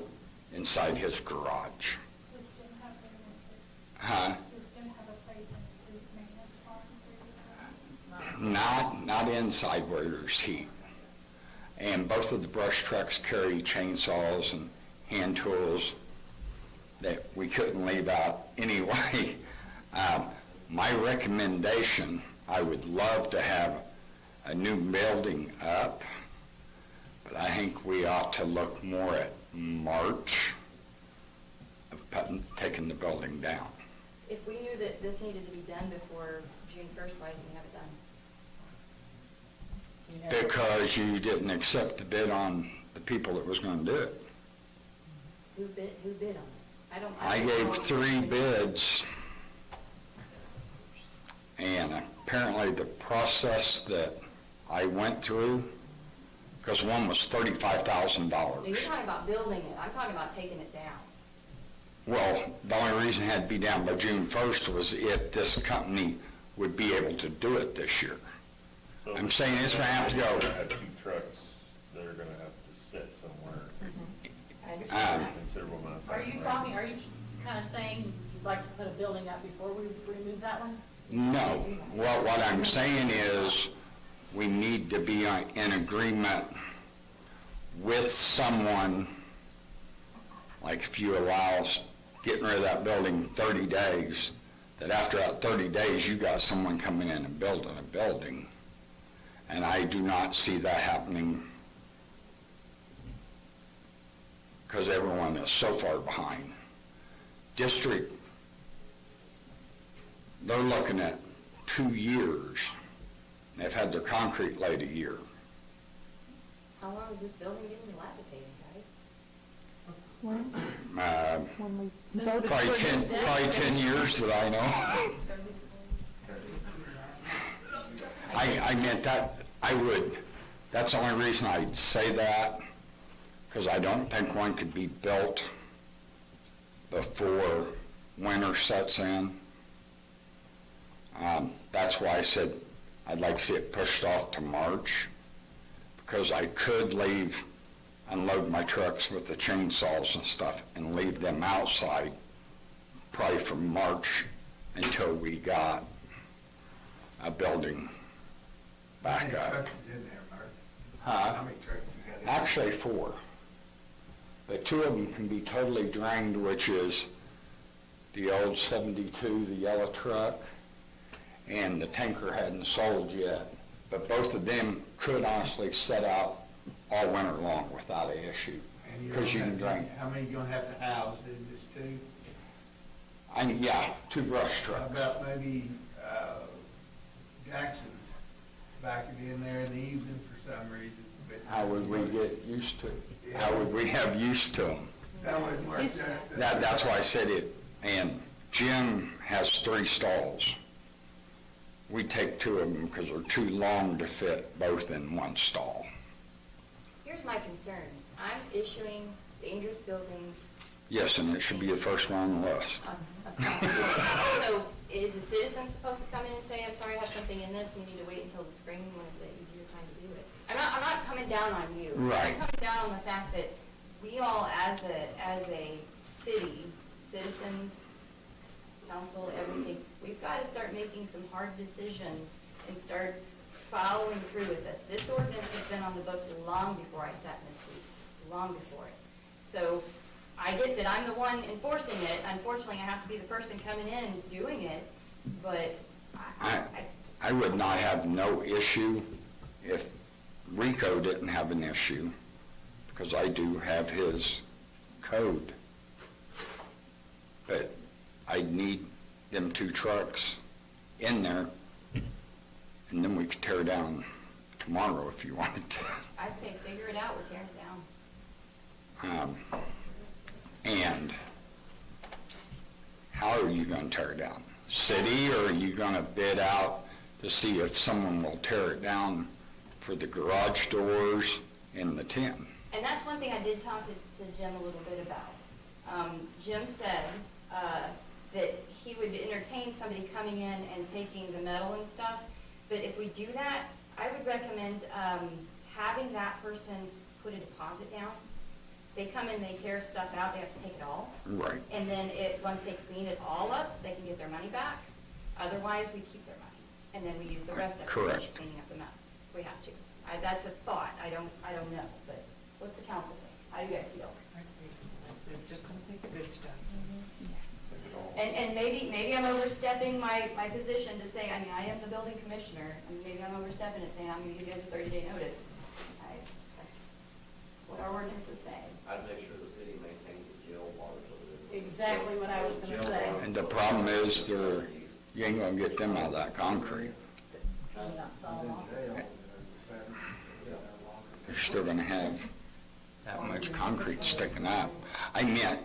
inside his garage. Huh? Not inside where there's heat. And both of the brush trucks carry chainsaws and hand tools that we couldn't leave out anyway. My recommendation, I would love to have a new building up, but I think we ought to look more at March of taking the building down. If we knew that this needed to be done before June 1st, why didn't we have it done? Because you didn't accept the bid on the people that was going to do it. Who bid on it? I gave 3 bids, and apparently the process that I went through, because one was $35,000. No, you're talking about building it. I'm talking about taking it down. Well, the only reason it had to be down by June 1st was if this company would be able to do it this year. So I'm saying it's going to have to go. We're gonna have 2 trucks that are gonna have to sit somewhere. I understand that. Considerable amount of Are time. you kind of saying you'd like to put a building up before we remove that one? No. Well, what I'm saying is we need to be in agreement with someone, like if you allow getting rid of that building 30 days, that after that 30 days, you got someone coming in and building a building. And I do not see that happening because everyone is so far behind. District, they're looking at 2 years. They've had their concrete laid a year. How long is this building getting dilapidated, guys? When we Since voted the- Probably 10 years that I know. I meant that, that's the only reason I'd say that, because I don't think one could be built before winter sets in. That's why I said I'd like to see it pushed off to March, because I could unload my trucks with the chainsaws and stuff and leave them outside probably from March until we got a building back How many up. trucks is in there, Mark? Huh? How many trucks you got in? Actually 4. But 2 of them can be totally drained, which is the old 72, the yellow truck, and the tanker hadn't sold yet. But both of them could honestly set out all winter long without an issue, And because you can drain. How many you gonna have to house, then, just 2? Yeah, 2 brush How trucks. about maybe, Jackson's backing in there in the evening for some reason? but- How would we get used to it? How would we have used to them? That wouldn't work. That's why I said it. And Jim has 3 stalls. We take 2 of them because they're too long to fit both in one stall. Here's my concern. I'm issuing dangerous buildings. Yes, and it should be the first one on the list. So is a citizen supposed to come in and say, I'm sorry, I have something in this, you need to wait until the spring when it's an easier time to do it? I'm not coming down on you. Right. I'm coming down on the fact that we all, as a city, citizens, council, everything, we've got to start making some hard decisions and start following through with this. This ordinance has been on the books long before I sat in this seat, long before it. So I get that I'm the one enforcing it. Unfortunately, I have to be the person coming in and doing it, but I would not have no issue if Rico didn't have an issue, because I do have his code. But I need them 2 trucks in there, and then we could tear down tomorrow if you wanted to. I'd say figure it out, we're tearing it down. And how are you going to tear it down? City, or are you going to bid out to see if someone will tear it down for the garage doors and the tin? And that's one thing I did talk to Jim a little bit about. Jim said that he would entertain somebody coming in and taking the metal and stuff, but if we do that, I would recommend having that person put a deposit down. They come in, they tear stuff out, they have to take it all. Right. And then once they clean it all up, they can get their money back. Otherwise, we keep their money, and then we use the rest of it for Correct. cleaning up the mess. We have to. That's a thought. I don't know, but what's the council think? How do you guys feel? Just gonna take the good stuff. And maybe I'm overstepping my position to say, I mean, I am the building commissioner, and maybe I'm overstepping and saying I'm gonna give you guys a 30-day notice. That's what our ordinances say. I'd make sure the city maintains the jail water. Exactly what I was gonna say. And the problem is, you ain't going to get them out of that concrete. Trying to not solve all. You're still going to have that much concrete sticking up. I meant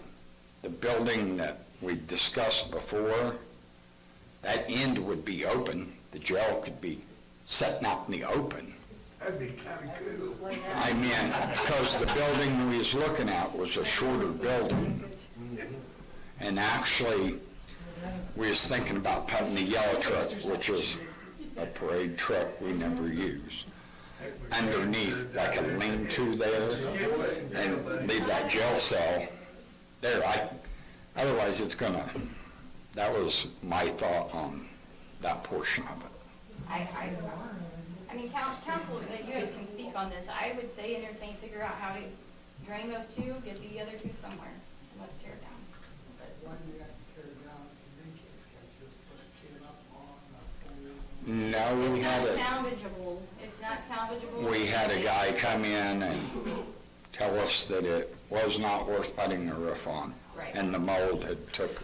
the building that we discussed before, that end would be open. The jail could be sitting out in the open. That'd be kind of cool. I mean, because the building we was looking at was a shorter building. And actually, we was thinking about putting the yellow truck, which is a parade truck we never use, underneath, like a lean-to there, and leave that jail cell there. Otherwise, it's gonna, that was my thought on that portion of it. I mean, council, you guys can speak on this. I would say entertain, figure out how to drain those 2, get the other 2 somewhere, and let's tear it down. Why do you have to tear it down if you think it can just put a kid up on the No, we had It's not salvageable. It's not salvageable. We had a guy come in and tell us that it was not worth putting the roof on. Right. And the mold had took,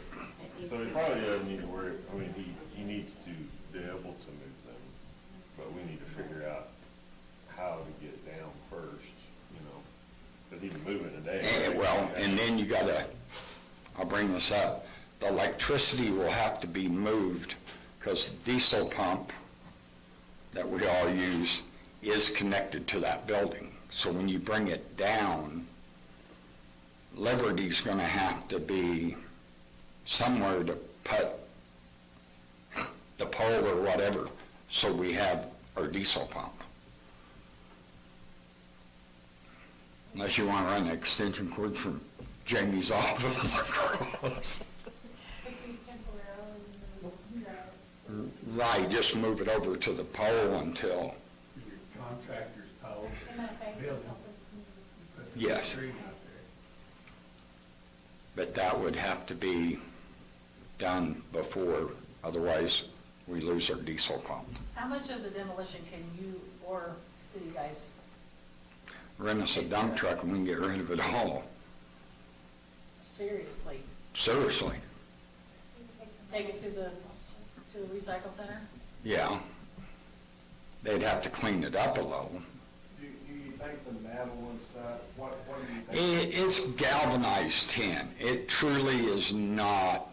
So he probably doesn't need to worry, I mean, he needs to be able to move them, but we need to figure out how to get down first, you know, but he can move it in a day. well, and then you gotta, I'll bring this up, the electricity will have to be moved, because the diesel pump that we all use is connected to that building. So when you bring it down, Liberty's gonna have to be somewhere to put the pole or whatever, so we have our diesel pump. Unless you wanna run an extension cord from Jamie's office across. Right, just move it over to the pole until, Contractor's pole. Put the Yes. tree out there. but that would have to be done before, otherwise we lose our diesel pump. How much of the demolition can you or city guys, Rent us a dump truck and we can get rid of it all. seriously, Seriously, take it to the recycle center? yeah. They'd have to clean it up a little. Do you think the metal and stuff, what do you think? It's galvanized tin. It truly is not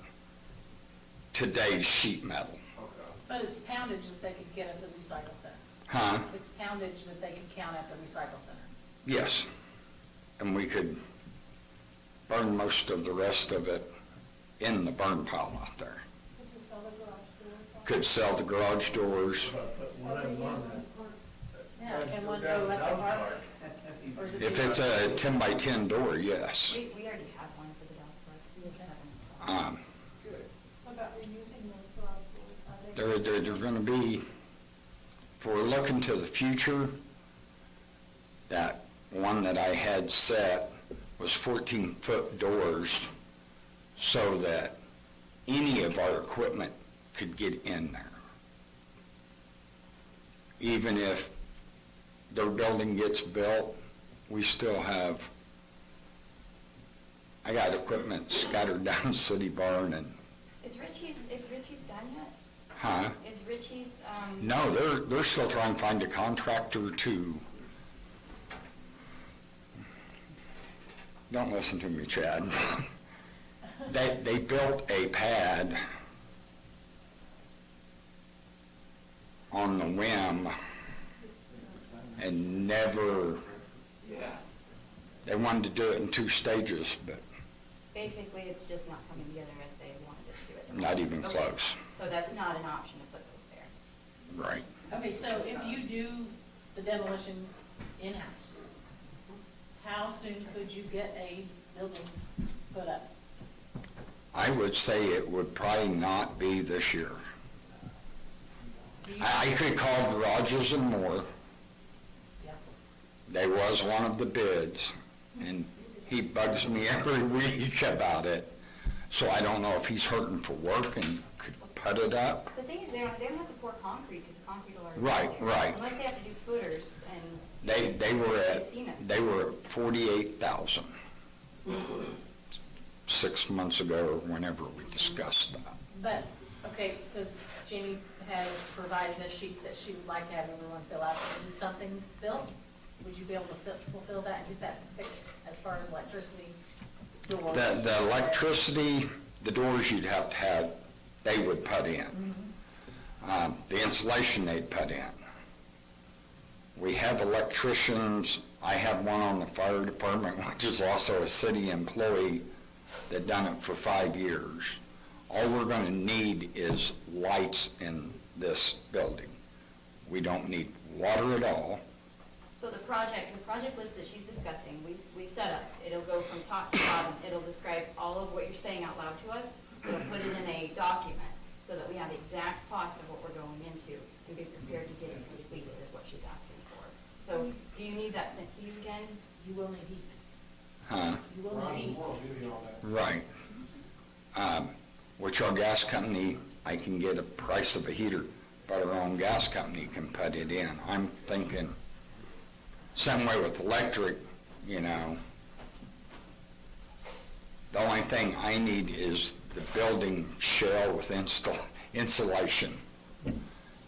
today's sheet metal. Okay. But it's poundage that they could get at the recycle center. Huh? It's poundage that they could count at the recycle center. Yes. and we could burn most of the rest of it in the burn pile out there. Could sell the garage doors. One of them on that. Yeah, can one go at the park? Or is it If too it's far? a 10 by 10 door, yes. We already have one for the dog park. We just haven't installed. What about reusing those garage doors? Are they- They're gonna be, if we're looking to the future, that one that I had set was 14-foot doors so that any of our equipment could get in there. Even if their building gets built, we still have, I got equipment scattered down City Barn and, Is Richie's done yet? huh? Is Richie's, No, they're still trying to find a contractor to, don't listen to me, Chad. They built a pad on the whim and never, they wanted to do it in 2 stages, but basically it's just not coming together as they wanted it to. not even Okay. close. So that's not an option to put those there. Right. Okay, so if you do the demolition in-house, how soon could you get a building put up? I would say it would probably not be this year. I could call Garages and More. Yeah. They was one of the bids, and he bugs me every week about it. So I don't know if he's hurting for work and could put it up. The thing is, they don't have to pour concrete because the concrete will already Right, be there. right. Unless they have to do footers and. They were I've seen it. at 48,000 6 months ago or whenever we discussed that. But, okay, because Jamie has provided a sheet that she would like to have everyone fill out. Is something built? Would you be able to fulfill that and get that fixed as far as electricity, doors? The electricity, the doors you'd have to have, they would put in. The insulation they'd put in. We have electricians, I have one on the fire department, which is also a city employee that done it for 5 years. All we're gonna need is lights in this building. We don't need water at all. So the project list that she's discussing, we set up, it'll go from top to bottom, it'll describe all of what you're saying out loud to us, we'll put it in a document so that we have the exact cost of what we're going into and be prepared to get it completed is what she's asking for. So do you need that sent to you again? You will need heat. Huh? You will need heat. Right. Which our gas company, I can get a price of a heater, but our own gas company can put it in. I'm thinking, same way with electric, you know. The only thing I need is the building shell with insulation,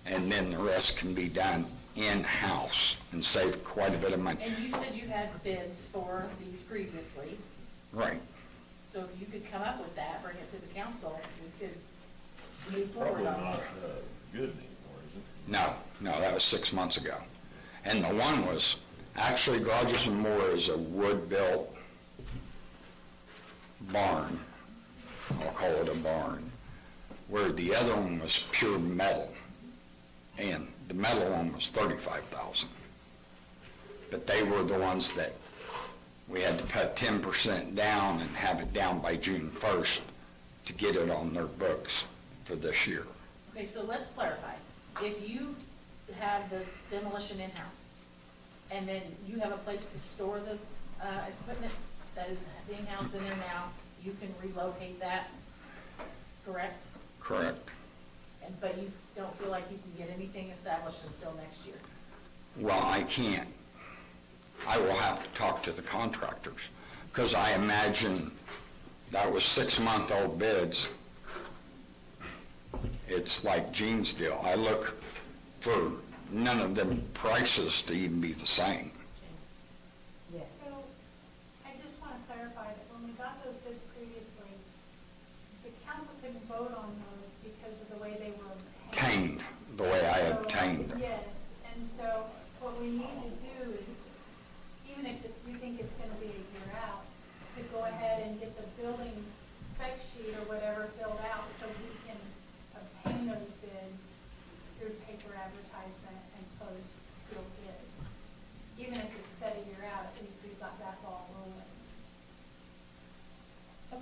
and then the rest can be done in-house and save quite a bit of money. And you said you had bids for these previously, Right. so if you could come up with that, bring it to the council, we could move forward Probably on not this. good anymore, is it? No, that was 6 months ago. And the one was, actually Garages and More is a wood-built barn, I'll call it a barn, where the other one was pure metal. And the metal one was 35,000. But they were the ones that we had to put 10% down and have it down by June 1st to get it on their books for this year. Okay, so let's clarify. If you have the demolition in-house, and then you have a place to store the equipment that is being housed in there now, you can relocate that, correct? Correct. But you don't feel like you can get anything established until next year? Well, I can't. I will have to talk to the contractors, because I imagine that was 6-month-old bids. It's like Gene's deal. I look for none of them prices to even be the same. Yes. So, I just want to clarify that when we got those bids previously, the council couldn't vote on those because of the way they were obtained. Obtained, the way I So, obtained them. Yes, and so what we need to do is, even if we think it's going to be a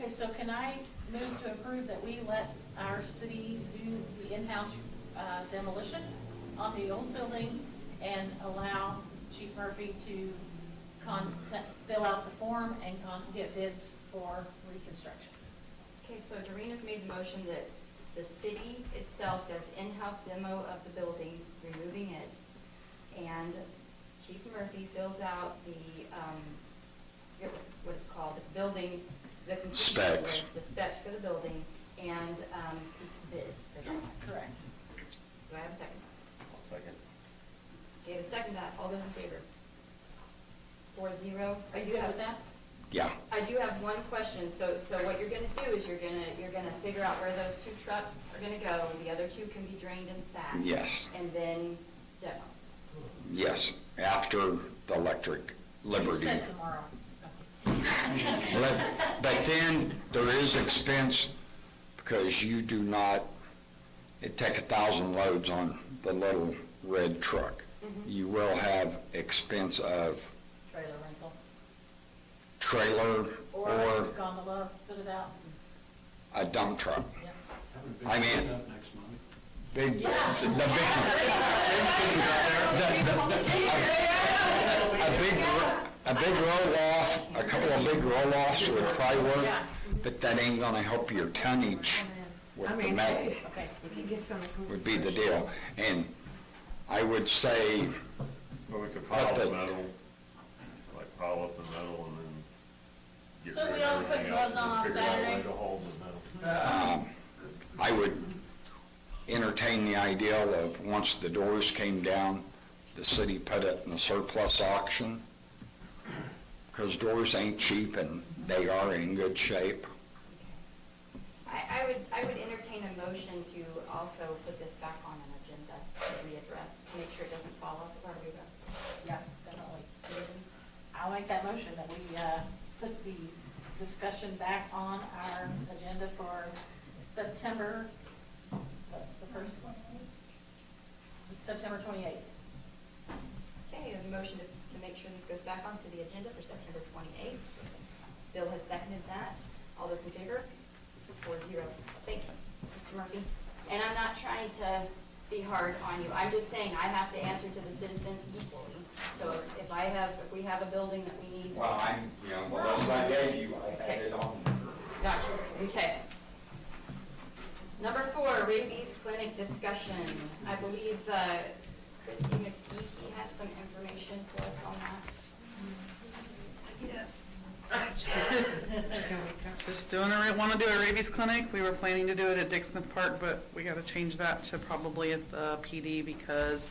Okay, so can I move to approve that we let our city do the in-house demolition on the old building and allow Chief Murphy to fill out the form and get bids for reconstruction? Okay, so Doreena's made the motion that the city itself does in-house demo of the building, removing it, and Chief Murphy fills out the, what it's called, the building, the completion Specs. list, the specs for the building, and seeks bids for that. Correct. Do I have a second? I'll second. Okay, the second that, all those in favor? 4-0. Are you good with that? Yeah. I do have one question. So what you're gonna do is you're gonna figure out where those 2 trucks are gonna go. The other 2 can be drained and sacked. Yes. And then demo. Yes, after the electric You Liberty. said tomorrow. But then there is expense because you do not, it take 1,000 loads on the little red truck. You will have expense of Trailer rental. trailer or Gondola, put it out. a dump truck. Yeah. I mean, big, a big roll-off, a couple of big roll-offs would probably work, but that ain't gonna help your tonnage with I the mean, metal, hey, if you get some. would be the deal. And I would say, But we could pile But the the- metal, like pile up the metal and then get So rid we of all put everything else gloves on and figure out a Saturday? way to hold the metal. I would entertain the idea of, once the doors came down, the city put it in a surplus auction, because doors ain't cheap and they are in good shape. I would entertain a motion to also put this back on an agenda to readdress, to make sure it doesn't fall off of our radar. Yeah, definitely. I'll make that motion that we put the discussion back on our agenda for September, what's the first one? September 28th. Okay, a motion to make sure this goes back onto the agenda for September 28th. Bill has seconded that. All those in favor? 4-0. Thanks, Mr. Murphy. And I'm not trying to be hard on you. I'm just saying I have to answer to the citizens equally. So if we have a building that we need. Well, the list I gave you, I had it on. Gotcha, okay. Number 4, rabies clinic discussion. I believe Christy McGeehee has some information for us on that. Yes. Just want to do a rabies clinic. We were planning to do it at Dick Smith Park, but we got to change that to probably at the PD because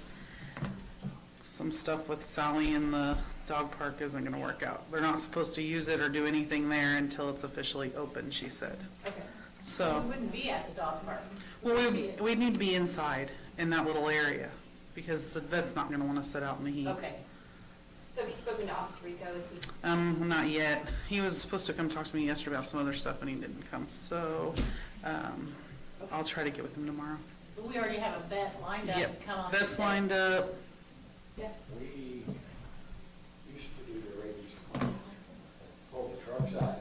some stuff with Sally in the dog park isn't going to work out. They're not supposed to use it or do anything there until it's officially open, she said. Okay. So, We wouldn't be at the dog park. well, we'd need to be inside in that little area because the vet's not going to want to sit out in the heat. Okay. So have you spoken to Officer Rico? Is he? Not yet. He was supposed to come talk to me yesterday about some other stuff, and he didn't come. So, I'll try to get with him tomorrow. But we already have a vet lined up to Yep, come on. vet's lined up. Yeah. We used to do the rabies clinic, pull the trucks out.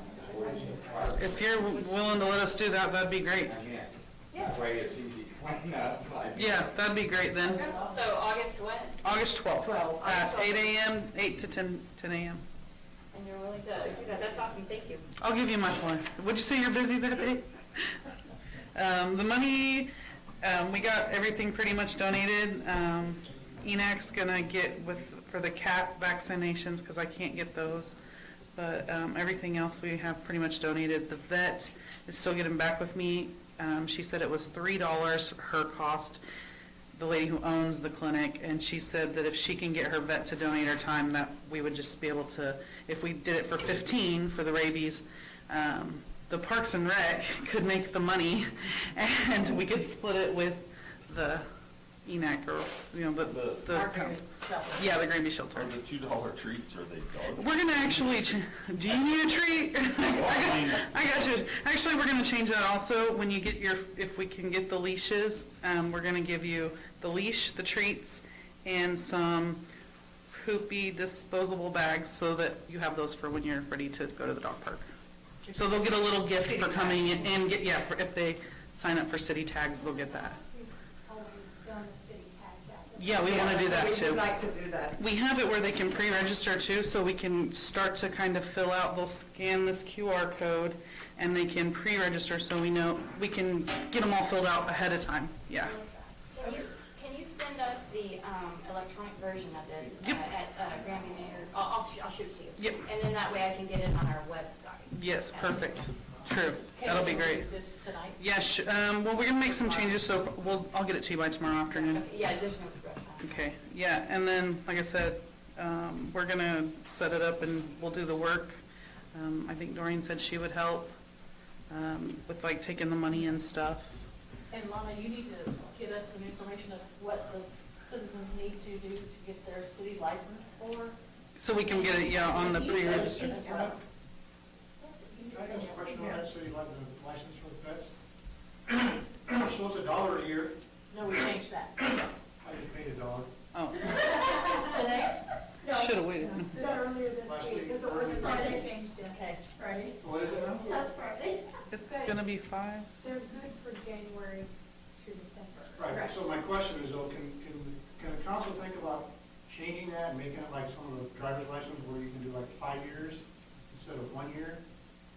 and If you're willing to let us do that, that'd be great. That way it's easy to clean up. Yeah, that'd be great then. So August what? August 12th, 12th. at August 8 12th. a.m., 8 to 10 a.m. And you're willing to do that? That's awesome, thank you. I'll give you my phone. Would you say you're busy that day? The money, we got everything pretty much donated. ENAC's gonna get for the cat vaccinations, because I can't get those. But everything else we have pretty much donated. The vet is still getting back with me. She said it was $3 her cost, the lady who owns the clinic, and she said that if she can get her vet to donate her time, that we would just be able to, if we did it for 15 for the rabies, the Parks and Rec could make the money, and we could split it with the ENAC, or, the Our Granby shelter. yeah, the Granby shelter. Are the $2 treats, are they dog? We're gonna actually, do you need a treat? I got you. Actually, we're gonna change that also. When you get if we can get the leashes, we're gonna give you the leash, the treats, and some poopy disposable bags so that you have those for when you're ready to go to the dog park. So they'll get a little gift for coming in and get, yeah, if they sign up for city tags, they'll get that. We've always done the city tag out. Yeah, we want to do that We too. would like to do that. We have it where they can pre-register too, so we can start to kind of fill out, they'll scan this QR code and they can pre-register so we know, we can get them all filled out ahead of time, yeah. Can you send us the electronic version of this Yep. at Granby Mayor? I'll shoot it to you. Yep. And then that way I can get it on our website. Yes, perfect, true, Okay, that'll be we'll great. do This tonight? Yes, well, we're gonna make some changes, so I'll get it to you by tomorrow afternoon. Okay, yeah, there's no rush on it. Okay, yeah, and then, like I said, we're gonna set it up and we'll do the work. I think Doreen said she would help, with like taking the money and stuff. And Lana, you need to get us some information of what the citizens need to do to get their city license for. So we can get it, yeah, on the pre-register. That's right. Can I ask a question on that, so you like the license for the pets? So it's $1 a year, No, we changed that. I just paid $1. Oh, Today? No. should've waited. Earlier this Last week, week, because the earlier ordinance this Friday week. changed it. Okay. Friday? What is it now? That's Friday. It's gonna be 5. They're good for January to December. Right, so my question is, though, can the council think about changing that and making it like some of the driver's license where you can do like 5 years instead of 1 year?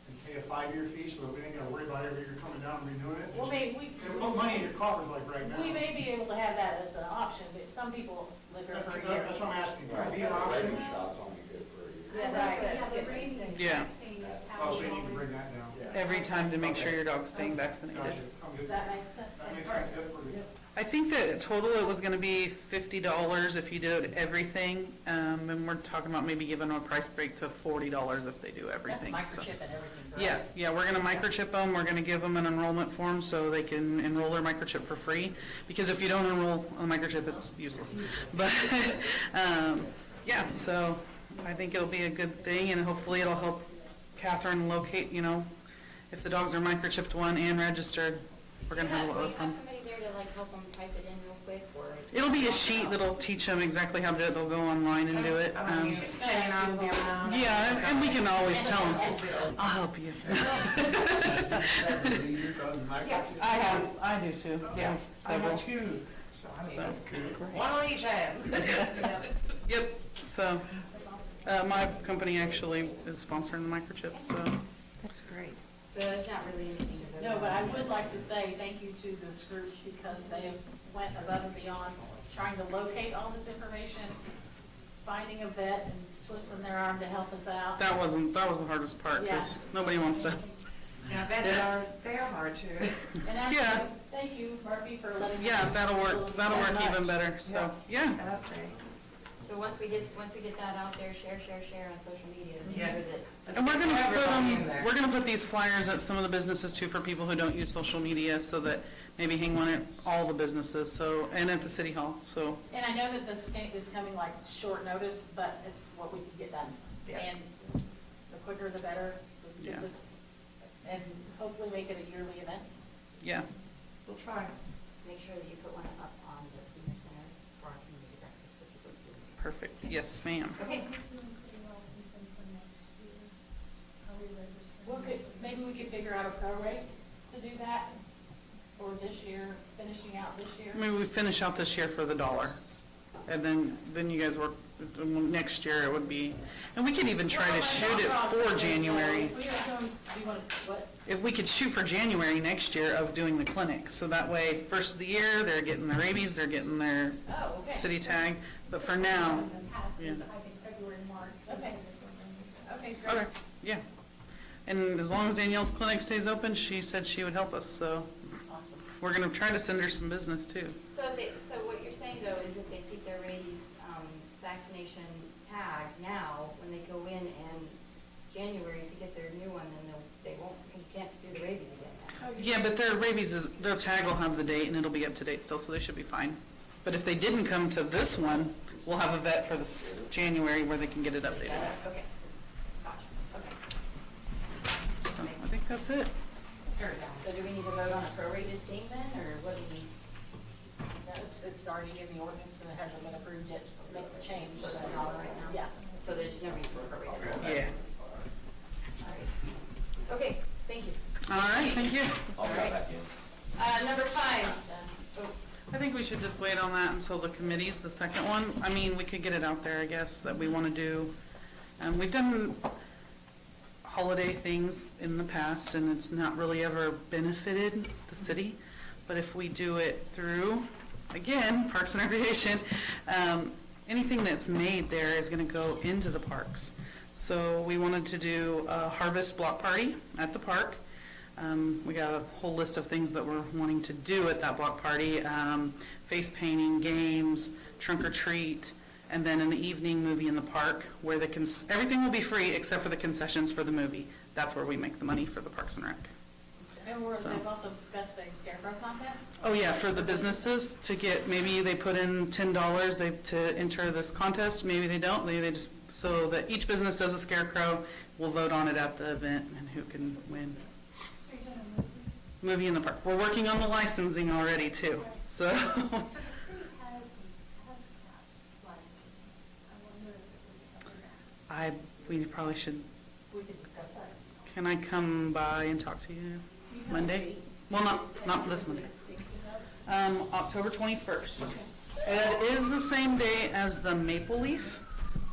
And pay a 5-year fee so that we ain't gotta worry about every year coming down and renewing it? Well, maybe we, And put money in your coffers like right now. we may be able to have that as an option, but some people live here for a year. That's what I'm asking, can Right, it be an the option? rabies shot's only good for a year. Yeah, that's what I was Yeah, the getting rabies ready to say. Yeah. vaccine is Oh, how so we you need to always- bring that down. Every time to make sure your dog's staying vaccinated. Gotcha, I'm good. That makes sense. That makes sense, good for you. I think that total it was gonna be $50 if you did everything, and we're talking about maybe giving them a price break to $40 if they do That's everything. so. microchip and everything, correct? Yeah, we're gonna microchip them, we're gonna give them an enrollment form so they can enroll their microchip for free, because if you don't enroll a microchip, it's useless. But, yeah, so I think it'll be a good thing, and hopefully it'll help Catherine locate, if the dogs are microchipped one and registered, we're gonna have a lot Do less we have fun. somebody there to like help them type it in real quick, or? It'll be a sheet that'll teach them exactly how to do it, they'll go online and do it. Yeah, and we can always tell them, I'll help you. I do too, yeah, several. two, so I mean, So, that's good. One on each hand. Yep, so, my company actually is sponsoring the microchip, so. That's great. So there's not really anything to vote on. No, but I would like to say thank you to this group because they went above and beyond trying to locate all this information, finding a vet and twisting their arm to help us out. That was the hardest part, because nobody wants to. Yeah, they are hard too. And actually, Yeah. thank you, Murphy, for letting us. Yeah, that'll work very even much. better, so, yeah. That's great. So once we get that out there, share on social media. make Yes. sure that- And we're gonna put Everybody in there. we're gonna put these flyers at some of the businesses too for people who don't use social media, so that maybe hang one at all the businesses, so, and at the city hall, so. And I know that this is coming like short notice, but it's what we can get done. Yeah. And the quicker the better. Let's Yeah. get this, and hopefully make it a yearly event. Yeah, We'll try. Make sure that you put one up on the senior center for our community breakfast for people to see. perfect, yes, ma'am. Okay. Well, maybe we could figure out a prorate to do that, or this year, finishing out this year. Maybe we finish out this year for the $1, and then you guys work, next year it would be, and we could even try to shoot it for January. If we are going, do you want to, what? If we could shoot for January next year of doing the clinic, so that way, first of the year, they're getting their rabies, they're getting their Oh, okay. city tag, but for now, yeah. I think February, March. Okay. Okay, great. Okay, yeah. And as long as Danielle's clinic stays open, she said she would help us, so Awesome. we're gonna try to send her some business too. So what you're saying though is if they keep their rabies vaccination tag now, when they go in January to get their new one, then they won't, because you can't do the rabies again now. Yeah, but their rabies their tag will have the date and it'll be up to date still, so they should be fine. But if they didn't come to this one, we'll have a vet for this January where they can get it updated. Okay, gotcha, okay. So I think that's it. So do we need to vote on a prorated thing then, or what do we? It's already in the ordinance and it hasn't been approved yet, so make the change. So it's $1 right now? Yeah. So there's no reason for prorated. Yeah. All right. Okay, thank you. All right, thank you. I'll go back in. Number 5. Oh, I think we should just wait on that until the committee's the second one. I mean, we could get it out there, I guess, that we want to do. We've done holiday things in the past, and it's not really ever benefited the city. But if we do it through, again, Parks and Recreation, anything that's made there is going to go into the parks. So we wanted to do a harvest block party at the park. We got a whole list of things that we're wanting to do at that block party. Face painting, games, trunk or treat, and then in the evening, movie in the park, where everything will be free except for the concessions for the movie. That's where we make the money for the Parks and Rec. And they've also discussed a scarecrow contest? Oh yeah, for the businesses to get, maybe they put in $10 to enter this contest, maybe they don't, maybe they just, so that each business does a scarecrow, we'll vote on it at the event and who can win. Movie in the park. We're working on the licensing already too, so. So the city has that license. I wonder if we cover that. We probably should, We could discuss that. can I come by and talk to you Monday? Well, not this Monday. October 21st. It is the same day as the Maple Leaf,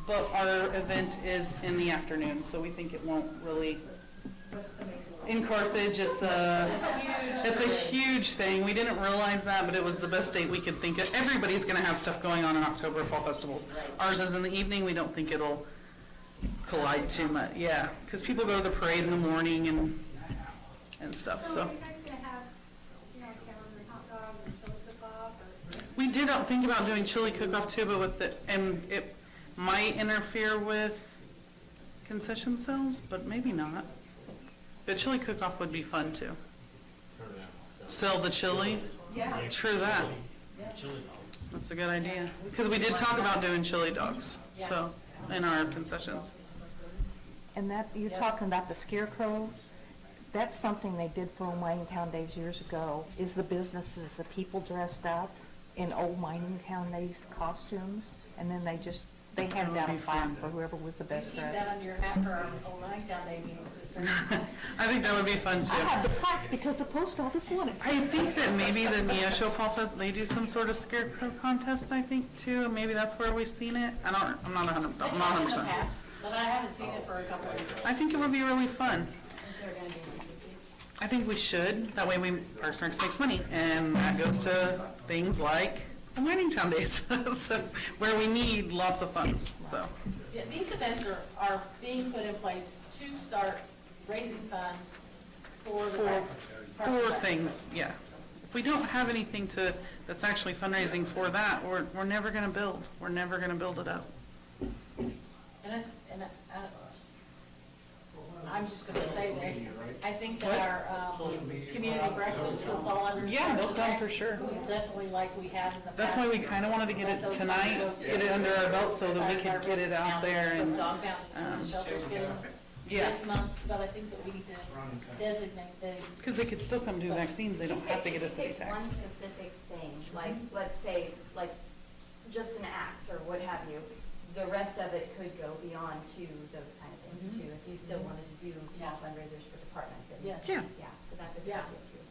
but our event is in the afternoon, so we think it won't really. In Carthage, it's a huge thing. We didn't realize that, but it was the best date we could think of. Everybody's going to have stuff going on in October, fall festivals. Ours is in the evening. We don't think it'll collide too much. Yeah, because people go to the parade in the morning and stuff. So are you guys gonna have, cameras and hot dogs and chili cook-off, or? we did think about doing chili cook-off too, but and it might interfere with concession sales, but maybe not. But chili cook-off would be fun too. Sell the chili? Yeah. True that. Chili dogs. That's a good idea. Because we did talk about doing chili dogs, so, in our concessions. And that, you're talking about the scarecrow, that's something they did for Old Mining Town Days years ago, is the businesses, the people dressed up in Old Mining Town Days costumes, and then they handed out a plaque for whoever was the best Keep that dressed. under your hat for our old Nighttown Day meeting, sister. I think that would be fun too. I have the plaque because the post office won it. I think that maybe the Neosho Fall Fest, they do some sort of scarecrow contest, I think, too. Maybe that's where we've seen it. I'm not 100%. They have in the past, but I haven't seen it for a couple of years. I think it would be really fun. Is there gonna be one? I think we should. That way Parks and Rec makes money. And that goes to things like the Mining Town Days, so, where we need lots of funds, so. Yeah, these events are being put in place to start raising funds for the For Parks and Rec. things, yeah. If we don't have anything that's actually fundraising for that, we're never gonna build. We're never gonna build it up. I'm just gonna say this, I think that our, community breakfast will fall under. Yeah, they'll Parks and come Rec. for sure. Definitely like we have in the past. That's why we kinda wanted to get it tonight, get it under our belt so that we could get it out there and, Dog bounties, shelters getting yeah. this month's, but I think that we need to designate the. Because they could still come do vaccines, they don't have to get a city Pick tax. one specific thing, like, let's say, like, just an axe or what have you. The rest of it could go beyond to those kind of things too, if you still wanted to do small fundraisers for departments. And Yes. Yeah. Yeah, so that's a good Yeah. idea too.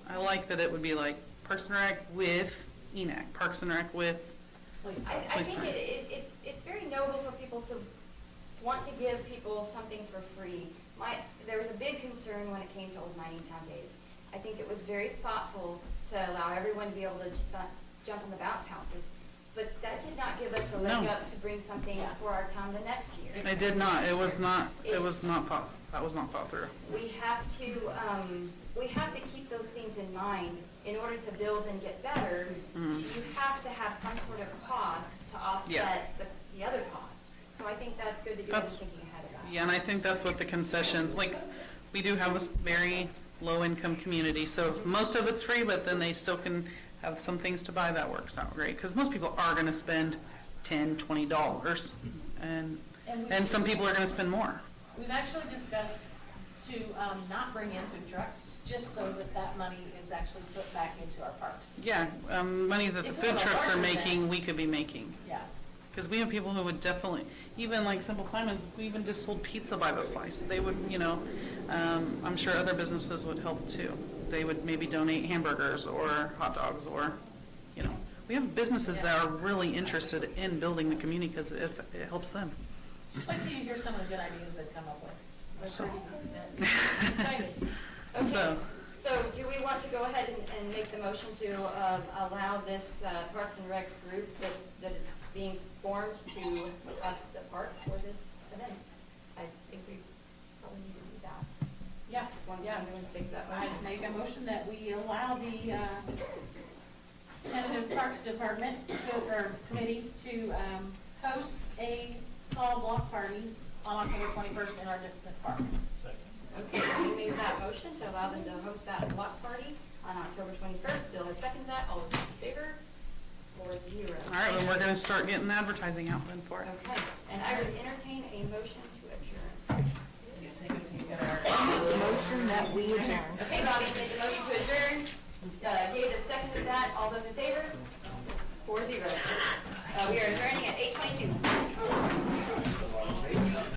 I like that it would be like Parks and Rec with ENAC, Parks and Rec with, I think it's very noble for people to want to give people something for free. There was a big concern when it came to Old Mining Town Days. I think it was very thoughtful to allow everyone to be able to jump on the bounce houses. But that did not give us a leg No. up to bring something for our town the next year. it did not, that was not thought through. We have to keep those things in mind. In order to build and get better, you have to have some sort of cost to offset the other cost. So I think that's good that you guys are thinking ahead of that. Yeah, and I think that's what the concessions, like, we do have a very low-income community, so if most of it's free, but then they still can have some things to buy, that works out great, because most people are gonna spend $10, $20, and some people are gonna spend more. We've actually discussed to not bring in food trucks, just so that money is actually put back into our parks. Yeah, money that the If we food have a trucks are larger making, event. we could be making. Yeah. Because we have people who would definitely, even like Simple Simons, if we even just sold pizza by the slice, they would, I'm sure other businesses would help too. They would maybe donate hamburgers or hot dogs or, you know, we have businesses that are really interested in building the community because it helps them. Just wait till you hear some of the good ideas they've come up with. They're So- pretty exciting. So, So do we want to go ahead and make the motion to allow this Parks and Recs group that is being formed to put up the park for this event? I think we probably need to do that. Yeah, One, yeah. someone take that I motion. make a motion that we allow the tentative Parks Department or committee to host a fall block party on October 21st in our district park. Okay, we made that motion to allow them to host that block party on October 21st. Bill has seconded that. All those in favor? 4-0. all right, well, we're gonna start getting advertising out then for it. Okay, and I would entertain a motion to adjourn. Motion that we adjourn. Okay, Bobby made the motion to adjourn. Gabe has seconded that. All those in favor? 4-0. We are adjourning at 8:22.